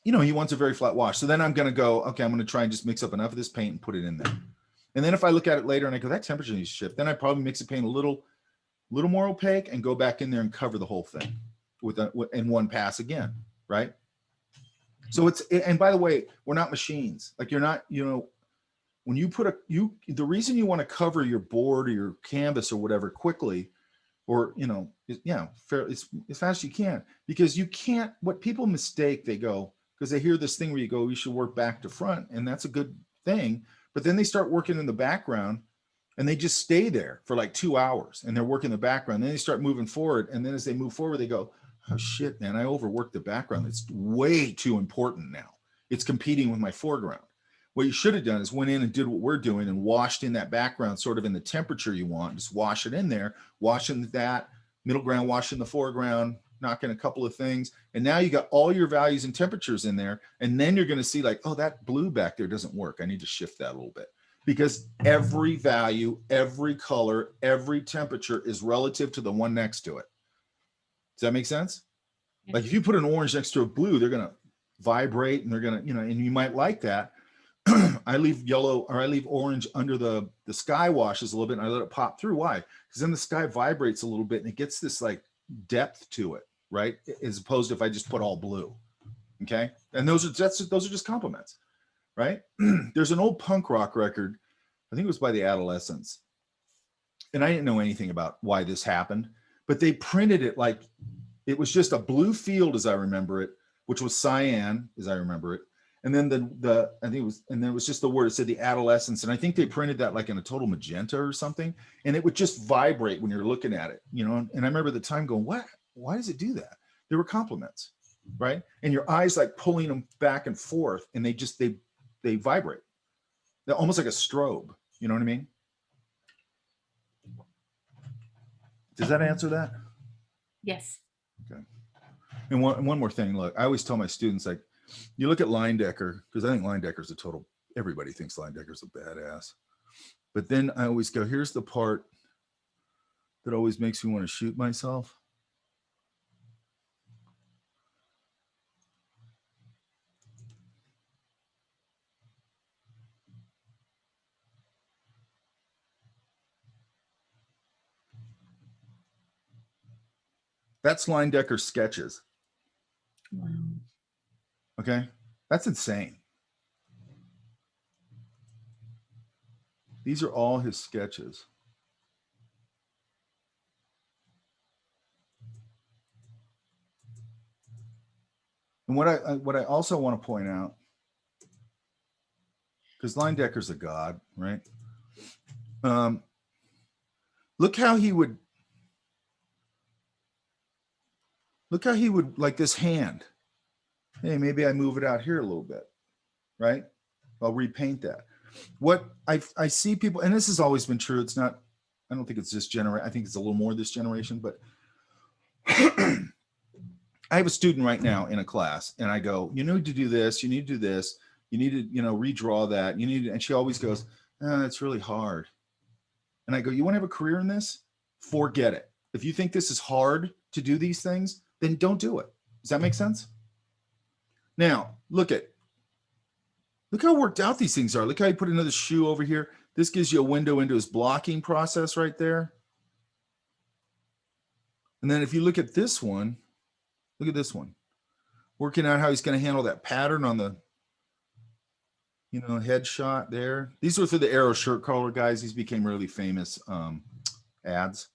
Speaker 1: He wants a very flat wash. So then I'm going to go, okay, I'm going to try and just mix up enough of this paint and put it in there. And then if I look at it later and I go, that temperature needs to shift, then I probably mix the paint a little more opaque and go back in there and cover the whole thing in one pass again, right? So and by the way, we're not machines. Like you're not, when you the reason you want to cover your board or your canvas or whatever quickly, or, fair, as fast as you can, because you can't, what people mistake, they go, because they hear this thing where you go, you should work back to front. And that's a good thing. But then they start working in the background and they just stay there for like 2 hours and they're working the background. Then they start moving forward. And then as they move forward, they go, oh shit, man, I overworked the background. It's way too important now. It's competing with my foreground. What you should have done is went in and did what we're doing and washed in that background sort of in the temperature you want. Just wash it in there, washing that middle ground, washing the foreground, knocking a couple of things. And now you got all your values and temperatures in there. And then you're going to see like, oh, that blue back there doesn't work. I need to shift that a little bit, because every value, every color, every temperature is relative to the one next to it. Does that make sense? Like if you put an orange next to a blue, they're going to vibrate and they're going to, and you might like that. I leave yellow or I leave orange under the sky washes a little bit and I let it pop through. Why? Because then the sky vibrates a little bit and it gets this like depth to it, right? As opposed to if I just put all blue. Okay. And those are just compliments, right? There's an old punk rock record. I think it was by the Adolescents. And I didn't know anything about why this happened, but they printed it like it was just a blue field as I remember it, which was cyan as I remember it. And then it was just the word, it said the Adolescents. And I think they printed that like in a total magenta or something. And it would just vibrate when you're looking at it, And I remember at the time going, what? Why does it do that? They were compliments, right? And your eyes like pulling them back and forth and they vibrate. They're almost like a strobe. You know what I mean? Does that answer that?
Speaker 4: Yes.
Speaker 1: Okay. And one more thing, look, I always tell my students, like, you look at Leyendecker, because I think Leyendecker's everybody thinks Leyendecker's a badass. But then I always go, here's the part that always makes me want to shoot myself. That's Leyendecker's sketches.
Speaker 4: Wow.
Speaker 1: Okay, that's insane. These are all his sketches. And what I also want to point out, because Leyendecker's a god, right? Look how he would like this hand. Hey, maybe I move it out here a little bit, right? I'll repaint that. What I see people, and this has always been true. It's not, I don't think it's this generation. I think it's a little more this generation, but I have a student right now in a class and I go, you need to do this, you need to do this. You need to, you know, redraw that. You need to, and she always goes, oh, it's really hard. And I go, you want to have a career in this? Forget it. If you think this is hard to do these things, then don't do it. Does that make sense? Now, look how worked out these things are. Look how you put another shoe over here. This gives you a window into his blocking process right there. And then if you look at this one, look at this one. Working out how he's going to handle that pattern on the, you know, headshot there. These were for the Arrow shirt collar guys. These became really famous ads.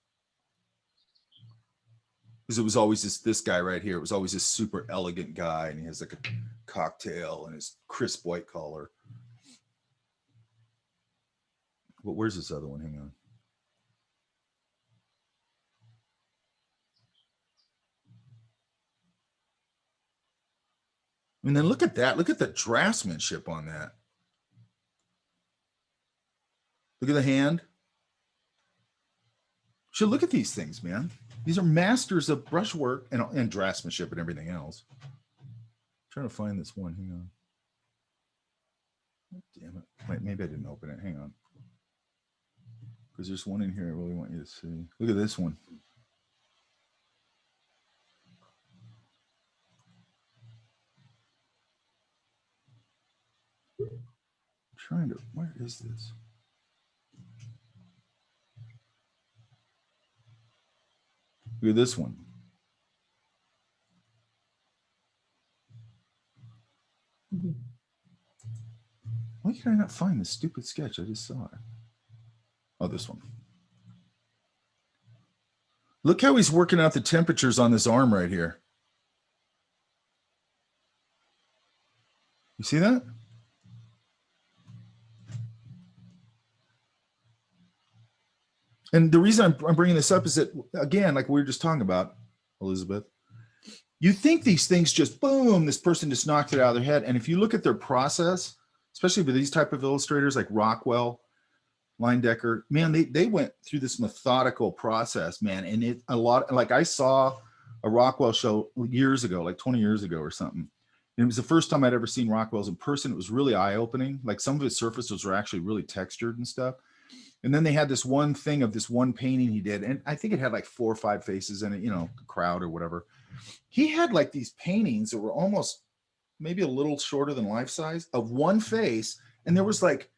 Speaker 1: Because it was always this guy right here. It was always this super elegant guy, and he has like a cocktail and his crisp white collar. But where's this other one? Hang on. And then look at that. Look at the draftsmanship on that. Look at the hand. Should look at these things, man. These are masters of brushwork and draftsmanship and everything else. I'm trying to find this one. Hang on. Damn it. Wait, maybe I didn't open it. Hang on. Because there's one in here I really want you to see. Look at this one. I'm trying to, where is this? Look at this one. Why can I not find this stupid sketch? I just saw it. Oh, this one. Look how he's working out the temperatures on this arm right here. You see that? And the reason I'm bringing this up is that, again, like we were just talking about, Elizabeth, you think these things just, boom, this person just knocked it out of their head. And if you look at their process, especially with these type of illustrators like Rockwell, Leyendecker, man, they went through this methodical process, man. And it a lot, like I saw a Rockwell show years ago, like 20 years ago or something. And it was the first time I'd ever seen Rockwell's in person. It was really eye-opening. Like some of his surfaces were actually really textured and stuff. And then they had this one thing of this one painting he did. And I think it had like 4 or 5 faces in it, you know, crowd or whatever. He had like these paintings that were almost maybe a little shorter than life size of one face. And there was like,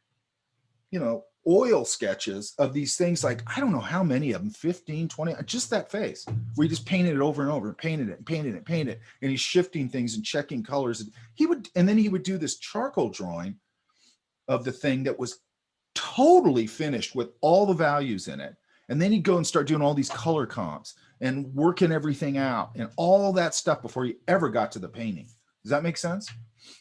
Speaker 1: you know, oil sketches of these things, like, I don't know how many of them, 15, 20, just that face where he just painted it over and over and painted it and painted it and painted it. And he's shifting things and checking colors. And then he would do this charcoal drawing of the thing that was totally finished with all the values in it. And then he'd go and start doing all these color comps and working everything out and all that stuff before he ever got to the painting. Does that make sense?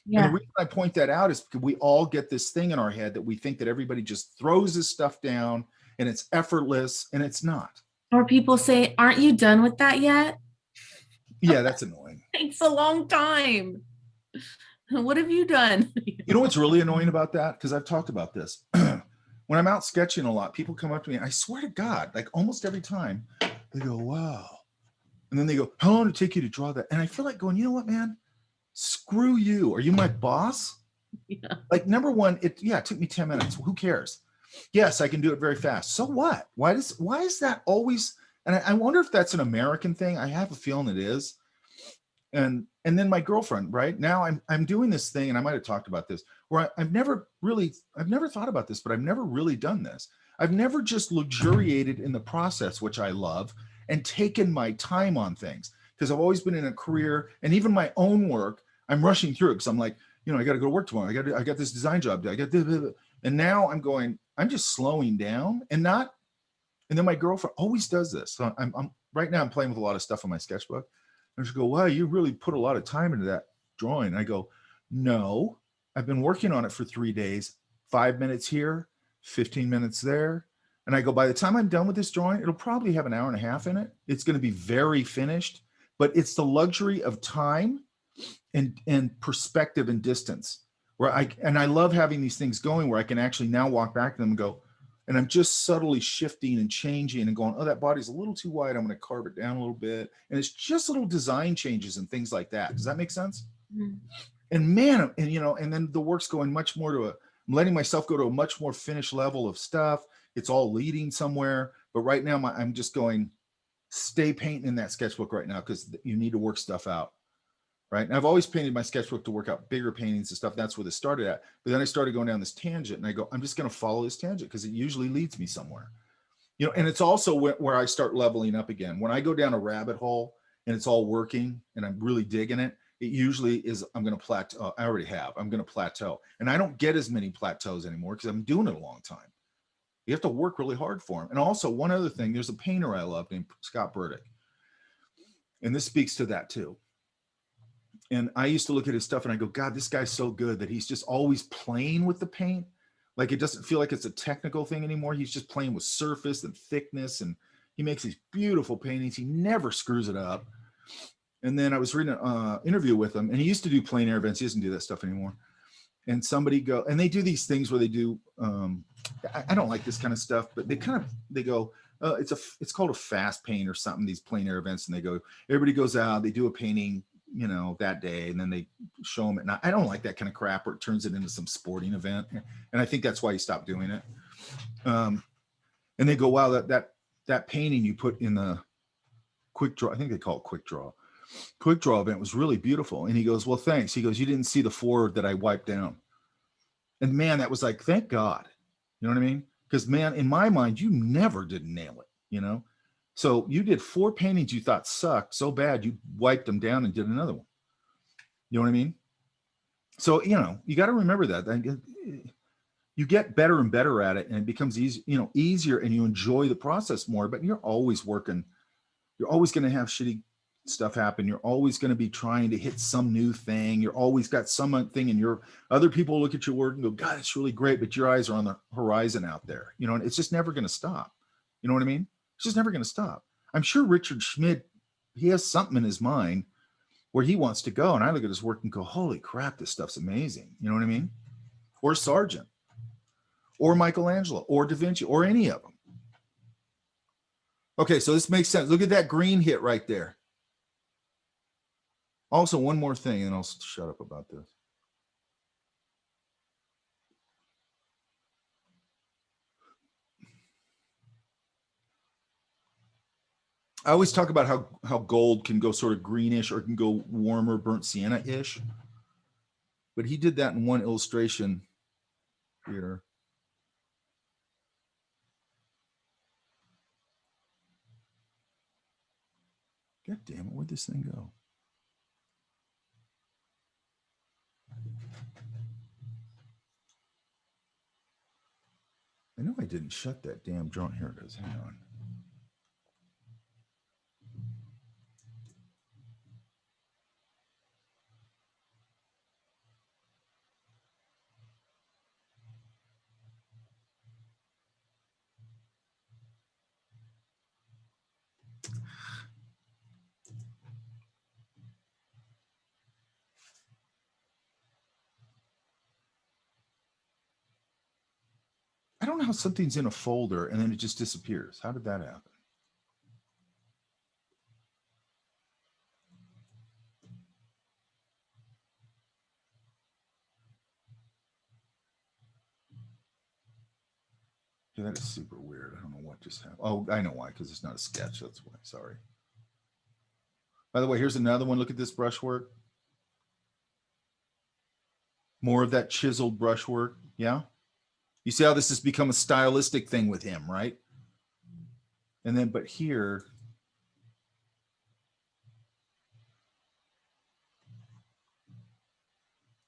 Speaker 4: Yeah.
Speaker 1: And the reason I point that out is because we all get this thing in our head that we think that everybody just throws this stuff down and it's effortless, and it's not.
Speaker 4: Or people say, aren't you done with that yet?
Speaker 1: Yeah, that's annoying.
Speaker 4: Takes a long time. What have you done?
Speaker 1: You know what's really annoying about that? Because I've talked about this. When I'm out sketching a lot, people come up to me, and I swear to God, like almost every time, they go, wow. And then they go, how long did it take you to draw that? And I feel like going, you know what, man? Screw you. Are you my boss?
Speaker 4: Yeah.
Speaker 1: Like, number one, it took me 10 minutes. Who cares? Yes, I can do it very fast. So what? Why is that always? And I wonder if that's an American thing. I have a feeling it is. And then my girlfriend, right now I'm doing this thing, and I might have talked about this, where I've never thought about this, but I've never really done this. I've never just luxuriated in the process, which I love, and taken my time on things, because I've always been in a career, and even my own work, I'm rushing through it because I'm like, you know, I got to go to work tomorrow. I got this design job. And now I'm just slowing down and then my girlfriend always does this. So I'm right now I'm playing with a lot of stuff on my sketchbook. And she go, wow, you really put a lot of time into that drawing. And I go, no, I've been working on it for 3 days, 5 minutes here, 15 minutes there. And I go, by the time I'm done with this drawing, it'll probably have an hour and a half in it. It's going to be very finished, but it's the luxury of time and perspective and distance where I love having these things going where I can actually now walk back to them and go, and I'm just subtly shifting and changing and going, oh, that body's a little too wide. I'm going to carve it down a little bit. And it's just little design changes and things like that. Does that make sense?
Speaker 4: Mm-hmm.
Speaker 1: And man, and and then the work's going much more to I'm letting myself go to a much more finished level of stuff. It's all leading somewhere. But right now I'm just going, stay painting in that sketchbook right now, because you need to work stuff out. Right. And I've always painted my sketchbook to work out bigger paintings and stuff. That's where this started at. But then I started going down this tangent, and I go, I'm just going to follow this tangent because it usually leads me somewhere. And it's also where I start leveling up again. When I go down a rabbit hole and it's all working and I'm really digging it, it usually is, I'm going to plateau. I already have. I'm going to plateau. And I don't get as many plateaus anymore because I'm doing it a long time. You have to work really hard for them. And also, one other thing, there's a painter I love named Scott Burdick. And this speaks to that too. And I used to look at his stuff and I go, God, this guy's so good that he's just always playing with the paint. Like, it doesn't feel like it's a technical thing anymore. He's just playing with surface and thickness, and he makes these beautiful paintings. He never screws it up. And then I was reading an interview with him, and he used to do plein air events. He doesn't do that stuff anymore. And and they do these things where they do, I don't like this kind of stuff, but they go, it's called a fast paint or something, these plein air events. And they go, everybody goes out, they do a painting, that day, and then they show them at night. I don't like that kind of crap where it turns it into some sporting event. And I think that's why he stopped doing it. And they go, wow, that painting you put in the quick draw, I think they call it quick draw event, was really beautiful. And he goes, well, thanks. He goes, you didn't see the 4 that I wiped down. And man, that was like, thank God. You know what I mean? Because man, in my mind, you never did nail it, So you did 4 paintings you thought sucked so bad, you wiped them down and did another one. You know what I mean? So, you got to remember that. You get better and better at it, and it becomes easier, and you enjoy the process more, but you're always working. You're always going to have shitty stuff happen. You're always going to be trying to hit some new thing. You're always got something, and other people look at your work and go, God, it's really great, but your eyes are on the horizon out there, and it's just never going to stop. You know what I mean? It's just never going to stop. I'm sure Richard Schmid, he has something in his mind where he wants to go. And I look at his work and go, holy crap, this stuff's amazing. You know what I mean? Or Sargent, or Michelangelo, or Da Vinci, or any of them. Okay, so this makes sense. Look at that green hit right there. Also, one more thing, and I'll shut up about this. I always talk about how gold can go sort of greenish, or it can go warmer, burnt sienna-ish. But he did that in one illustration here. God damn it, where'd this thing go? I know I didn't shut that damn drawing. Here it is. Hang on. I don't know how something's in a folder and then it just disappears. How did that happen? Yeah, that is super weird. I don't know what just happened. Oh, I know why, because it's not a sketch. That's why. Sorry. By the way, here's another one. Look at this brushwork. More of that chiseled brushwork. Yeah. You see how this has become a stylistic thing with him, right? And then, but here,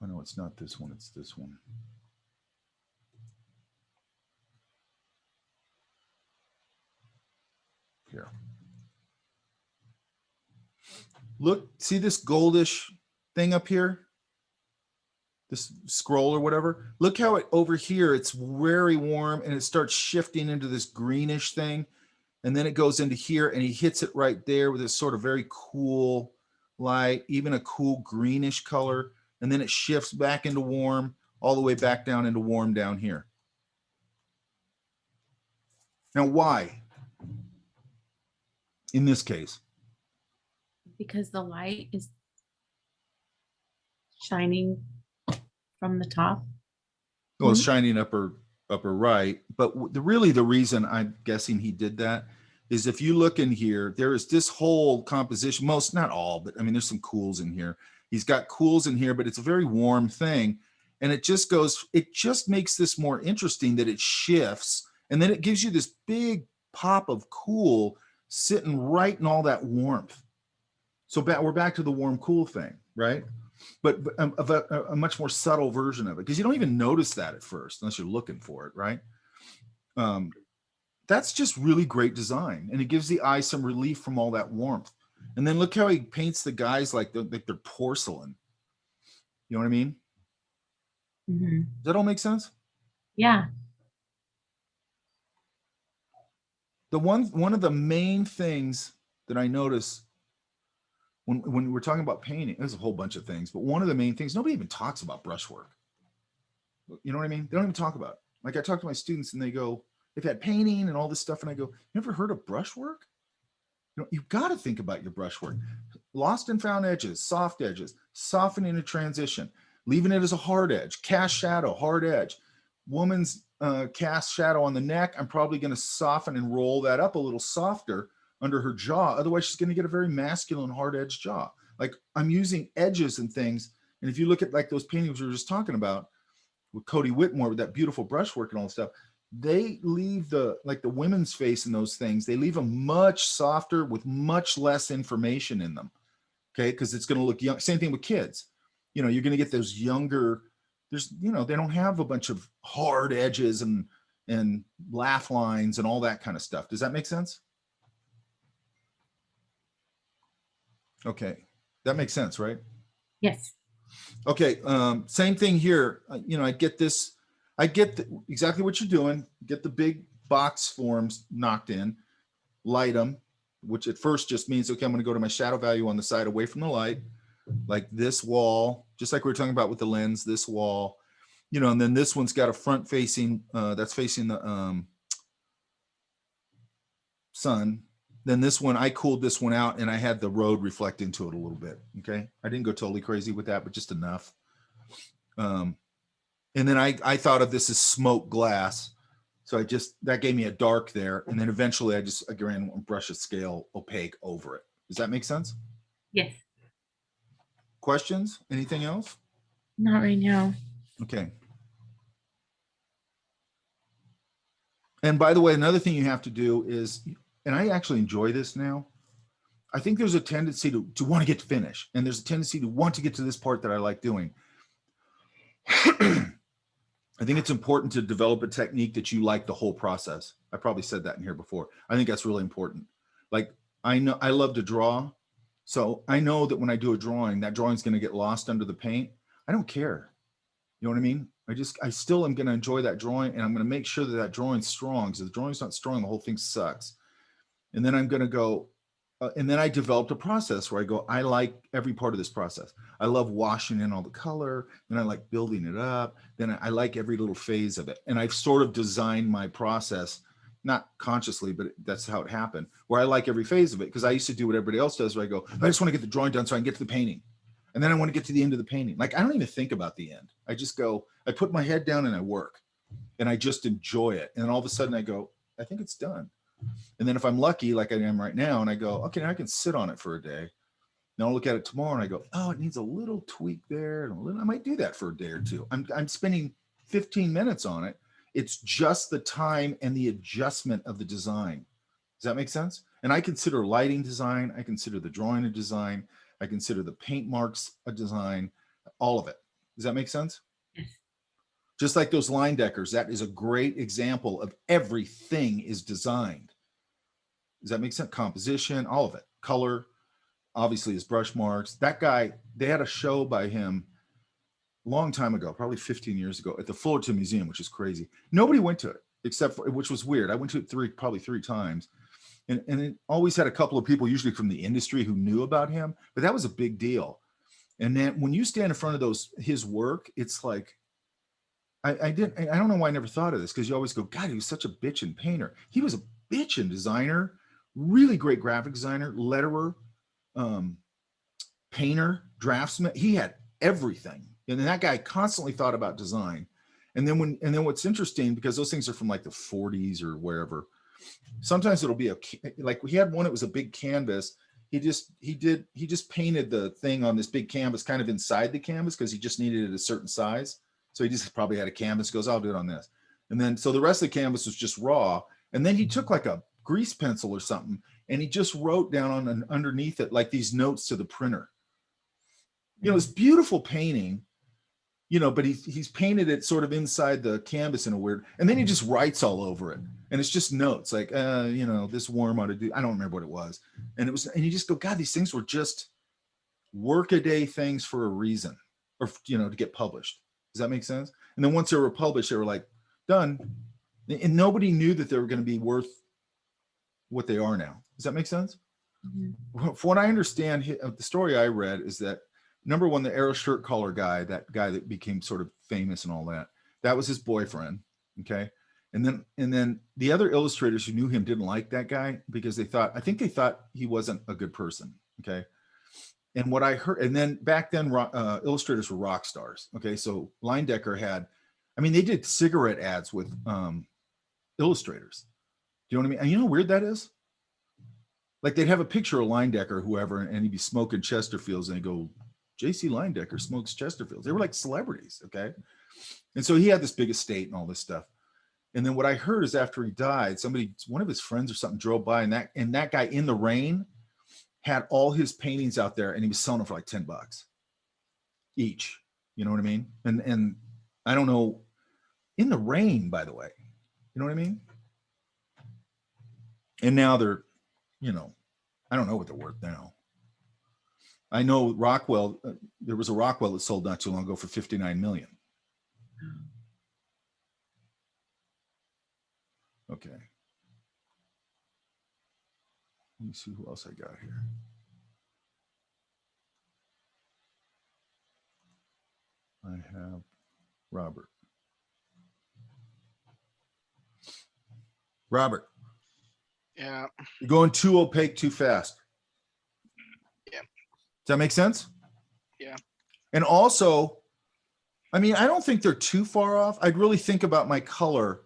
Speaker 1: oh no, it's not this one. It's this one. Here. Look, see this goldish thing up here? This scroll or whatever. Look how it over here, it's very warm and it starts shifting into this greenish thing. And then it goes into here and he hits it right there with this sort of very cool light, even a cool greenish color. And then it shifts back into warm, all the way back down into warm down here. Now, why? In this case.
Speaker 4: Because the light is shining from the top.
Speaker 1: Well, it's
Speaker 4: Mhm.
Speaker 1: shining upper right, but really the reason I'm guessing he did that is if you look in here, there is this whole composition, most, not all, but I mean, there's some cools in here. He's got cools in here, but it's a very warm thing. And it just makes this more interesting that it shifts. And then it gives you this big pop of cool sitting right in all that warmth. So we're back to the warm, cool thing, right? But of a much more subtle version of it, because you don't even notice that at first unless you're looking for it, right? That's just really great design, and it gives the eye some relief from all that warmth. And then look how he paints the guys like they're porcelain. You know what I mean?
Speaker 4: Mhm.
Speaker 1: Does that all make sense?
Speaker 4: Yeah.
Speaker 1: The one of the main things that I notice when we're talking about painting, there's a whole bunch of things, but one of the main things, nobody even talks about brushwork. You know what I mean? They don't even talk about it. Like I talk to my students and they go, they've had painting and all this stuff. And I go, you ever heard of brushwork? You've got to think about your brushwork. Lost and found edges, soft edges, softening a transition, leaving it as a hard edge, cast shadow, hard edge. Woman's cast shadow on the neck, I'm probably going to soften and roll that up a little softer under her jaw. Otherwise, she's going to get a very masculine, hard edge jaw. Like I'm using edges and things. And if you look at like those paintings we were just talking about with Cody Whitmore, with that beautiful brushwork and all that stuff, they leave the women's face in those things. They leave them much softer with much less information in them. Okay. Cause it's going to look young. Same thing with kids. You're going to get those younger, they don't have a bunch of hard edges and laugh lines and all that kind of stuff. Does that make sense? Okay. That makes sense, right?
Speaker 4: Yes.
Speaker 1: Okay. Same thing here. I get this. I get exactly what you're doing. Get the big box forms knocked in, light them, which at first just means, okay, I'm going to go to my shadow value on the side away from the light, like this wall, just like we were talking about with the lens, this wall, and then this one's got a front facing, that's facing the sun. Then this one, I cooled this one out and I had the road reflect into it a little bit. Okay. I didn't go totally crazy with that, but just enough. And then I thought of this as smoke glass. So that gave me a dark there. And then eventually I ran one brush of scale opaque over it. Does that make sense?
Speaker 4: Yes.
Speaker 1: Questions? Anything else?
Speaker 4: Not right now.
Speaker 1: Okay. And by the way, another thing you have to do is, and I actually enjoy this now, I think there's a tendency to want to get to finish. And there's a tendency to want to get to this part that I like doing. I think it's important to develop a technique that you like the whole process. I probably said that in here before. I think that's really important. Like I know I love to draw. So I know that when I do a drawing, that drawing's going to get lost under the paint. I don't care. You know what I mean? I still am going to enjoy that drawing, and I'm going to make sure that drawing's strong. So if the drawing's not strong, the whole thing sucks. And then I'm going to go, and then I developed a process where I go, I like every part of this process. I love washing in all the color, and I like building it up. Then I like every little phase of it. And I've sort of designed my process, not consciously, but that's how it happened, where I like every phase of it. Because I used to do what everybody else does, where I go, I just want to get the drawing done so I can get to the painting. And then I want to get to the end of the painting. Like, I don't even think about the end. I just go, I put my head down and I work, and I just enjoy it. And then all of a sudden I go, I think it's done. And then if I'm lucky, like I am right now, and I go, okay, now I can sit on it for a day. Now I'll look at it tomorrow and I go, oh, it needs a little tweak there. And I might do that for a day or two. I'm spending 15 minutes on it. It's just the time and the adjustment of the design. Does that make sense? And I consider lighting design. I consider the drawing a design. I consider the paint marks a design, all of it. Does that make sense?
Speaker 4: Yes.
Speaker 1: Just like those line deckers, that is a great example of everything is designed. Does that make sense? Composition, all of it. Color, obviously his brush marks. That guy, they had a show by him a long time ago, probably 15 years ago at the Fullerton Museum, which is crazy. Nobody went to it except for, which was weird. I went to it probably three times. And it always had a couple of people, usually from the industry, who knew about him, but that was a big deal. And then when you stand in front of his work, it's like, I don't know why I never thought of this, because you always go, God, he was such a bitchin' painter. He was a bitchin' designer, really great graphic designer, letterer, painter, draftsman. He had everything. And then that guy constantly thought about design. And then what's interesting, because those things are from like the 40s or wherever, sometimes it'll be like we had one, it was a big canvas. He just painted the thing on this big canvas kind of inside the canvas because he just needed it a certain size. So he just probably had a canvas, goes, I'll do it on this. And then, so the rest of the canvas was just raw. And then he took like a grease pencil or something, and he just wrote down on and underneath it, like these notes to the printer. You know, it's beautiful painting, you know, but he's painted it sort of inside the canvas in a weird, and then he just writes all over it. And it's just notes like, you know, this worm ought to do, I don't remember what it was. And you just go, God, these things were just workaday things for a reason, or, you know, to get published. Does that make sense? And then once they were published, they were like, done. And nobody knew that they were going to be worth what they are now. Does that make sense? Mm-hmm. From what I understand, the story I read is that, number one, the Arrow shirt collar guy, that guy that became sort of famous and all that, that was his boyfriend. Okay. And then the other illustrators who knew him didn't like that guy because I think they thought he wasn't a good person. Okay. And what I heard, and then back then, illustrators were rock stars. Okay. So Leyendecker they did cigarette ads with illustrators. Do you know what I mean? And you know how weird that is? Like they'd have a picture of Leyendecker or whoever, and he'd be smoking Chesterfields, and they go, JC Leyendecker smokes Chesterfields. They were like celebrities. Okay. And so he had this big estate and all this stuff. And then what I heard is after he died, one of his friends or something drove by, and that guy in the rain had all his paintings out there, and he was selling them for like $10 each. You know what I mean? And I don't know, in the rain, by the way, you know what I mean? And now they're, you know, I don't know what they're worth now. I know Rockwell, there was a Rockwell that sold not too long ago for $59 million. Okay. Let me see who else I got here. I have Robert. Robert.
Speaker 2: Yeah.
Speaker 1: You're going too opaque too fast.
Speaker 2: Yeah.
Speaker 1: Does that make sense?
Speaker 2: Yeah.
Speaker 1: And also, I don't think they're too far off. I'd really think about my color.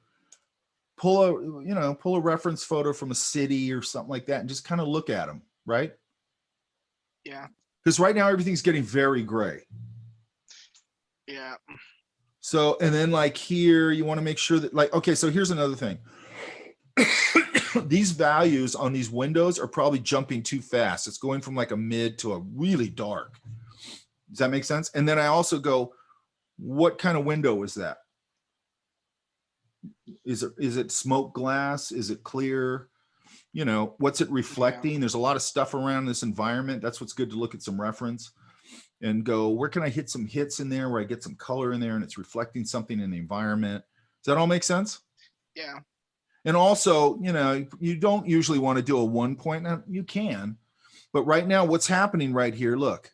Speaker 1: Pull a reference photo from a city or something like that and just kind of look at them, right?
Speaker 2: Yeah.
Speaker 1: Because right now everything's getting very gray.
Speaker 2: Yeah.
Speaker 1: So, and then like here, you want to make sure that okay, so here's another thing. These values on these windows are probably jumping too fast. It's going from like a mid to a really dark. Does that make sense? And then I also go, what kind of window is that? Is it smoke glass? Is it clear? You know, what's it reflecting? Yeah. There's a lot of stuff around this environment. That's what's good to look at some reference and go, where can I hit some hits in there where I get some color in there and it's reflecting something in the environment? Does that all make sense?
Speaker 2: Yeah.
Speaker 1: And also, you know, you don't usually want to do a 1 point. Now, you can, but right now what's happening right here, look,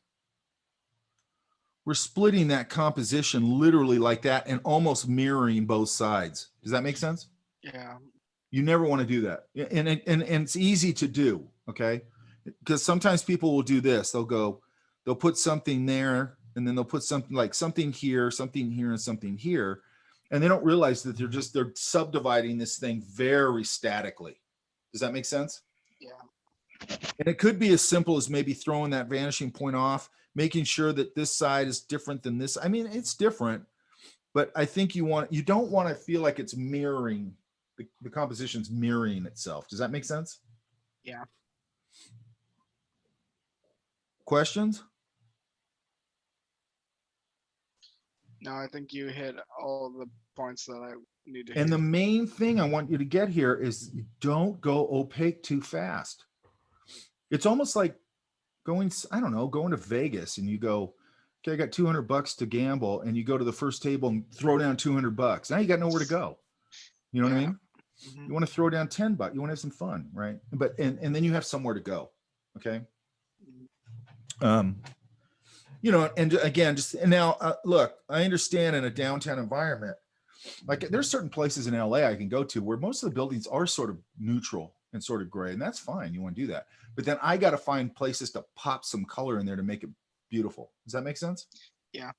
Speaker 1: we're splitting that composition literally like that and almost mirroring both sides. Does that make sense?
Speaker 2: Yeah.
Speaker 1: You never want to do that. And it's easy to do, okay? Because sometimes people will do this. They'll put something there, and then they'll put something like something here, and something here. And they don't realize that they're subdividing this thing very statically. Does that make sense?
Speaker 2: Yeah.
Speaker 1: And it could be as simple as maybe throwing that vanishing point off, making sure that this side is different than this. It's different, but I think you don't want to feel like it's mirroring, the composition's mirroring itself. Does that make sense?
Speaker 2: Yeah.
Speaker 1: Questions?
Speaker 2: No, I think you hit all the points that I need to hit.
Speaker 1: And the main thing I want you to get here is don't go opaque too fast. It's almost like going to Vegas and you go, okay, I got $200 to gamble, and you go to the first table and throw down $200. Now you got nowhere to go. You know what I mean? Mm-hmm. You want to throw down $10. You want to have some fun, right? But and then you have somewhere to go. Okay. You know, and again, look, I understand in a downtown environment, like there's certain places in LA I can go to where most of the buildings are sort of neutral and sort of gray, and that's fine. You want to do that. But then I got to find places to pop some color in there to make it beautiful. Does that make sense?
Speaker 2: Yeah.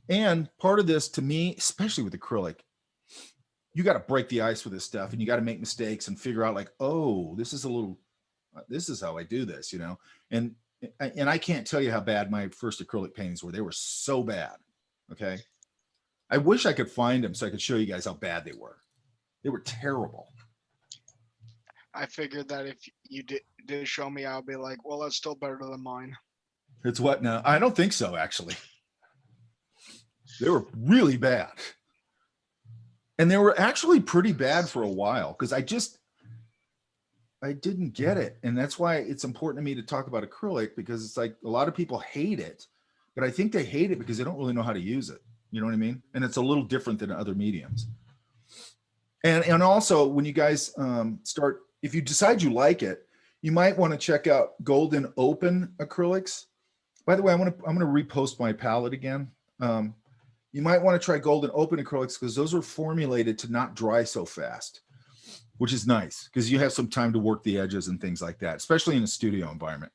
Speaker 1: And part of this to me, especially with acrylic, you got to break the ice with this stuff and you got to make mistakes and figure out like, oh, this is how I do this, you know? And I can't tell you how bad my first acrylic paintings were. They were so bad. Okay. I wish I could find them so I could show you guys how bad they were. They were terrible.
Speaker 2: I figured that if you did show me, I'll be like, well, that's still better than mine.
Speaker 1: It's what now? I don't think so, actually. They were really bad. And they were actually pretty bad for a while because I didn't get it. And that's why it's important to me to talk about acrylic, because it's like a lot of people hate it, but I think they hate it because they don't really know how to use it. You know what I mean? And it's a little different than other mediums. And also when you guys start, if you decide you like it, you might want to check out Golden Open acrylics. By the way, I'm going to repost my palette again. You might want to try Golden Open acrylics because those are formulated to not dry so fast, which is nice because you have some time to work the edges and things like that, especially in a studio environment.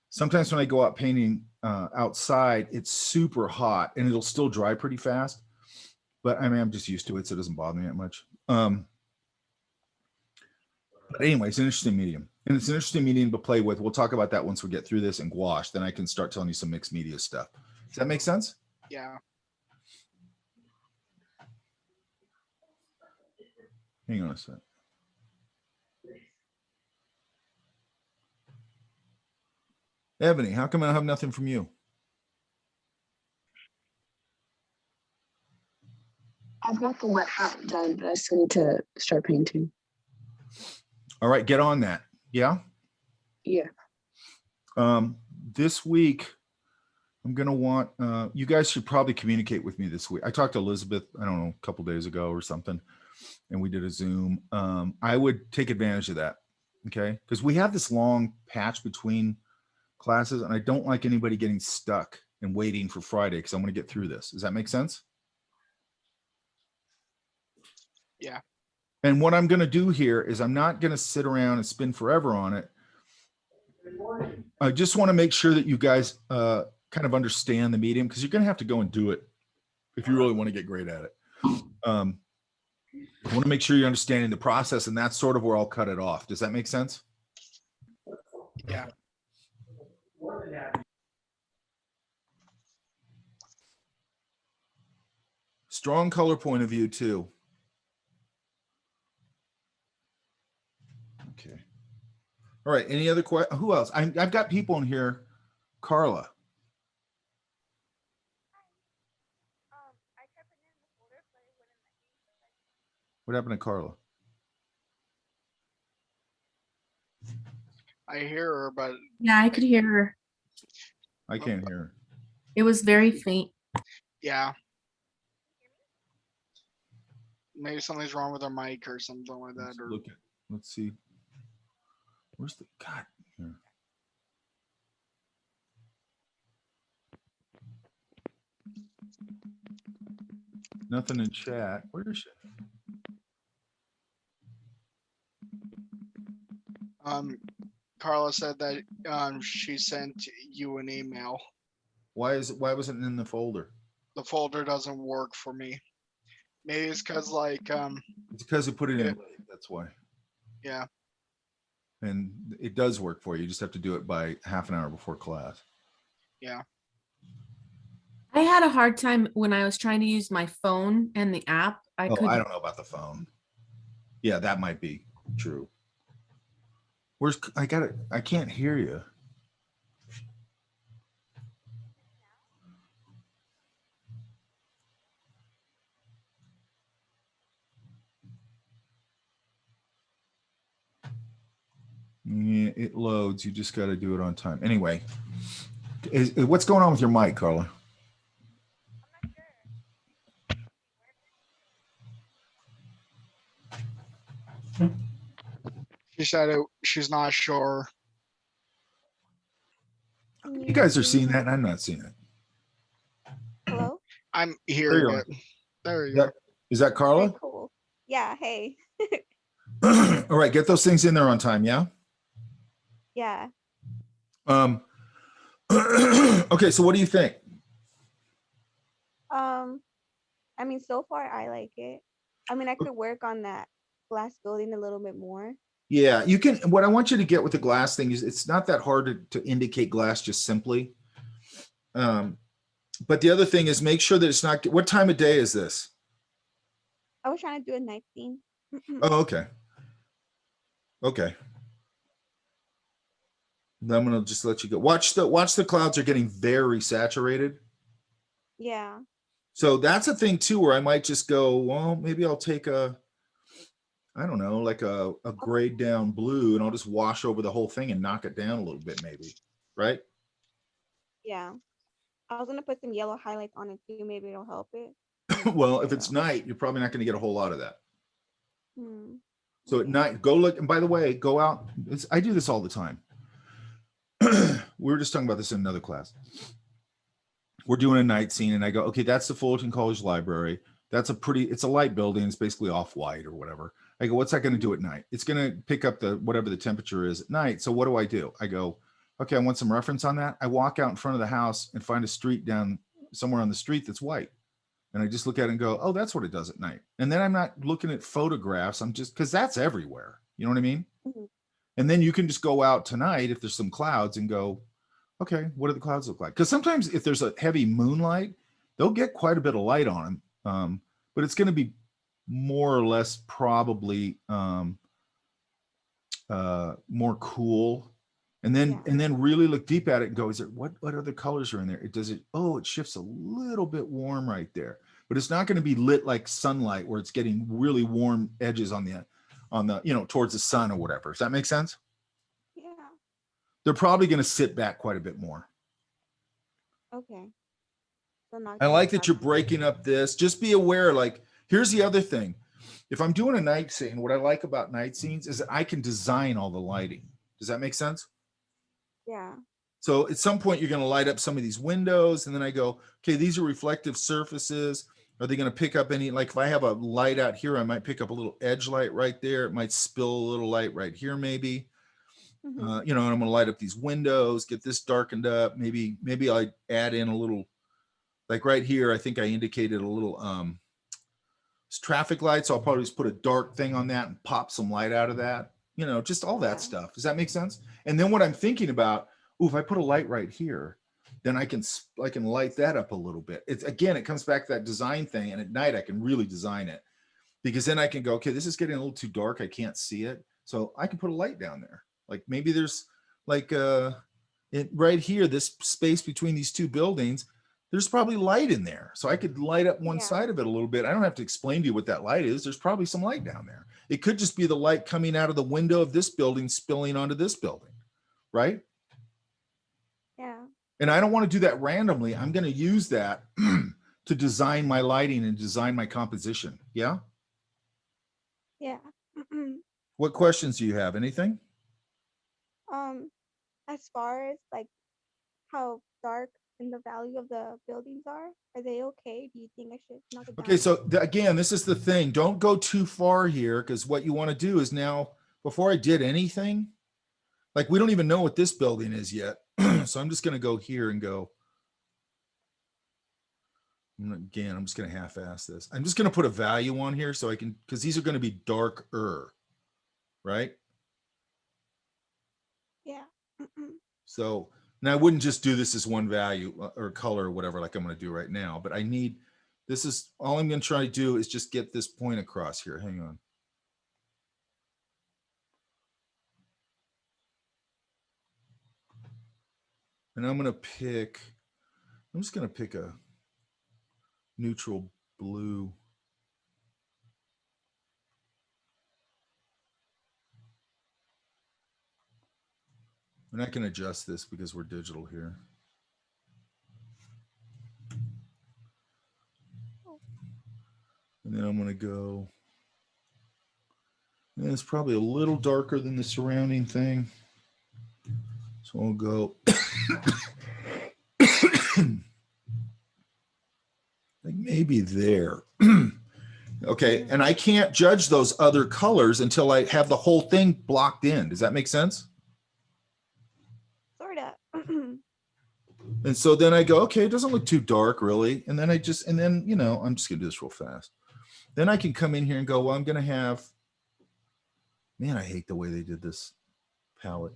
Speaker 1: Sometimes when I go out painting outside, it's super hot and it'll still dry pretty fast. But I mean, I'm just used to it, so it doesn't bother me that much. But anyway, it's an interesting medium. And it's an interesting medium to play with. We'll talk about that once we get through this and gouache. Then I can start telling you some mixed media stuff. Does that make sense?
Speaker 2: Yeah.
Speaker 1: Hang on a sec. Ebony, how come I have nothing from you?
Speaker 5: I've got the wet hat done, but I still need to start painting.
Speaker 1: All right, get on that. Yeah?
Speaker 5: Yeah.
Speaker 1: This week, I'm going to want, you guys should probably communicate with me this week. I talked to Elizabeth, I don't know, a couple days ago or something, and we did a Zoom. I would take advantage of that, okay? Because we have this long patch between classes, and I don't like anybody getting stuck and waiting for Friday because I want to get through this. Does that make sense?
Speaker 2: Yeah.
Speaker 1: And what I'm going to do here is I'm not going to sit around and spin forever on it. I just want to make sure that you guys kind of understand the medium, because you're going to have to go and do it if you really want to get great at it. I want to make sure you're understanding the process, and that's sort of where I'll cut it off. Does that make sense?
Speaker 2: Yeah.
Speaker 1: Strong color point of view too. Okay. All right. Any other questions? Who else? I've got people in here. Carla. What happened to Carla?
Speaker 2: I hear her, but
Speaker 4: Yeah, I could hear her.
Speaker 1: I can't hear her.
Speaker 4: It was very faint.
Speaker 2: yeah. Maybe something's wrong with her mic or something like that.
Speaker 1: Let's
Speaker 2: Or
Speaker 1: look at, let's see. Where's the God? Here. Nothing in chat. Where is she?
Speaker 2: Carla said that she sent you an email.
Speaker 1: Why wasn't it in the folder?
Speaker 2: The folder doesn't work for me. Maybe it's because like
Speaker 1: It's because it put it in
Speaker 2: Yeah.
Speaker 1: late. That's why.
Speaker 2: yeah.
Speaker 1: And it does work for you. You just have to do it by half an hour before class.
Speaker 2: Yeah.
Speaker 4: I had a hard time when I was trying to use my phone and the app. I
Speaker 1: Oh,
Speaker 4: couldn't.
Speaker 1: I don't know about the phone. Yeah, that might be true. Where's I got it? I can't hear you. Yeah, it loads. You just got to do it on time. Anyway, what's going on with your mic, Carla?
Speaker 2: She said she's not sure.
Speaker 1: You guys are seeing that, and I'm not seeing it.
Speaker 6: Hello?
Speaker 2: I'm
Speaker 1: There
Speaker 2: hearing
Speaker 1: you are.
Speaker 2: it. There you
Speaker 1: Is
Speaker 2: go.
Speaker 1: that, is that Carla?
Speaker 6: Okay, cool. Yeah, hey.
Speaker 1: All right, get those things in there on time. Yeah.
Speaker 6: Yeah.
Speaker 1: Okay, so what do you think?
Speaker 6: I mean, so far I like it. I mean, I could work on that glass building a little bit more.
Speaker 1: Yeah, you can. What I want you to get with the glass thing is it's not that hard to indicate glass just simply. But the other thing is make sure that it's not, what time of day is this?
Speaker 6: I was trying to do a night scene.
Speaker 1: Oh, okay. Okay. Then I'm gonna just let you go. Watch the clouds are getting very saturated.
Speaker 6: Yeah.
Speaker 1: So that's a thing too, where I might just go, well, maybe I'll take I don't know, like a grayed down blue, and I'll just wash over the whole thing and knock it down a little bit, maybe. Right?
Speaker 6: Yeah. I was gonna put some yellow highlights on it too. Maybe it'll help it.
Speaker 1: Well, if it's night, you're probably not going to get a whole lot of that.
Speaker 6: Hmm.
Speaker 1: So at night, go look. And by the way, go out. I do this all the time. We were just talking about this in another class. We're doing a night scene, and I go, okay, that's the Fullerton College Library. It's a light building. It's basically off-white or whatever. I go, what's that going to do at night? It's going to pick up whatever the temperature is at night. So what do? I go, okay, I want some reference on that. I walk out in front of the house and find a street down somewhere on the street that's white. And I just look at it and go, oh, that's what it does at night. And then I'm not looking at photographs. I'm just, because that's everywhere. You know what I mean?
Speaker 6: Mhm.
Speaker 1: And then you can just go out tonight if there's some clouds and go, okay, what do the clouds look like? Because sometimes if there's a heavy moonlight, they'll get quite a bit of light on them. But it's going to be more or less probably more cool. And then really look deep at it and go, is there what other colors are in there? It shifts a little bit warm right there, but it's not going to be lit like sunlight where it's getting really warm edges on the towards the sun or whatever. Does that make sense?
Speaker 6: Yeah.
Speaker 1: They're probably going to sit back quite a bit more.
Speaker 6: Okay. So
Speaker 1: I like that you're breaking up this. Just be aware, like, here's the other thing. If I'm doing a night scene, what I like about night scenes is that I can design all the lighting. Does that make sense?
Speaker 6: Yeah.
Speaker 1: So at some point you're going to light up some of these windows, and then I go, okay, these are reflective surfaces. Are they going to pick up any, like if I have a light out here, I might pick up a little edge light right there. It might spill a little light right here maybe.
Speaker 6: Mhm.
Speaker 1: And I'm going to light up these windows, get this darkened up. Maybe I add in a little, like right here, I think I indicated a little traffic light. So I'll probably just put a dark thing on that and pop some light out of that. Just all that
Speaker 6: Yeah.
Speaker 1: stuff. Does that make sense? And then what I'm thinking about, if I put a light right here, then I can light that up a little bit. It comes back to that design thing. And at night I can really design it, because then I can go, okay, this is getting a little too dark. I can't see it. So I can put a light down there. Like maybe there's like right here, this space between these two buildings, there's probably light in there. So I could light up one
Speaker 6: Yeah.
Speaker 1: side of it a little bit. I don't have to explain to you what that light is. There's probably some light down there. It could just be the light coming out of the window of this building, spilling onto this building, right?
Speaker 6: Yeah.
Speaker 1: And I don't want to do that randomly. I'm going to use that to design my lighting and design my composition. Yeah.
Speaker 6: Yeah.
Speaker 1: What questions do you have? Anything?
Speaker 6: As far as like how dark and the value of the buildings are they okay? Do you think I should knock it down?
Speaker 1: Okay, so again, this is the thing. Don't go too far here, because what you want to do is now, before I did anything, like we don't even know what this building is yet. So I'm just going to go here and go. Again, I'm just going to half-ass this. I'm just going to put a value on here so I can, because these are going to be darker, right?
Speaker 6: Yeah.
Speaker 1: So now I wouldn't just do this as one value or color or whatever, like I'm going to do right now, but this is all I'm going to try to do is just get this point across here. Hang on. And I'm just going to pick a neutral blue. And I can adjust this because we're digital here. And then I'm going to go, and it's probably a little darker than the surrounding thing. So I'll go like maybe there. Okay. And I can't judge those other colors until I have the whole thing blocked in. Does that make sense?
Speaker 6: Sorta.
Speaker 1: And so then I go, okay, it doesn't look too dark really. And then I'm just gonna do this real fast. Then I can come in here and go, well, I'm gonna have, man, I hate the way they did this palette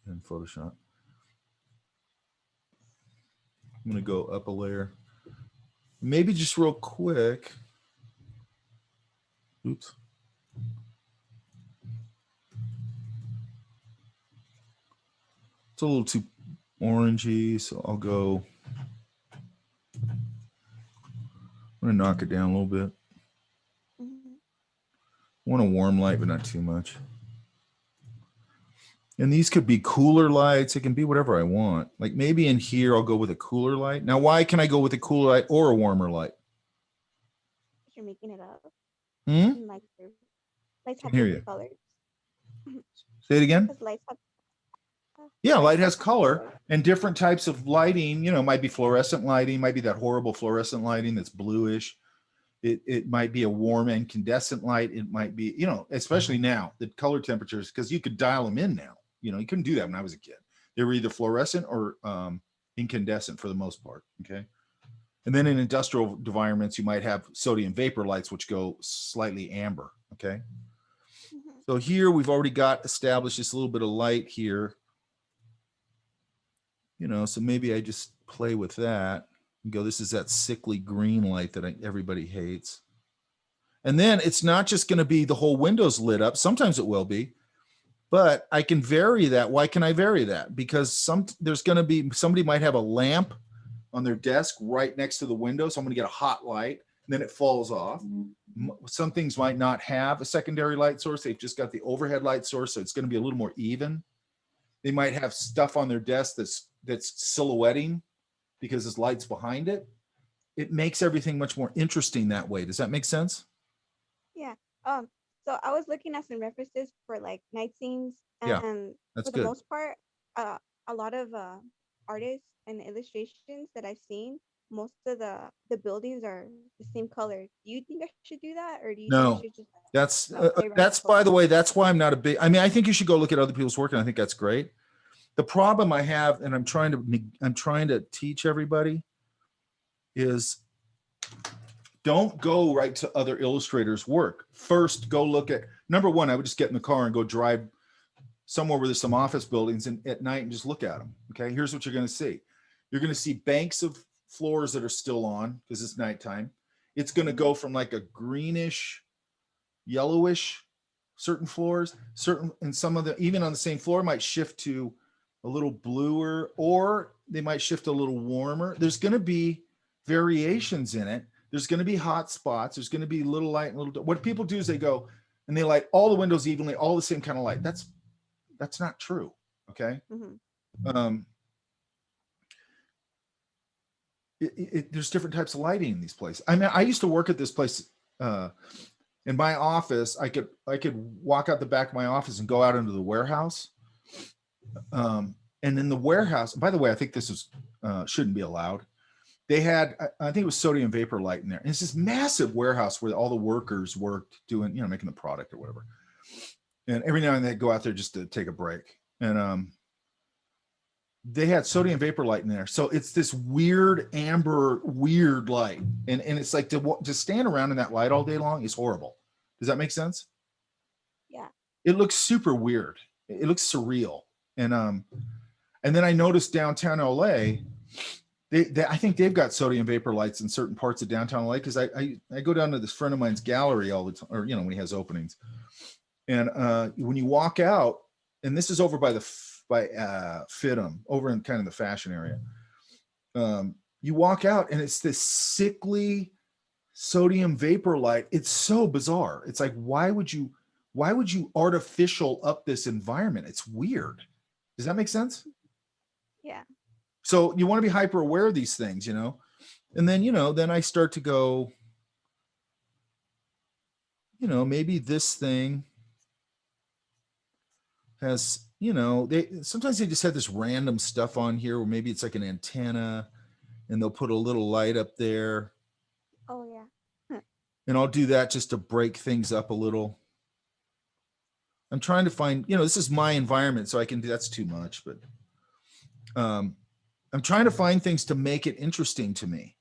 Speaker 1: in Photoshop. I'm gonna go up a layer. Maybe just real quick. Oops. It's a little too orangey, so I'll go. I'm gonna knock it down a little bit.
Speaker 6: Mhm.
Speaker 1: I want a warm light, but not too much. And these could be cooler lights. It can be whatever I want. Like maybe in here, I'll go with a cooler light. Now, why can I go with a cooler light or a warmer light?
Speaker 6: You're making it up.
Speaker 1: Hmm?
Speaker 6: And like lights have
Speaker 1: Hear
Speaker 6: different
Speaker 1: you.
Speaker 6: colors.
Speaker 1: Say it again.
Speaker 6: Because lights have
Speaker 1: Yeah, light has
Speaker 6: lights have
Speaker 1: color and different types of lighting. You know, might be fluorescent lighting, might be that horrible fluorescent lighting that's bluish. It might be a warm incandescent light. It might be, you know, especially now, the color temperatures, because you could dial them in now. You know, you couldn't do that when I was a kid. They were either fluorescent or incandescent for the most part. Okay. And then in industrial environments, you might have sodium vapor lights, which go slightly amber. Okay.
Speaker 6: Mhm.
Speaker 1: So here we've already got established this little bit of light here. You know, so maybe I just play with that and go, this is that sickly green light that everybody hates. And then it's not just going to be the whole window's lit up. Sometimes it will be, but I can vary that. Why can I vary that? Because there's going to be, somebody might have a lamp on their desk right next to the window. So I'm going to get a hot light and then it falls off. Some things might not have a secondary light source. They've just got the overhead light source. So it's going to be a little more even. They might have stuff on their desk that's silhouetting because there's lights behind it. It makes everything much more interesting that way. Does that make sense?
Speaker 6: Yeah. So I was looking at some references for like night scenes,
Speaker 1: Yeah,
Speaker 6: and
Speaker 1: that's
Speaker 6: for the
Speaker 1: good.
Speaker 6: most part, a lot of artists and illustrations that I've seen, most of the buildings are the same color. Do you think I should do that, or do you think I
Speaker 1: No,
Speaker 6: should just
Speaker 1: that's
Speaker 6: play around with
Speaker 1: that's
Speaker 6: color?
Speaker 1: by the way, that's why I'm not a big, I mean, I think you should go look at other people's work and I think that's great. The problem I have, and I'm trying to teach everybody, is don't go right to other illustrators' work. First, go look at, number one, I would just get in the car and go drive somewhere where there's some office buildings and at night and just look at them. Okay, here's what you're going to see. You're going to see banks of floors that are still on because it's nighttime. It's going to go from like a greenish, yellowish, certain floors, and some of the, even on the same floor, might shift to a little bluer, or they might shift a little warmer. There's going to be variations in it. There's going to be hot spots. There's going to be little light and little. What people do is they go and they light all the windows evenly, all the same kind of light. That's not true. Okay.
Speaker 6: Mm-hmm.
Speaker 1: There's different types of lighting in these places. I mean, I used to work at this place in my office. I could walk out the back of my office and go out into the warehouse. And in the warehouse, by the way, I think this is shouldn't be allowed. They had, I think it was sodium vapor light in there. And it's this massive warehouse where all the workers worked doing, you know, making the product or whatever. And every now and then they'd go out there just to take a break. And they had sodium vapor light in there. So it's this weird amber, weird light. And it's like to stand around in that light all day long is horrible. Does that make sense?
Speaker 6: Yeah.
Speaker 1: It looks super weird. It looks surreal. And then I noticed downtown LA, I think they've got sodium vapor lights in certain parts of downtown LA, because I go down to this friend of mine's gallery all the time, or, you know, when he has openings. And when you walk out, and this is over by FITM, over in kind of the fashion area. You walk out and it's this sickly sodium vapor light. It's so bizarre. It's like, why would you artificial up this environment? It's weird. Does that make sense?
Speaker 6: Yeah.
Speaker 1: So you want to be hyper aware of these things, you know? And then, you know, then I start to go, you know, maybe this thing has, you know, sometimes they just have this random stuff on here, or maybe it's like an antenna and they'll put a little light up there.
Speaker 6: Oh yeah.
Speaker 1: And I'll do that just to break things up a little. I'm trying to find, you know, this is my environment, so I can do, that's too much, but I'm trying to find things to make it interesting to me,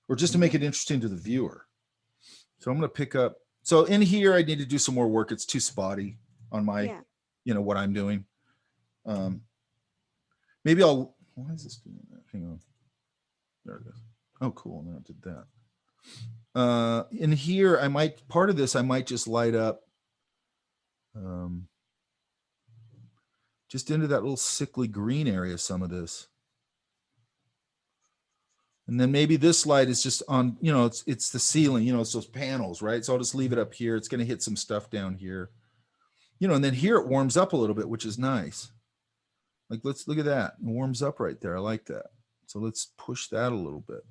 Speaker 1: or just to make it interesting to the viewer. So I'm going to pick up. So in here, I need to do some more work. It's too spotty on my,
Speaker 6: Yeah.
Speaker 1: what I'm doing. Maybe I'll, why is this doing that? Hang on. There it is. Oh, cool. Now it did that. In here, part of this, I might just light up just into that little sickly green area, some of this. And then maybe this light is just on, it's the ceiling, it's those panels, right? So I'll just leave it up here. It's going to hit some stuff down here, and then here it warms up a little bit, which is nice. Like, let's look at that. It warms up right there. I like that. So let's push that a little bit.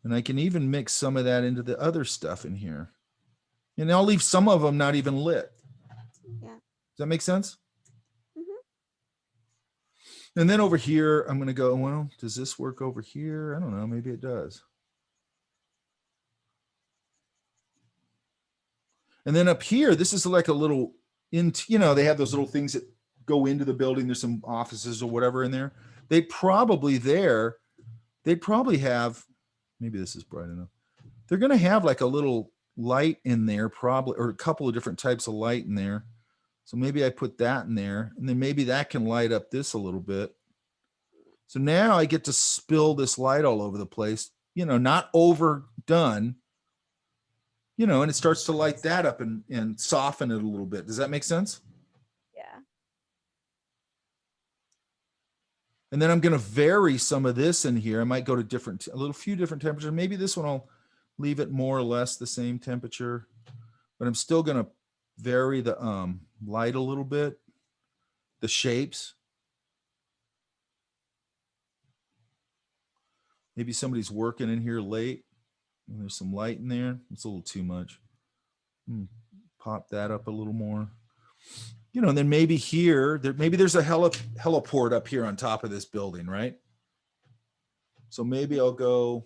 Speaker 1: And I can even mix some of that into the other stuff in here. And I'll leave some of them not even lit.
Speaker 6: Yeah.
Speaker 1: Does that make sense?
Speaker 6: Mhm.
Speaker 1: And then over here, I'm going to go, well, does this work over here? I don't know. Maybe it does. And then up here, this is like a little, they have those little things that go into the building. There's some offices or whatever in there. They'd probably have, maybe this is bright enough. They're going to have like a little light in there, probably, or a couple of different types of light in there. So maybe I put that in there, and then maybe that can light up this a little bit. So now I get to spill this light all over the place, not overdone, and it starts to light that up and soften it a little bit. Does that make sense?
Speaker 6: Yeah.
Speaker 1: And then I'm going to vary some of this in here. I might go to a few different temperatures. Maybe this one I'll leave it more or less the same temperature, but I'm still going to vary the light a little bit, the shapes. Maybe somebody's working in here late and there's some light in there. It's a little too much. Pop that up a little more. And then maybe here, maybe there's a heliport up here on top of this building, right? So maybe I'll go,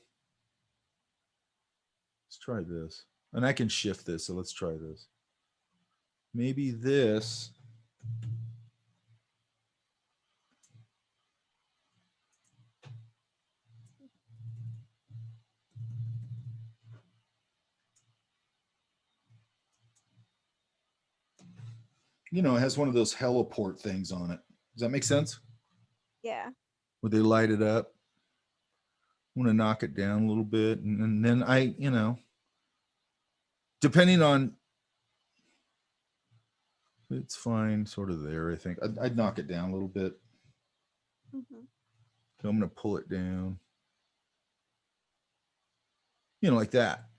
Speaker 1: let's try this. And I can shift this, so let's try this. Maybe this. It has one of those heliport things on it. Does that make sense?
Speaker 6: Yeah.
Speaker 1: Would they light it up? I want to knock it down a little bit. And then I, depending on, it's fine, sort of there, I think. I'd knock it down a little bit.
Speaker 6: Mhm.
Speaker 1: So I'm going to pull it down. Like that.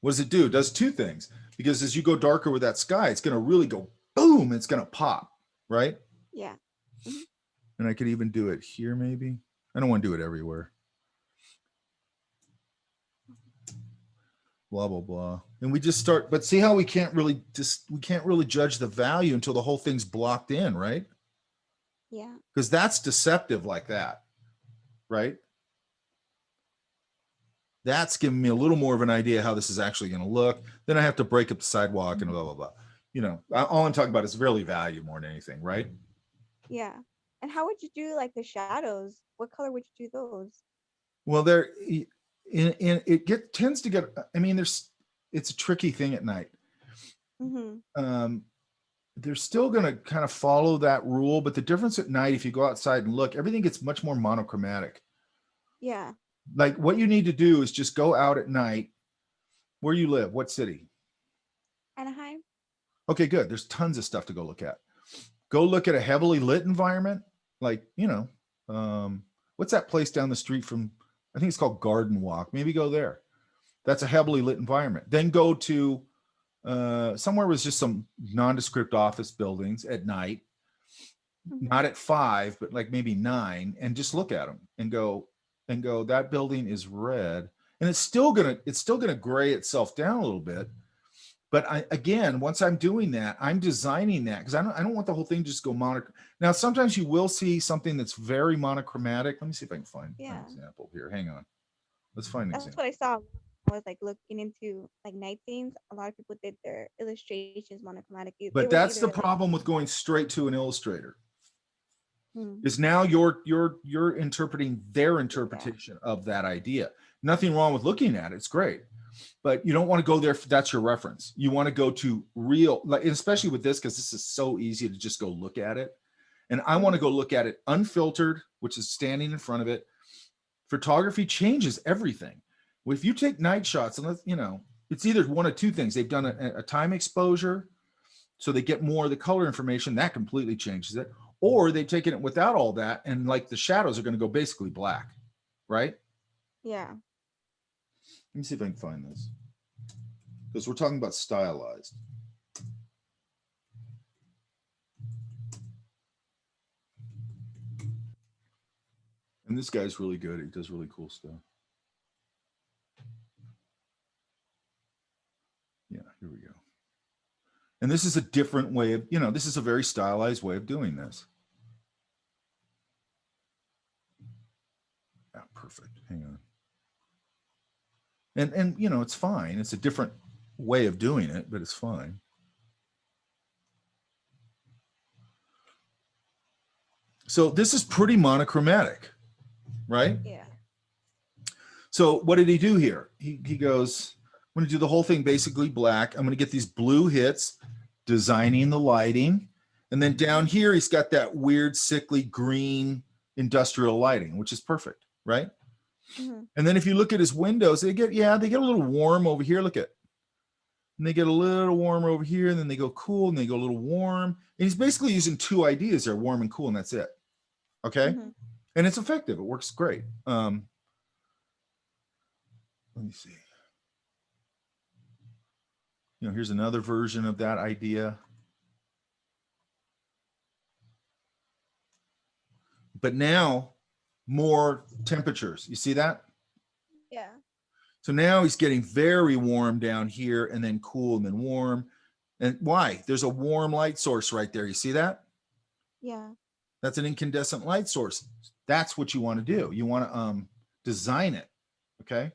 Speaker 1: What does it do? It does two things. Because as you go darker with that sky, it's going to really go boom. It's going to pop, right?
Speaker 6: Yeah. Mhm.
Speaker 1: And I could even do it here, maybe. I don't want to do it everywhere. Blah, blah, blah. And we just start, but see how we can't really judge the value until the whole thing's blocked in, right?
Speaker 6: Yeah.
Speaker 1: Because that's deceptive like that, right? That's giving me a little more of an idea how this is actually going to look. Then I have to break up the sidewalk and blah, blah, blah. All I'm talking about is really value more than anything, right?
Speaker 6: Yeah. And how would you do like the shadows? What color would you do those?
Speaker 1: Well, tends to get, it's a tricky thing at night.
Speaker 6: Mm-hmm.
Speaker 1: They're still going to kind of follow that rule, but the difference at night, if you go outside and look, everything gets much more monochromatic.
Speaker 6: Yeah.
Speaker 1: Like what you need to do is just go out at night. Where you live, what city?
Speaker 6: Anaheim.
Speaker 1: Okay, good. There's tons of stuff to go look at. Go look at a heavily lit environment. Like, what's that place down the street from, I think it's called Garden Walk. Maybe go there. That's a heavily lit environment. Then go to somewhere with just some nondescript office buildings at night, not at 5, but like maybe 9, and just look at them and go, that building is red. And it's still gonna gray itself down a little bit. But again, once I'm doing that, I'm designing that because I don't want the whole thing to just go monochromatic. Now, sometimes you will see something that's very monochromatic. Let me see if I can find an example here. Hang on. Let's find an
Speaker 6: That's
Speaker 1: example.
Speaker 6: what I saw. I was like looking into like night scenes. A lot of people did their illustrations monochromatic.
Speaker 1: But that's the problem with going straight to an illustrator.
Speaker 6: Mm.
Speaker 1: is now you're interpreting their interpretation of that idea. Nothing wrong with looking at it. It's great. But you don't want to go there if that's your reference. You want to go to real, like, especially with this, because this is so easy to just go look at it. And I want to go look at it unfiltered, which is standing in front of it. Photography changes everything. If you take night shots, and it's either one of two things. They've done a time exposure, so they get more of the color information. That completely changes it. Or they've taken it without all that, and like the shadows are going to go basically black, right?
Speaker 6: Yeah.
Speaker 1: Let me see if I can find this, because we're talking about stylized. And this guy's really good. He does really cool stuff. Yeah, here we go. And this is a different way of, this is a very stylized way of doing this. Yeah, perfect. Hang on. And it's fine. It's a different way of doing it, but it's fine. So this is pretty monochromatic, right?
Speaker 6: Yeah.
Speaker 1: So what did he do here? He goes, I'm going to do the whole thing basically black. I'm going to get these blue hits, designing the lighting. And then down here, he's got that weird, sickly green industrial lighting, which is perfect, right?
Speaker 6: Mm-hmm.
Speaker 1: And then if you look at his windows, they get a little warm over here. Look at, and they get a little warmer over here, and then they go cool, and they go a little warm. And he's basically using two ideas there, warm and cool, and that's it. Okay?
Speaker 6: Mm-hmm.
Speaker 1: And it's effective. It works great. Let me see. Here's another version of that idea. But now more temperatures. You see that?
Speaker 6: Yeah.
Speaker 1: So now he's getting very warm down here, and then cool, and then warm. And why? There's a warm light source right there. You see that?
Speaker 6: Yeah.
Speaker 1: That's an incandescent light source. That's what you want to do. You want to design it. Okay.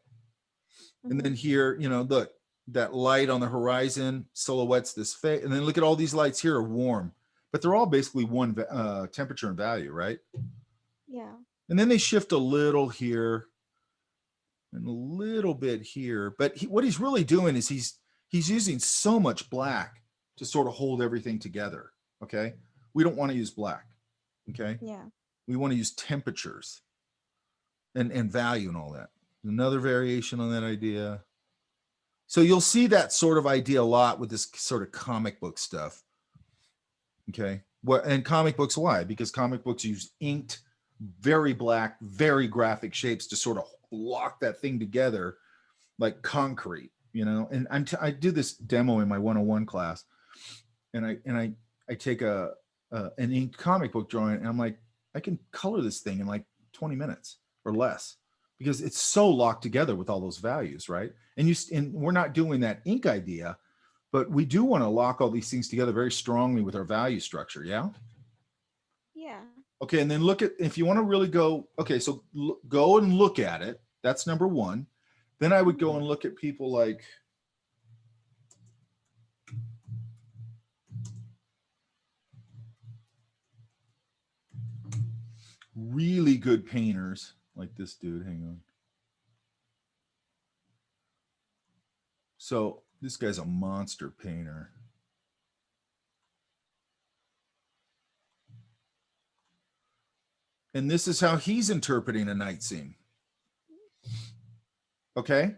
Speaker 6: Mm-hmm.
Speaker 1: And then here, look, that light on the horizon silhouettes this face. And then look at all these lights here are warm, but they're all basically one temperature and value, right?
Speaker 6: Yeah.
Speaker 1: And then they shift a little here and a little bit here. But what he's really doing is he's using so much black to sort of hold everything together. Okay. We don't want to use black. Okay.
Speaker 6: Yeah.
Speaker 1: We want to use temperatures and value and all that. Another variation on that idea. So you'll see that sort of idea a lot with this sort of comic book stuff. Okay. And comic books, why? Because comic books use inked, very black, very graphic shapes to sort of lock that thing together like concrete, and I do this demo in my 101 class, and I take an inked comic book drawing, and I'm like, I can color this thing in like 20 minutes or less, because it's so locked together with all those values, right? And we're not doing that ink idea, but we do want to lock all these things together very strongly with our value structure. Yeah.
Speaker 6: Yeah.
Speaker 1: Okay. And then look at, if you want to really go, okay, so go and look at it. That's number one. Then I would go and look at people like, really good painters like this dude. Hang on. So this guy's a monster painter. And this is how he's interpreting a night scene. Okay.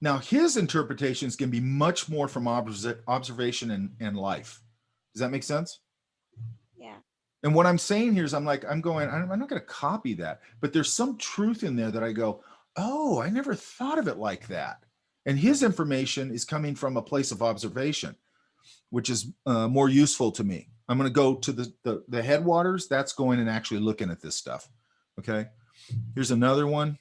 Speaker 1: Now his interpretations can be much more from observation and life. Does that make sense?
Speaker 6: Yeah.
Speaker 1: And what I'm saying here is I'm not going to copy that, but there's some truth in there that I go, oh, I never thought of it like that. And his information is coming from a place of observation, which is more useful to me. I'm going to go to the headwaters. That's going and actually looking at this stuff. Okay. Here's another one.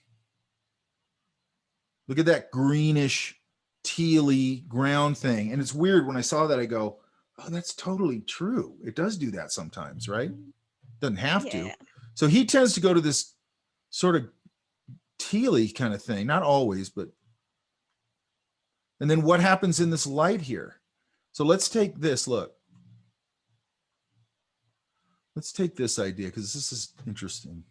Speaker 1: Look at that greenish, tealy ground thing. And it's weird when I saw that, I go, oh, that's totally true. It does do that sometimes, right? Doesn't have to.
Speaker 6: Yeah.
Speaker 1: So he tends to go to this sort of tealy kind of thing. Not always, but. And then what happens in this light here? So let's take this, look. let's take this idea because this is interesting.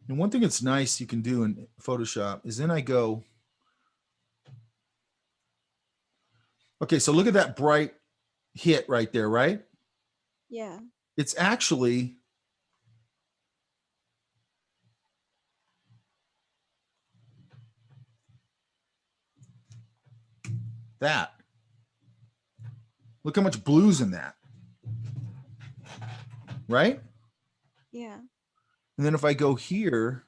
Speaker 1: And one thing that's nice you can do in Photoshop is then I go, okay, so look at that bright hit right there, right?
Speaker 6: Yeah.
Speaker 1: It's actually that. Look how much blue's in that, right?
Speaker 6: Yeah.
Speaker 1: And then if I go here,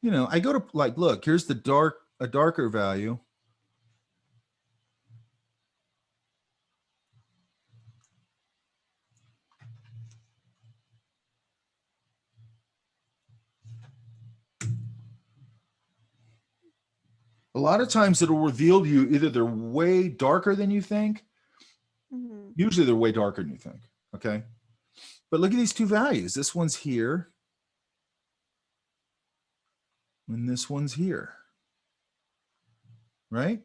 Speaker 1: you know, I go to like, look, here's the a darker value. A lot of times it'll reveal to you either they're way darker than you think.
Speaker 6: Mm-hmm.
Speaker 1: Usually they're way darker than you think. Okay. But look at these two values. This one's here. And this one's here. Right?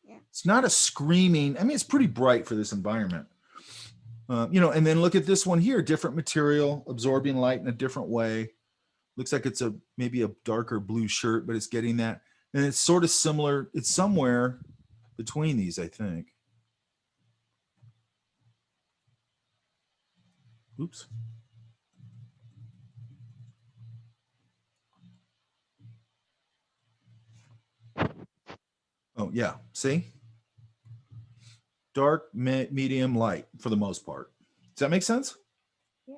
Speaker 6: Yeah.
Speaker 1: It's not a screaming, I mean, it's pretty bright for this environment. You know, and then look at this one here, different material, absorbing light in a different way. Looks like it's maybe a darker blue shirt, but it's getting that. And it's sort of similar. It's somewhere between these, I think. Oops. Oh, yeah. See? Dark, medium, light for the most part. Does that make sense?
Speaker 6: Yeah.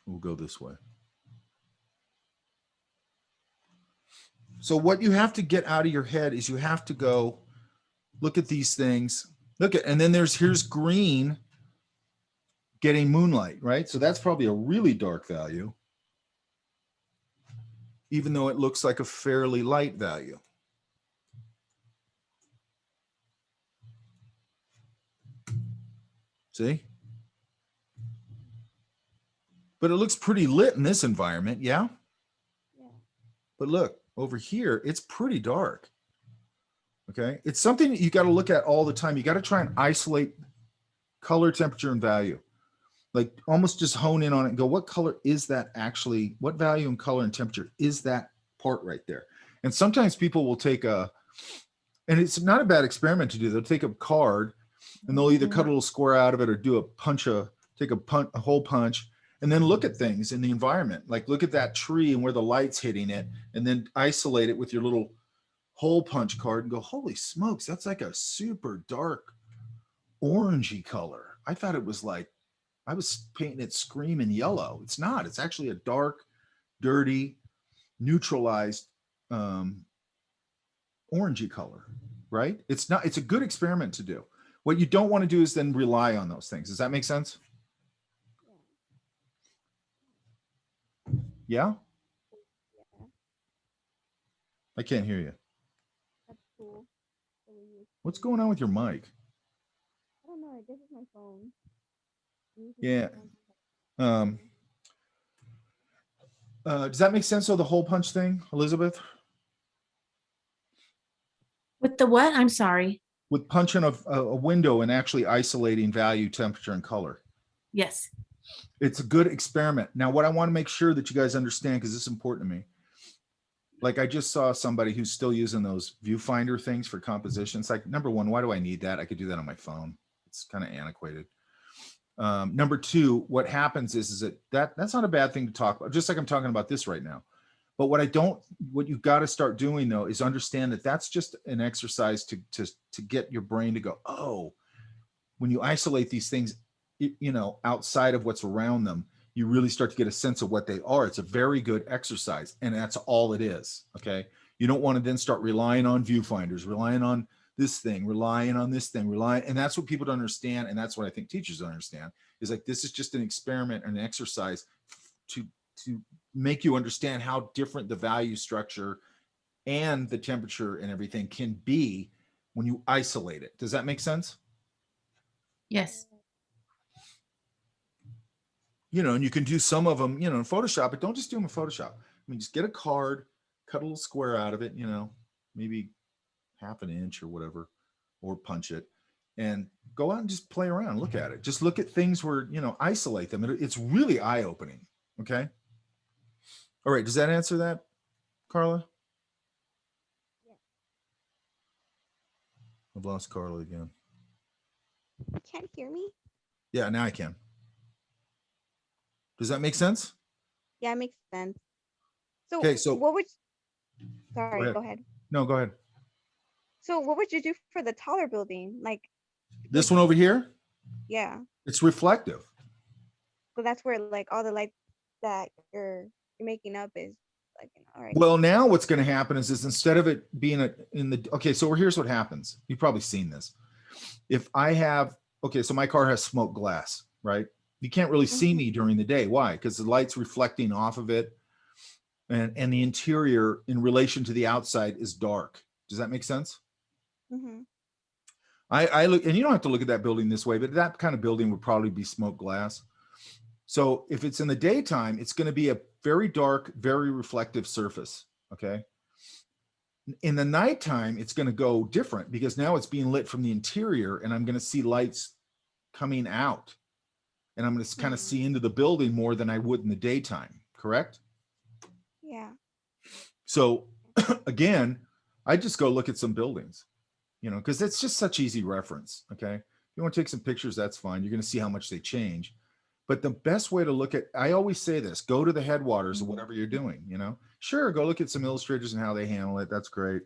Speaker 1: We'll go this way. So what you have to get out of your head is you have to go look at these things. Look at, and then here's green getting moonlight, right? So that's probably a really dark value, even though it looks like a fairly light value. See? But it looks pretty lit in this environment, yeah?
Speaker 6: Yeah.
Speaker 1: But look, over here, it's pretty dark. Okay? It's something that you got to look at all the time. You got to try and isolate color, temperature, and value. Like almost just hone in on it and go, what color is that actually? What value and color and temperature is that part right there? And sometimes people will take and it's not a bad experiment to do. They'll take a card and they'll either cut a little square out of it or do take a hole punch, and then look at things in the environment. Like look at that tree and where the light's hitting it, and then isolate it with your little hole punch card and go, holy smokes, that's like a super dark orangey color. I thought it was like, I was painting it screaming yellow. It's not. It's actually a dark, dirty, neutralized orangey color, right? It's not. It's a good experiment to do. What you don't want to do is then rely on those things. Does that make sense? Yeah?
Speaker 6: Yeah.
Speaker 1: I can't hear you.
Speaker 6: That's cool. Really useful.
Speaker 1: What's going on with your mic?
Speaker 6: I don't know. I guess it's my phone. I'm using
Speaker 1: Yeah.
Speaker 6: my phone.
Speaker 1: Does that make sense of the hole punch thing, Elizabeth?
Speaker 4: With the what? I'm sorry.
Speaker 1: With punching a window and actually isolating value, temperature, and color.
Speaker 4: Yes.
Speaker 1: It's a good experiment. Now, what I want to make sure that you guys understand, because this is important to me. Like I just saw somebody who's still using those viewfinder things for composition. It's like, number one, why do I need that? I could do that on my phone. It's kind of antiquated. Number two, what happens is that's not a bad thing to talk about, just like I'm talking about this right now. But what you've got to start doing though, is understand that that's just an exercise to get your brain to go, oh, when you isolate these things, you know, outside of what's around them, you really start to get a sense of what they are. It's a very good exercise, and that's all it is. Okay. You don't want to then start relying on viewfinders, relying on this thing, relying on this thing, and that's what people don't understand. And that's what I think teachers don't understand, is like, this is just an experiment and an exercise to make you understand how different the value structure and the temperature and everything can be when you isolate it. Does that make sense?
Speaker 4: Yes.
Speaker 1: You know, and you can do some of them, you know, in Photoshop, but don't just do them in Photoshop. mean, just get a card, cut a little square out of it, you know, maybe half an inch or whatever, or punch it, and go out and just play around, look at it. Just look at things where, you know, isolate them. It's really eye-opening. Okay. All right. Does that answer that, Carla? I've lost Carla again.
Speaker 6: You can't hear me?
Speaker 1: Yeah, now I can. Does that make sense?
Speaker 6: Yeah, it makes sense. So
Speaker 1: Okay, so
Speaker 6: what would
Speaker 1: go
Speaker 6: sorry,
Speaker 1: ahead.
Speaker 6: go ahead.
Speaker 1: No, go ahead.
Speaker 6: So what would you do for the taller building? Like,
Speaker 1: This one over here,
Speaker 6: yeah.
Speaker 1: it's reflective.
Speaker 6: So that's where like all the lights that you're making up is like, all right.
Speaker 1: Well, now what's going to happen is instead of it being okay, so here's what happens. You've probably seen this. If I have, okay, so my car has smoked glass, right? You can't really see me during the day. Why? Because the light's reflecting off of it, and the interior in relation to the outside is dark. Does that make sense?
Speaker 6: Mm-hmm.
Speaker 1: I look, and you don't have to look at that building this way, but that kind of building would probably be smoked glass. So if it's in the daytime, it's going to be a very dark, very reflective surface. Okay. In the nighttime, it's going to go different because now it's being lit from the interior, and I'm going to see lights coming out, and I'm going to kind of see into the building more than I would in the daytime. Correct?
Speaker 6: Yeah.
Speaker 1: So again, I just go look at some buildings, you know, because it's just such easy reference. Okay. If you want to take some pictures, that's fine. You're going to see how much they change. But the best way to look at, I always say this, go to the headwaters of whatever you're doing, you know, sure. Go look at some illustrators and how they handle it. That's great.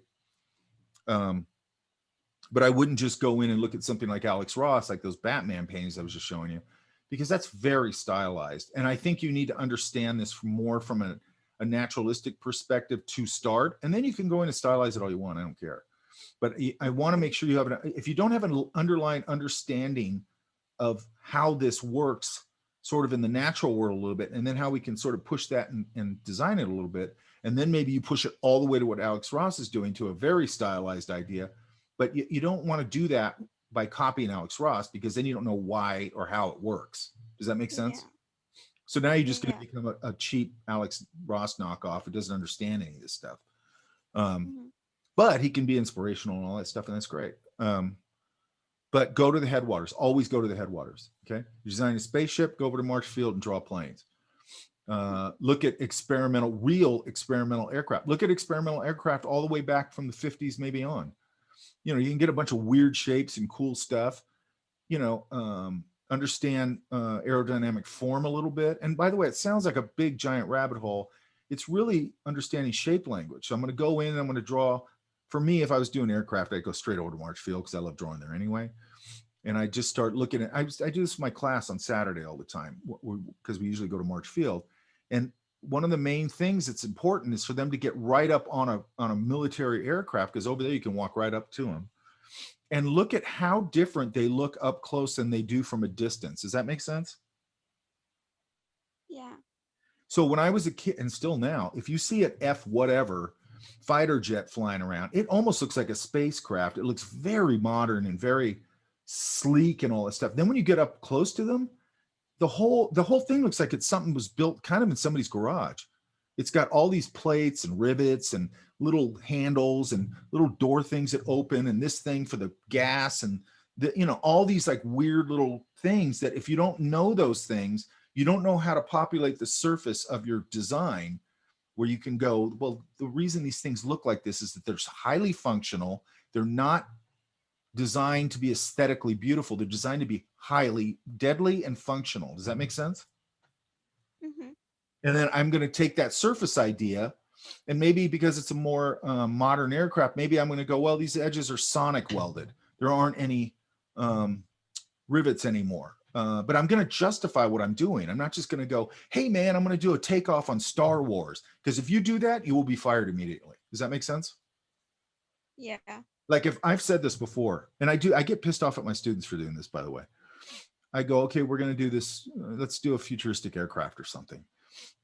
Speaker 1: But I wouldn't just go in and look at something like Alex Ross, like those Batman paintings I was just showing you, because that's very stylized. And I think you need to understand this more from a naturalistic perspective to start. And then you can go in and stylize it all you want. I don't care. But I want to make sure you have if you don't have an underlying understanding of how this works sort of in the natural world a little bit, and then how we can sort of push that and design it a little bit. And then maybe you push it all the way to what Alex Ross is doing, to a very stylized idea. But you don't want to do that by copying Alex Ross, because then you don't know why or how it works. Does that make sense?
Speaker 6: Yeah.
Speaker 1: So now you're just going to become a cheap Alex Ross knockoff who doesn't understand any of this stuff. But he can be inspirational and all that stuff, and that's great. But go to the headwaters. Always go to the headwaters. Okay. You're designing a spaceship, go over to Marshfield and draw planes. Look at real experimental aircraft. Look at experimental aircraft all the way back from the 50s, maybe on. You know, you can get a bunch of weird shapes and cool stuff. You know, understand aerodynamic form a little bit. And by the way, it sounds like a big giant rabbit hole. It's really understanding shape language. So I'm going to go in and I'm going to draw. For me, if I was doing aircraft, I'd go straight over to Marshfield because I love drawing there anyway. And I just start looking at, I do this in my class on Saturday all the time, because we usually go to Marshfield. And one of the main things that's important is for them to get right up on a military aircraft, because over there you can walk right up to them and look at how different they look up close than they do from a distance. Does that make sense?
Speaker 6: Yeah.
Speaker 1: So when I was a kid, and still now, if you see an F whatever fighter jet flying around, it almost looks like a spacecraft. It looks very modern and very sleek and all that stuff. Then when you get up close to them, the whole thing looks like it's something was built kind of in somebody's garage. It's got all these plates and rivets and little handles and little door things that open, and this thing for the gas, and you know, all these like weird little things that if you don't know those things, you don't know how to populate the surface of your design, where you can go, well, the reason these things look like this is that they're highly functional. They're not designed to be aesthetically beautiful. They're designed to be highly deadly and functional. Does that make sense?
Speaker 6: Mm-hmm.
Speaker 1: And then I'm going to take that surface idea, and maybe because it's a more modern aircraft, maybe I'm going to go, well, these edges are sonic welded. There aren't any rivets anymore. But I'm going to justify what I'm doing. I'm not just going to go, hey, man, I'm going to do a takeoff on Star Wars. Because if you do that, you will be fired immediately. Does that make sense?
Speaker 6: Yeah.
Speaker 1: Like, if I've said this before, and I get pissed off at my students for doing this, by the way. I go, okay, we're going to do this. Let's do a futuristic aircraft or something.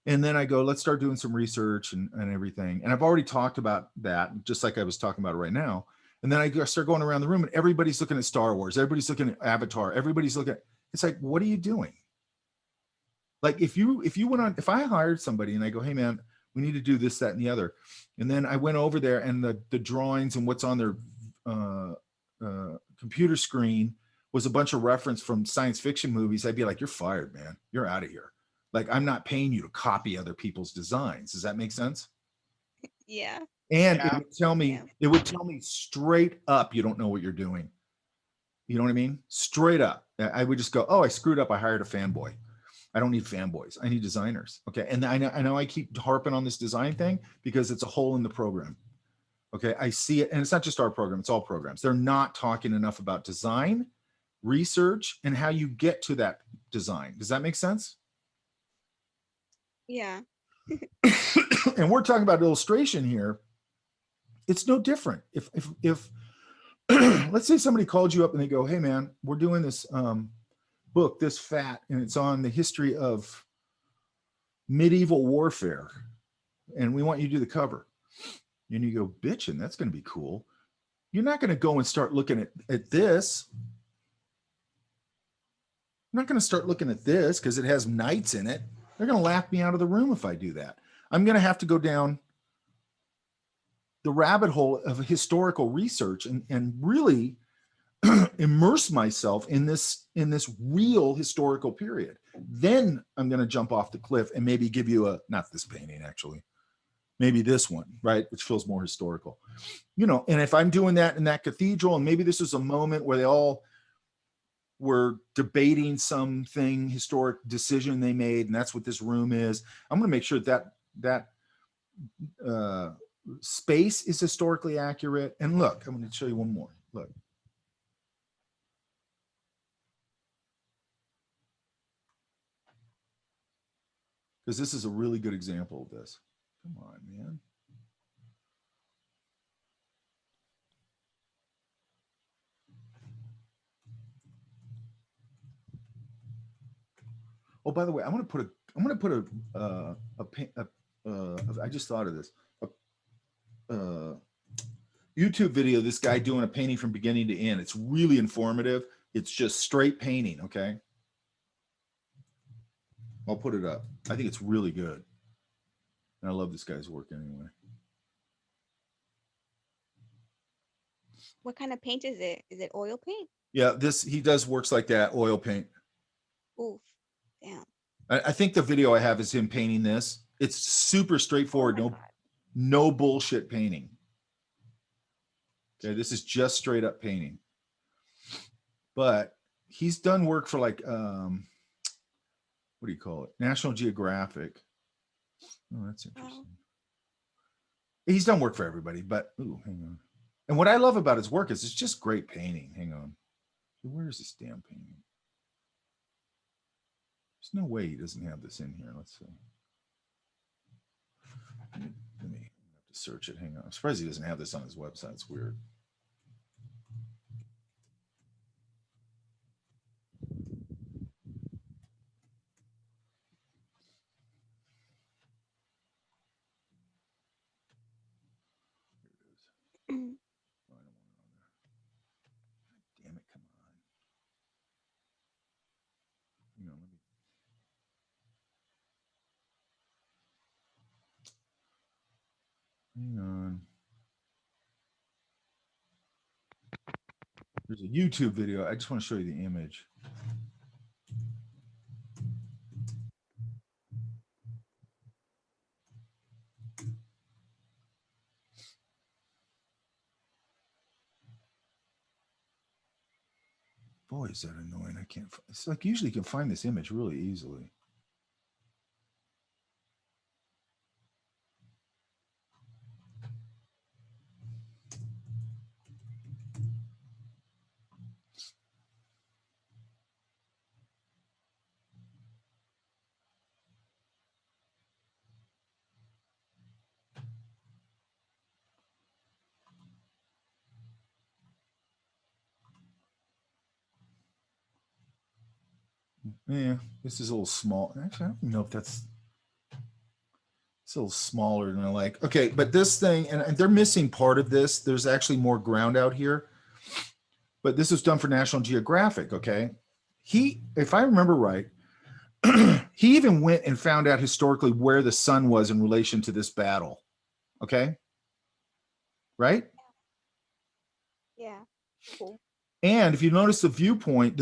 Speaker 1: And then I go, let's start doing some research and everything. And I've already talked about that, just like I was talking about it right now. And then I start going around the room and everybody's looking at Star Wars. Everybody's looking at Avatar. Everybody's looking at, it's like, what are you doing? Like if I hired somebody and I go, hey man, We need to do this, that, and the other. And then I went over there, and the drawings and what's on their computer screen was a bunch of reference from science fiction movies. I'd be like, you're fired, man. You're out of here. Like, I'm not paying you to copy other people's designs. Does that make sense?
Speaker 6: Yeah.
Speaker 1: And
Speaker 2: Yeah.
Speaker 1: it would tell me straight up, you don't know what you're doing. You know what I mean? Straight up. I would just go, oh, I screwed up. I hired a fanboy. I don't need fanboys. I need designers. Okay. And I know I keep harping on this design thing because it's a hole in the program. Okay. I see it. And it's not just our program, it's all programs. They're not talking enough about design, research, and how you get to that design. Does that make sense?
Speaker 6: Yeah.
Speaker 1: And we're talking about illustration here. It's no different. If let's say somebody called you up and they go, hey man, we're doing this book, this fat, and it's on the history of medieval warfare, and we want you to do the cover. And you go, bitchin', that's going to be cool. You're not going to go and start looking at this. I'm not going to start looking at this because it has knights in it. They're going to laugh me out of the room if I do that. I'm going to have to go down the rabbit hole of historical research and really immerse myself in this real historical period. Then I'm going to jump off the cliff and maybe give you not this painting actually, maybe this one, right? Which feels more historical, you know. And if I'm doing that in that cathedral, and maybe this is a moment where they all were debating something, historic decision they made, and that's what this room is. I'm going to make sure that space is historically accurate. And look, I'm going to show you one more. Look. Because this is a really good example of this. Come on, man. Oh, by the way, I'm going to put I just thought of this. YouTube video, this guy doing a painting from beginning to end. It's really informative. It's just straight painting, okay? I'll put it up. I think it's really good. And I love this guy's work anyway.
Speaker 6: What kind of paint is it? Is it oil paint?
Speaker 1: Yeah, he does works like that, oil paint.
Speaker 6: Oof. Damn.
Speaker 1: I think the video I have is him painting this. It's super straightforward.
Speaker 6: Oh my God.
Speaker 1: No bullshit painting. Okay, this is just straight up painting. But he's done work for like what do you call it? National Geographic. Oh, that's interesting. He's done work for everybody, but ooh, hang on. And what I love about his work is it's just great painting. Hang on. Where is this damn painting? There's no way he doesn't have this in here. Let's see. Let me have to search it. Hang on. I'm surprised he doesn't have this on his website. It's weird. Damn it, come on. You know, hang on. There's a YouTube video. I just want to show you the image. Boy, is that annoying. I can't. It's like usually you can find this image really easily. Yeah, this is a little small. Actually, I don't know if it's a little smaller than I like. Okay, but this thing, and they're missing part of this. There's actually more ground out here. But this was done for National Geographic, okay? If I remember right, he even went and found out historically where the sun was in relation to this battle. Okay. Right?
Speaker 6: Yeah. Cool.
Speaker 1: And if you notice the viewpoint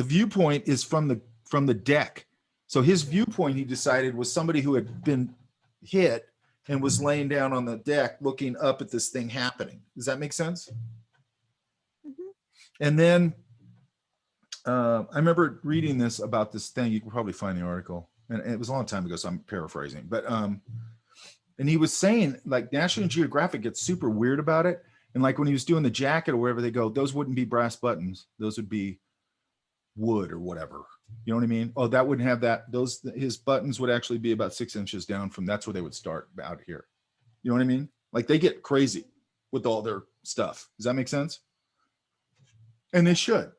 Speaker 1: is from the deck. So his viewpoint, he decided, was somebody who had been hit and was laying down on the deck looking up at this thing happening. Does that make sense?
Speaker 6: Mhm.
Speaker 1: And then I remember reading this about this thing. You can probably find the article, and it was a long time ago, so I'm paraphrasing. But and he was saying, like, National Geographic gets super weird about it. And like when he was doing the jacket or wherever, they go, those wouldn't be brass buttons. Those would be wood or whatever. You know what I mean? Oh, that wouldn't have that. His buttons would actually be about 6 inches down from, that's where they would start out here. You know what I mean? Like they get crazy with all their stuff. Does that make sense? And they should,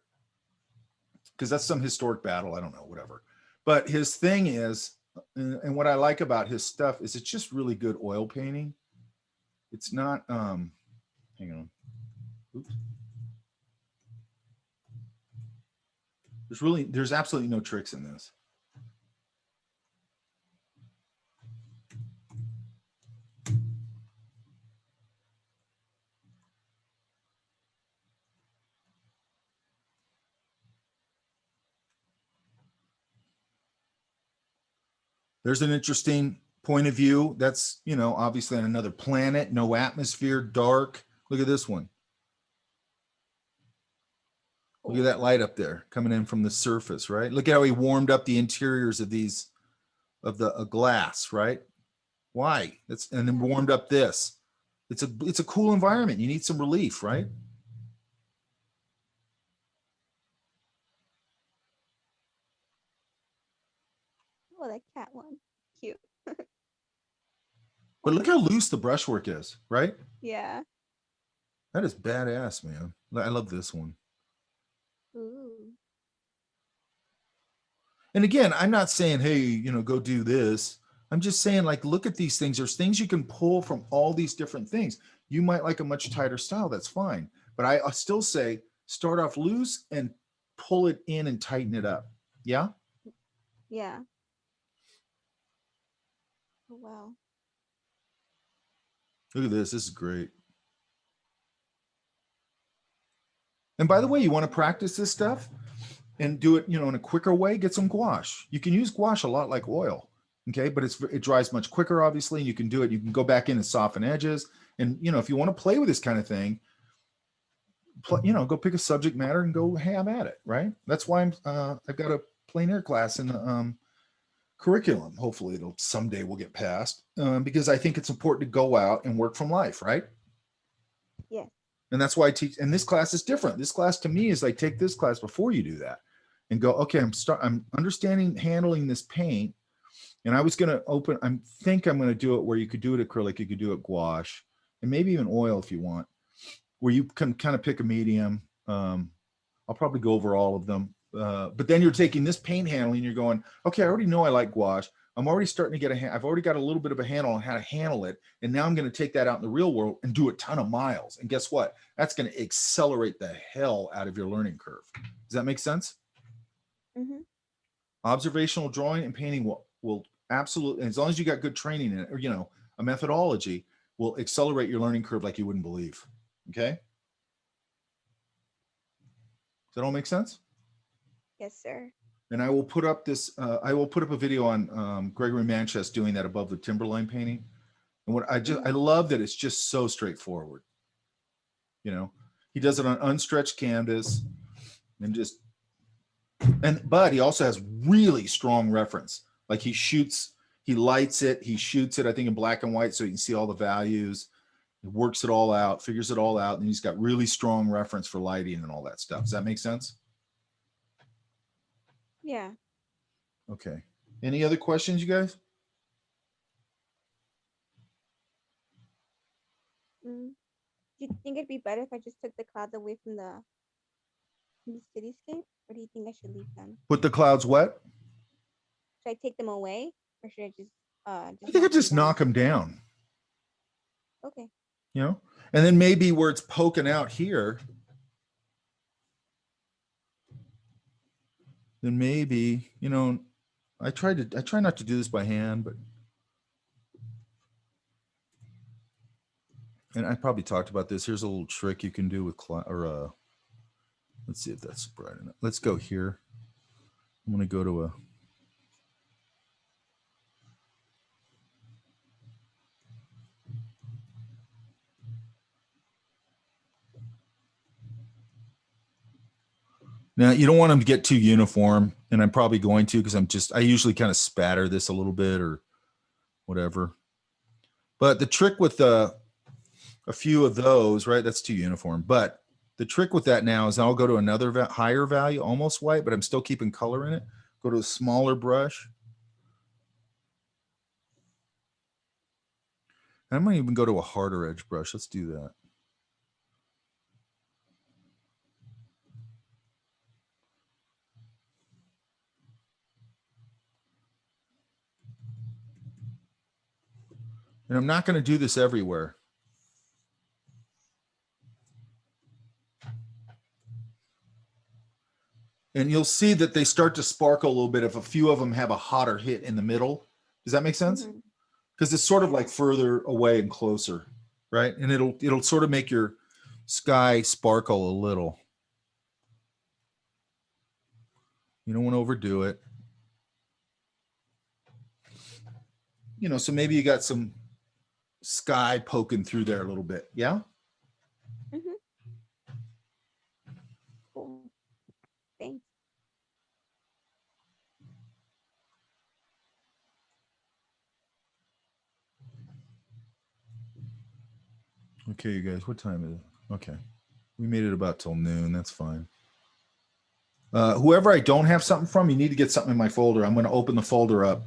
Speaker 1: because that's some historic battle. I don't know, whatever. But his thing is, and what I like about his stuff is it's just really good oil painting. It's not, hang on. Oops. There's absolutely no tricks in this. There's an interesting point of view. That's, obviously on another planet, no atmosphere, dark. Look at this one. Look at that light up there coming in from the surface, right? Look at how he warmed up the interiors of these, of the glass, right? Why? And then warmed up this. It's a cool environment. You need some relief, right?
Speaker 6: Oh, that cat one. Cute.
Speaker 1: But look how loose the brushwork is, right?
Speaker 6: Yeah.
Speaker 1: That is badass, man. I love this one.
Speaker 6: Ooh.
Speaker 1: And again, I'm not saying, hey, go do this. I'm just saying, like, look at these things. There's things you can pull from all these different things. You might like a much tighter style. That's fine. But I still say start off loose and pull it in and tighten it up. Yeah?
Speaker 6: Yeah. Oh, wow.
Speaker 1: Look at this. This is great. And by the way, you want to practice this stuff and do it, in a quicker way, get some gouache. You can use gouache a lot like oil. Okay. But it dries much quicker, obviously. And you can do it. You can go back in and soften edges. And, if you want to play with this kind of thing, go pick a subject matter and go have at it. Right. That's why I've got a plein air class in the curriculum. Hopefully someday we'll get past because I think it's important to go out and work from life. Right.
Speaker 6: Yeah.
Speaker 1: And that's why I teach. And this class is different. This class to me is like, take this class before you do that and go, okay, I'm understanding handling this paint. And I was going to I'm going to do it where you could do it acrylic, you could do it gouache, and maybe even oil if you want, where you can kind of pick a medium. I'll probably go over all of them. But then you're taking this paint handling, you're going, okay, I already know I like gouache. I'm already starting to get I've already got a little bit of a handle on how to handle it. And now I'm going to take that out in the real world and do a ton of miles. And guess what? That's going to accelerate the hell out of your learning curve. Does that make sense?
Speaker 6: Mm-hmm.
Speaker 1: Observational drawing and painting will absolutely, as long as you got good training in it, or, a methodology, will accelerate your learning curve like you wouldn't believe. Okay. Does that all make sense?
Speaker 6: Yes, sir.
Speaker 1: And I will put up a video on Gregory Manchester doing that above the timberline painting. And what I love that it's just so straightforward. He does it on unstretched canvas but he also has really strong reference. Like he lights it, he shoots it, I think in black and white, so you can see all the values. He works it all out, figures it all out. And he's got really strong reference for lighting and all that stuff. Does that make sense?
Speaker 6: Yeah.
Speaker 1: Okay. Any other questions, you guys?
Speaker 6: Do you think it'd be better if I just took the clouds away from the cityscape, or do you think I should leave them?
Speaker 1: Put the clouds what?
Speaker 6: Should I take them away, or should I just
Speaker 1: I think I just knock them down.
Speaker 6: Okay.
Speaker 1: And then maybe where it's poking out here, then maybe, I try not to do this by hand, but. And I probably talked about this. Here's a little trick you can do with, let's see if that's bright enough. Let's go here. I'm going to go to a, now you don't want them to get too uniform, and I'm probably going to, because I usually kind of spatter this a little bit or whatever. But the trick with a few of those, right? That's too uniform. But the trick with that now is I'll go to another higher value, almost white, but I'm still keeping color in it. Go to a smaller brush. I might even go to a harder edge brush. Let's do that. And I'm not going to do this everywhere. And you'll see that they start to sparkle a little bit if a few of them have a hotter hit in the middle. Does that make sense? Because it's sort of like further away and closer, right? And it'll sort of make your sky sparkle a little. You don't want to overdo it. You know, so maybe you got some sky poking through there a little bit. Yeah?
Speaker 6: Cool. Thanks.
Speaker 1: Okay, you guys, what time is it? Okay. We made it about till noon. That's fine. Whoever I don't have something from, you need to get something in my folder. I'm going to open the folder up.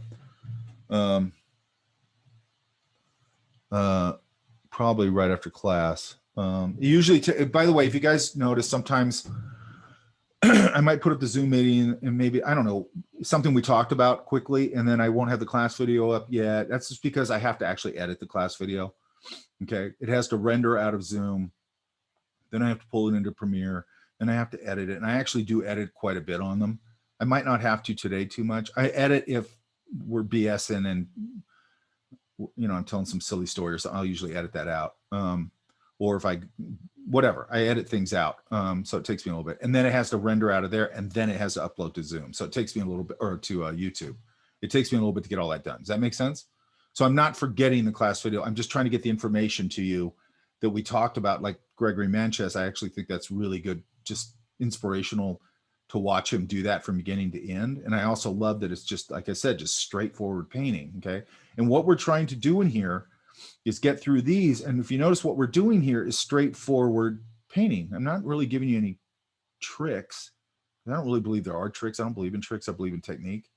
Speaker 1: Probably right after class. Usually, by the way, if you guys notice, sometimes I might put up the Zoom meeting and maybe, I don't know, something we talked about quickly, and then I won't have the class video up yet. That's just because I have to actually edit the class video. Okay. It has to render out of Zoom. Then I have to pull it into Premiere. Then I have to edit it. And I actually do edit quite a bit on them. I might not have to today too much. I edit if we're BSing and, you know, I'm telling some silly stories. So I'll usually edit that out. Or if whatever, I edit things out. So it takes me a little bit. And then it has to render out of there. And then it has to upload to Zoom. So it takes me a little bit, or to YouTube. It takes me a little bit to get all that done. Does that make sense? So I'm not forgetting the class video. I'm just trying to get the information to you that we talked about, like Gregory Manchess. I actually think that's really good, just inspirational to watch him do that from beginning to end. And I also love that it's just, like I said, just straightforward painting. Okay. And what we're trying to do in here is get through these. And if you notice, what we're doing here is straightforward painting. I'm not really giving you any tricks. I don't really believe there are tricks. I don't believe in tricks. I believe in technique.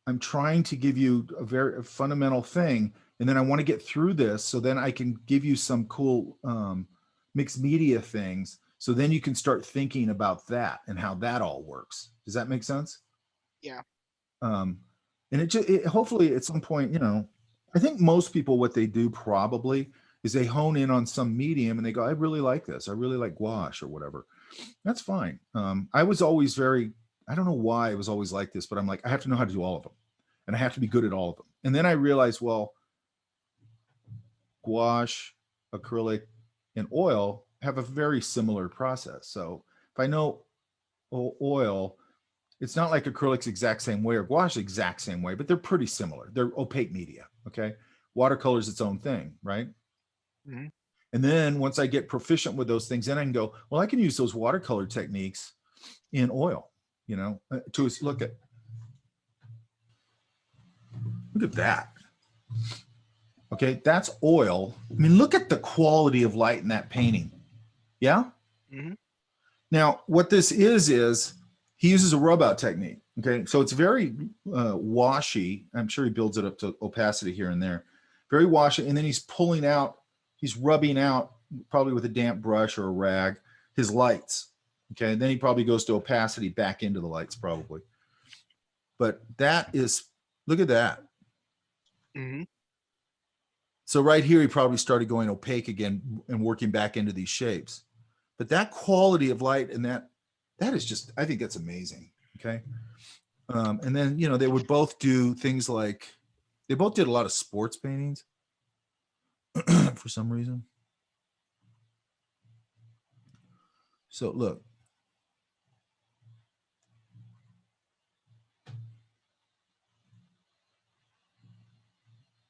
Speaker 1: I'm trying to give you a very fundamental thing. And then I want to get through this so then I can give you some cool mixed media things. So then you can start thinking about that and how that all works. Does that make sense?
Speaker 2: Yeah.
Speaker 1: And it hopefully at some point, you know, I think most people, what they do probably is they hone in on some medium and they go, I really like this. I really like gouache or whatever. That's fine. I was always I don't know why I was always like this, but I'm like, I have to know how to do all of them and I have to be good at all of them. And then I realized, well, gouache, acrylic, and oil have a very similar process. So if I know oil, it's not like acrylic's exact same way or gouache exact same way, but they're pretty similar. They're opaque media. Okay. Watercolor is its own thing, right?
Speaker 2: Mm-hmm.
Speaker 1: And then once I get proficient with those things, then I can go, well, I can use those watercolor techniques in oil, you know, to look at that. Okay, that's oil. I mean, look at the quality of light in that painting. Yeah?
Speaker 2: Mm-hmm.
Speaker 1: Now, what this is he uses a rub out technique. Okay, so it's very washy. I'm sure he builds it up to opacity here and there. Very washy. And then he's rubbing out, probably with a damp brush or a rag, his lights. Okay, and then he probably goes to opacity back into the lights, probably. But look at that.
Speaker 2: Mm-hmm.
Speaker 1: So right here, he probably started going opaque again and working back into these shapes. But that quality of light and that is just, I think that's amazing. Okay. And then, you know, they would both do things like, they both did a lot of sports paintings for some reason. So look.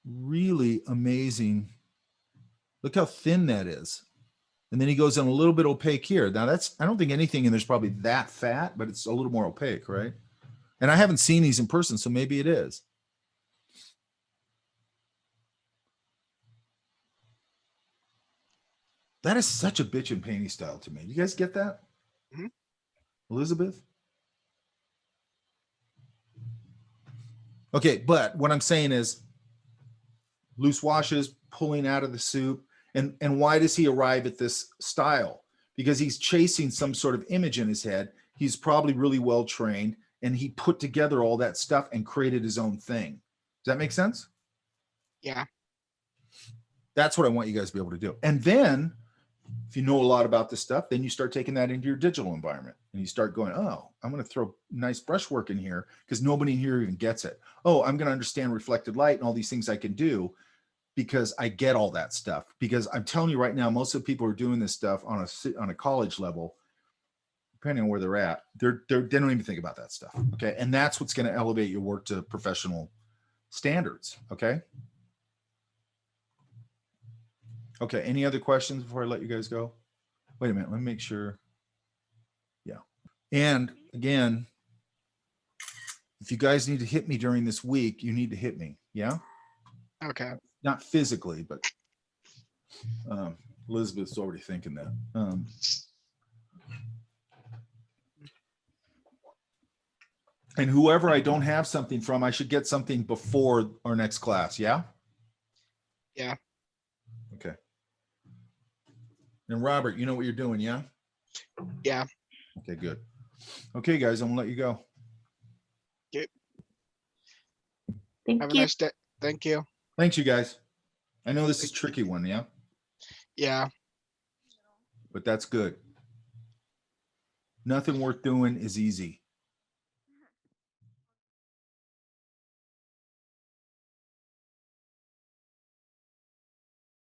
Speaker 1: Really amazing. Look how thin that is. And then he goes in a little bit opaque here. Now that's, I don't think anything in there's probably that fat, but it's a little more opaque, right? And I haven't seen these in person, so maybe it is. That is such a bitchin' painting style to me. You guys get that?
Speaker 2: Mhm.
Speaker 1: Elizabeth? Okay, but what I'm saying is loose washes, pulling out of the soup. And why does he arrive at this style? Because he's chasing some sort of image in his head. He's probably really well trained, and he put together all that stuff and created his own thing. Does that make sense?
Speaker 2: Yeah.
Speaker 1: That's what I want you guys to be able to do. And then if you know a lot about this stuff, then you start taking that into your digital environment and you start going, oh, I'm going to throw nice brushwork in here because nobody in here even gets it. Oh, I'm going to understand reflected light and all these things I can do because I get all that stuff. Because I'm telling you right now, most of the people who are doing this stuff on a college level, depending on where they're at, they don't even think about that stuff. Okay. And that's what's going to elevate your work to professional standards. Okay. Okay. Any other questions before I let you guys go? Wait a minute. Let me make sure. Yeah. And again, if you guys need to hit me during this week, you need to hit me. Yeah.
Speaker 2: Okay.
Speaker 1: Not physically, but Elizabeth's already thinking that. And whoever I don't have something from, I should get something before our next class. Yeah.
Speaker 2: Yeah.
Speaker 1: Okay. And Robert, you know what you're doing, yeah?
Speaker 2: Yeah.
Speaker 1: Okay, good. Okay, guys, I'm gonna let you go.
Speaker 4: Thank
Speaker 2: Have a
Speaker 4: you.
Speaker 2: nice day. Thank you.
Speaker 1: Thanks, you guys. I know this is a tricky one, yeah,
Speaker 2: Yeah.
Speaker 1: but that's good. Nothing worth doing is easy.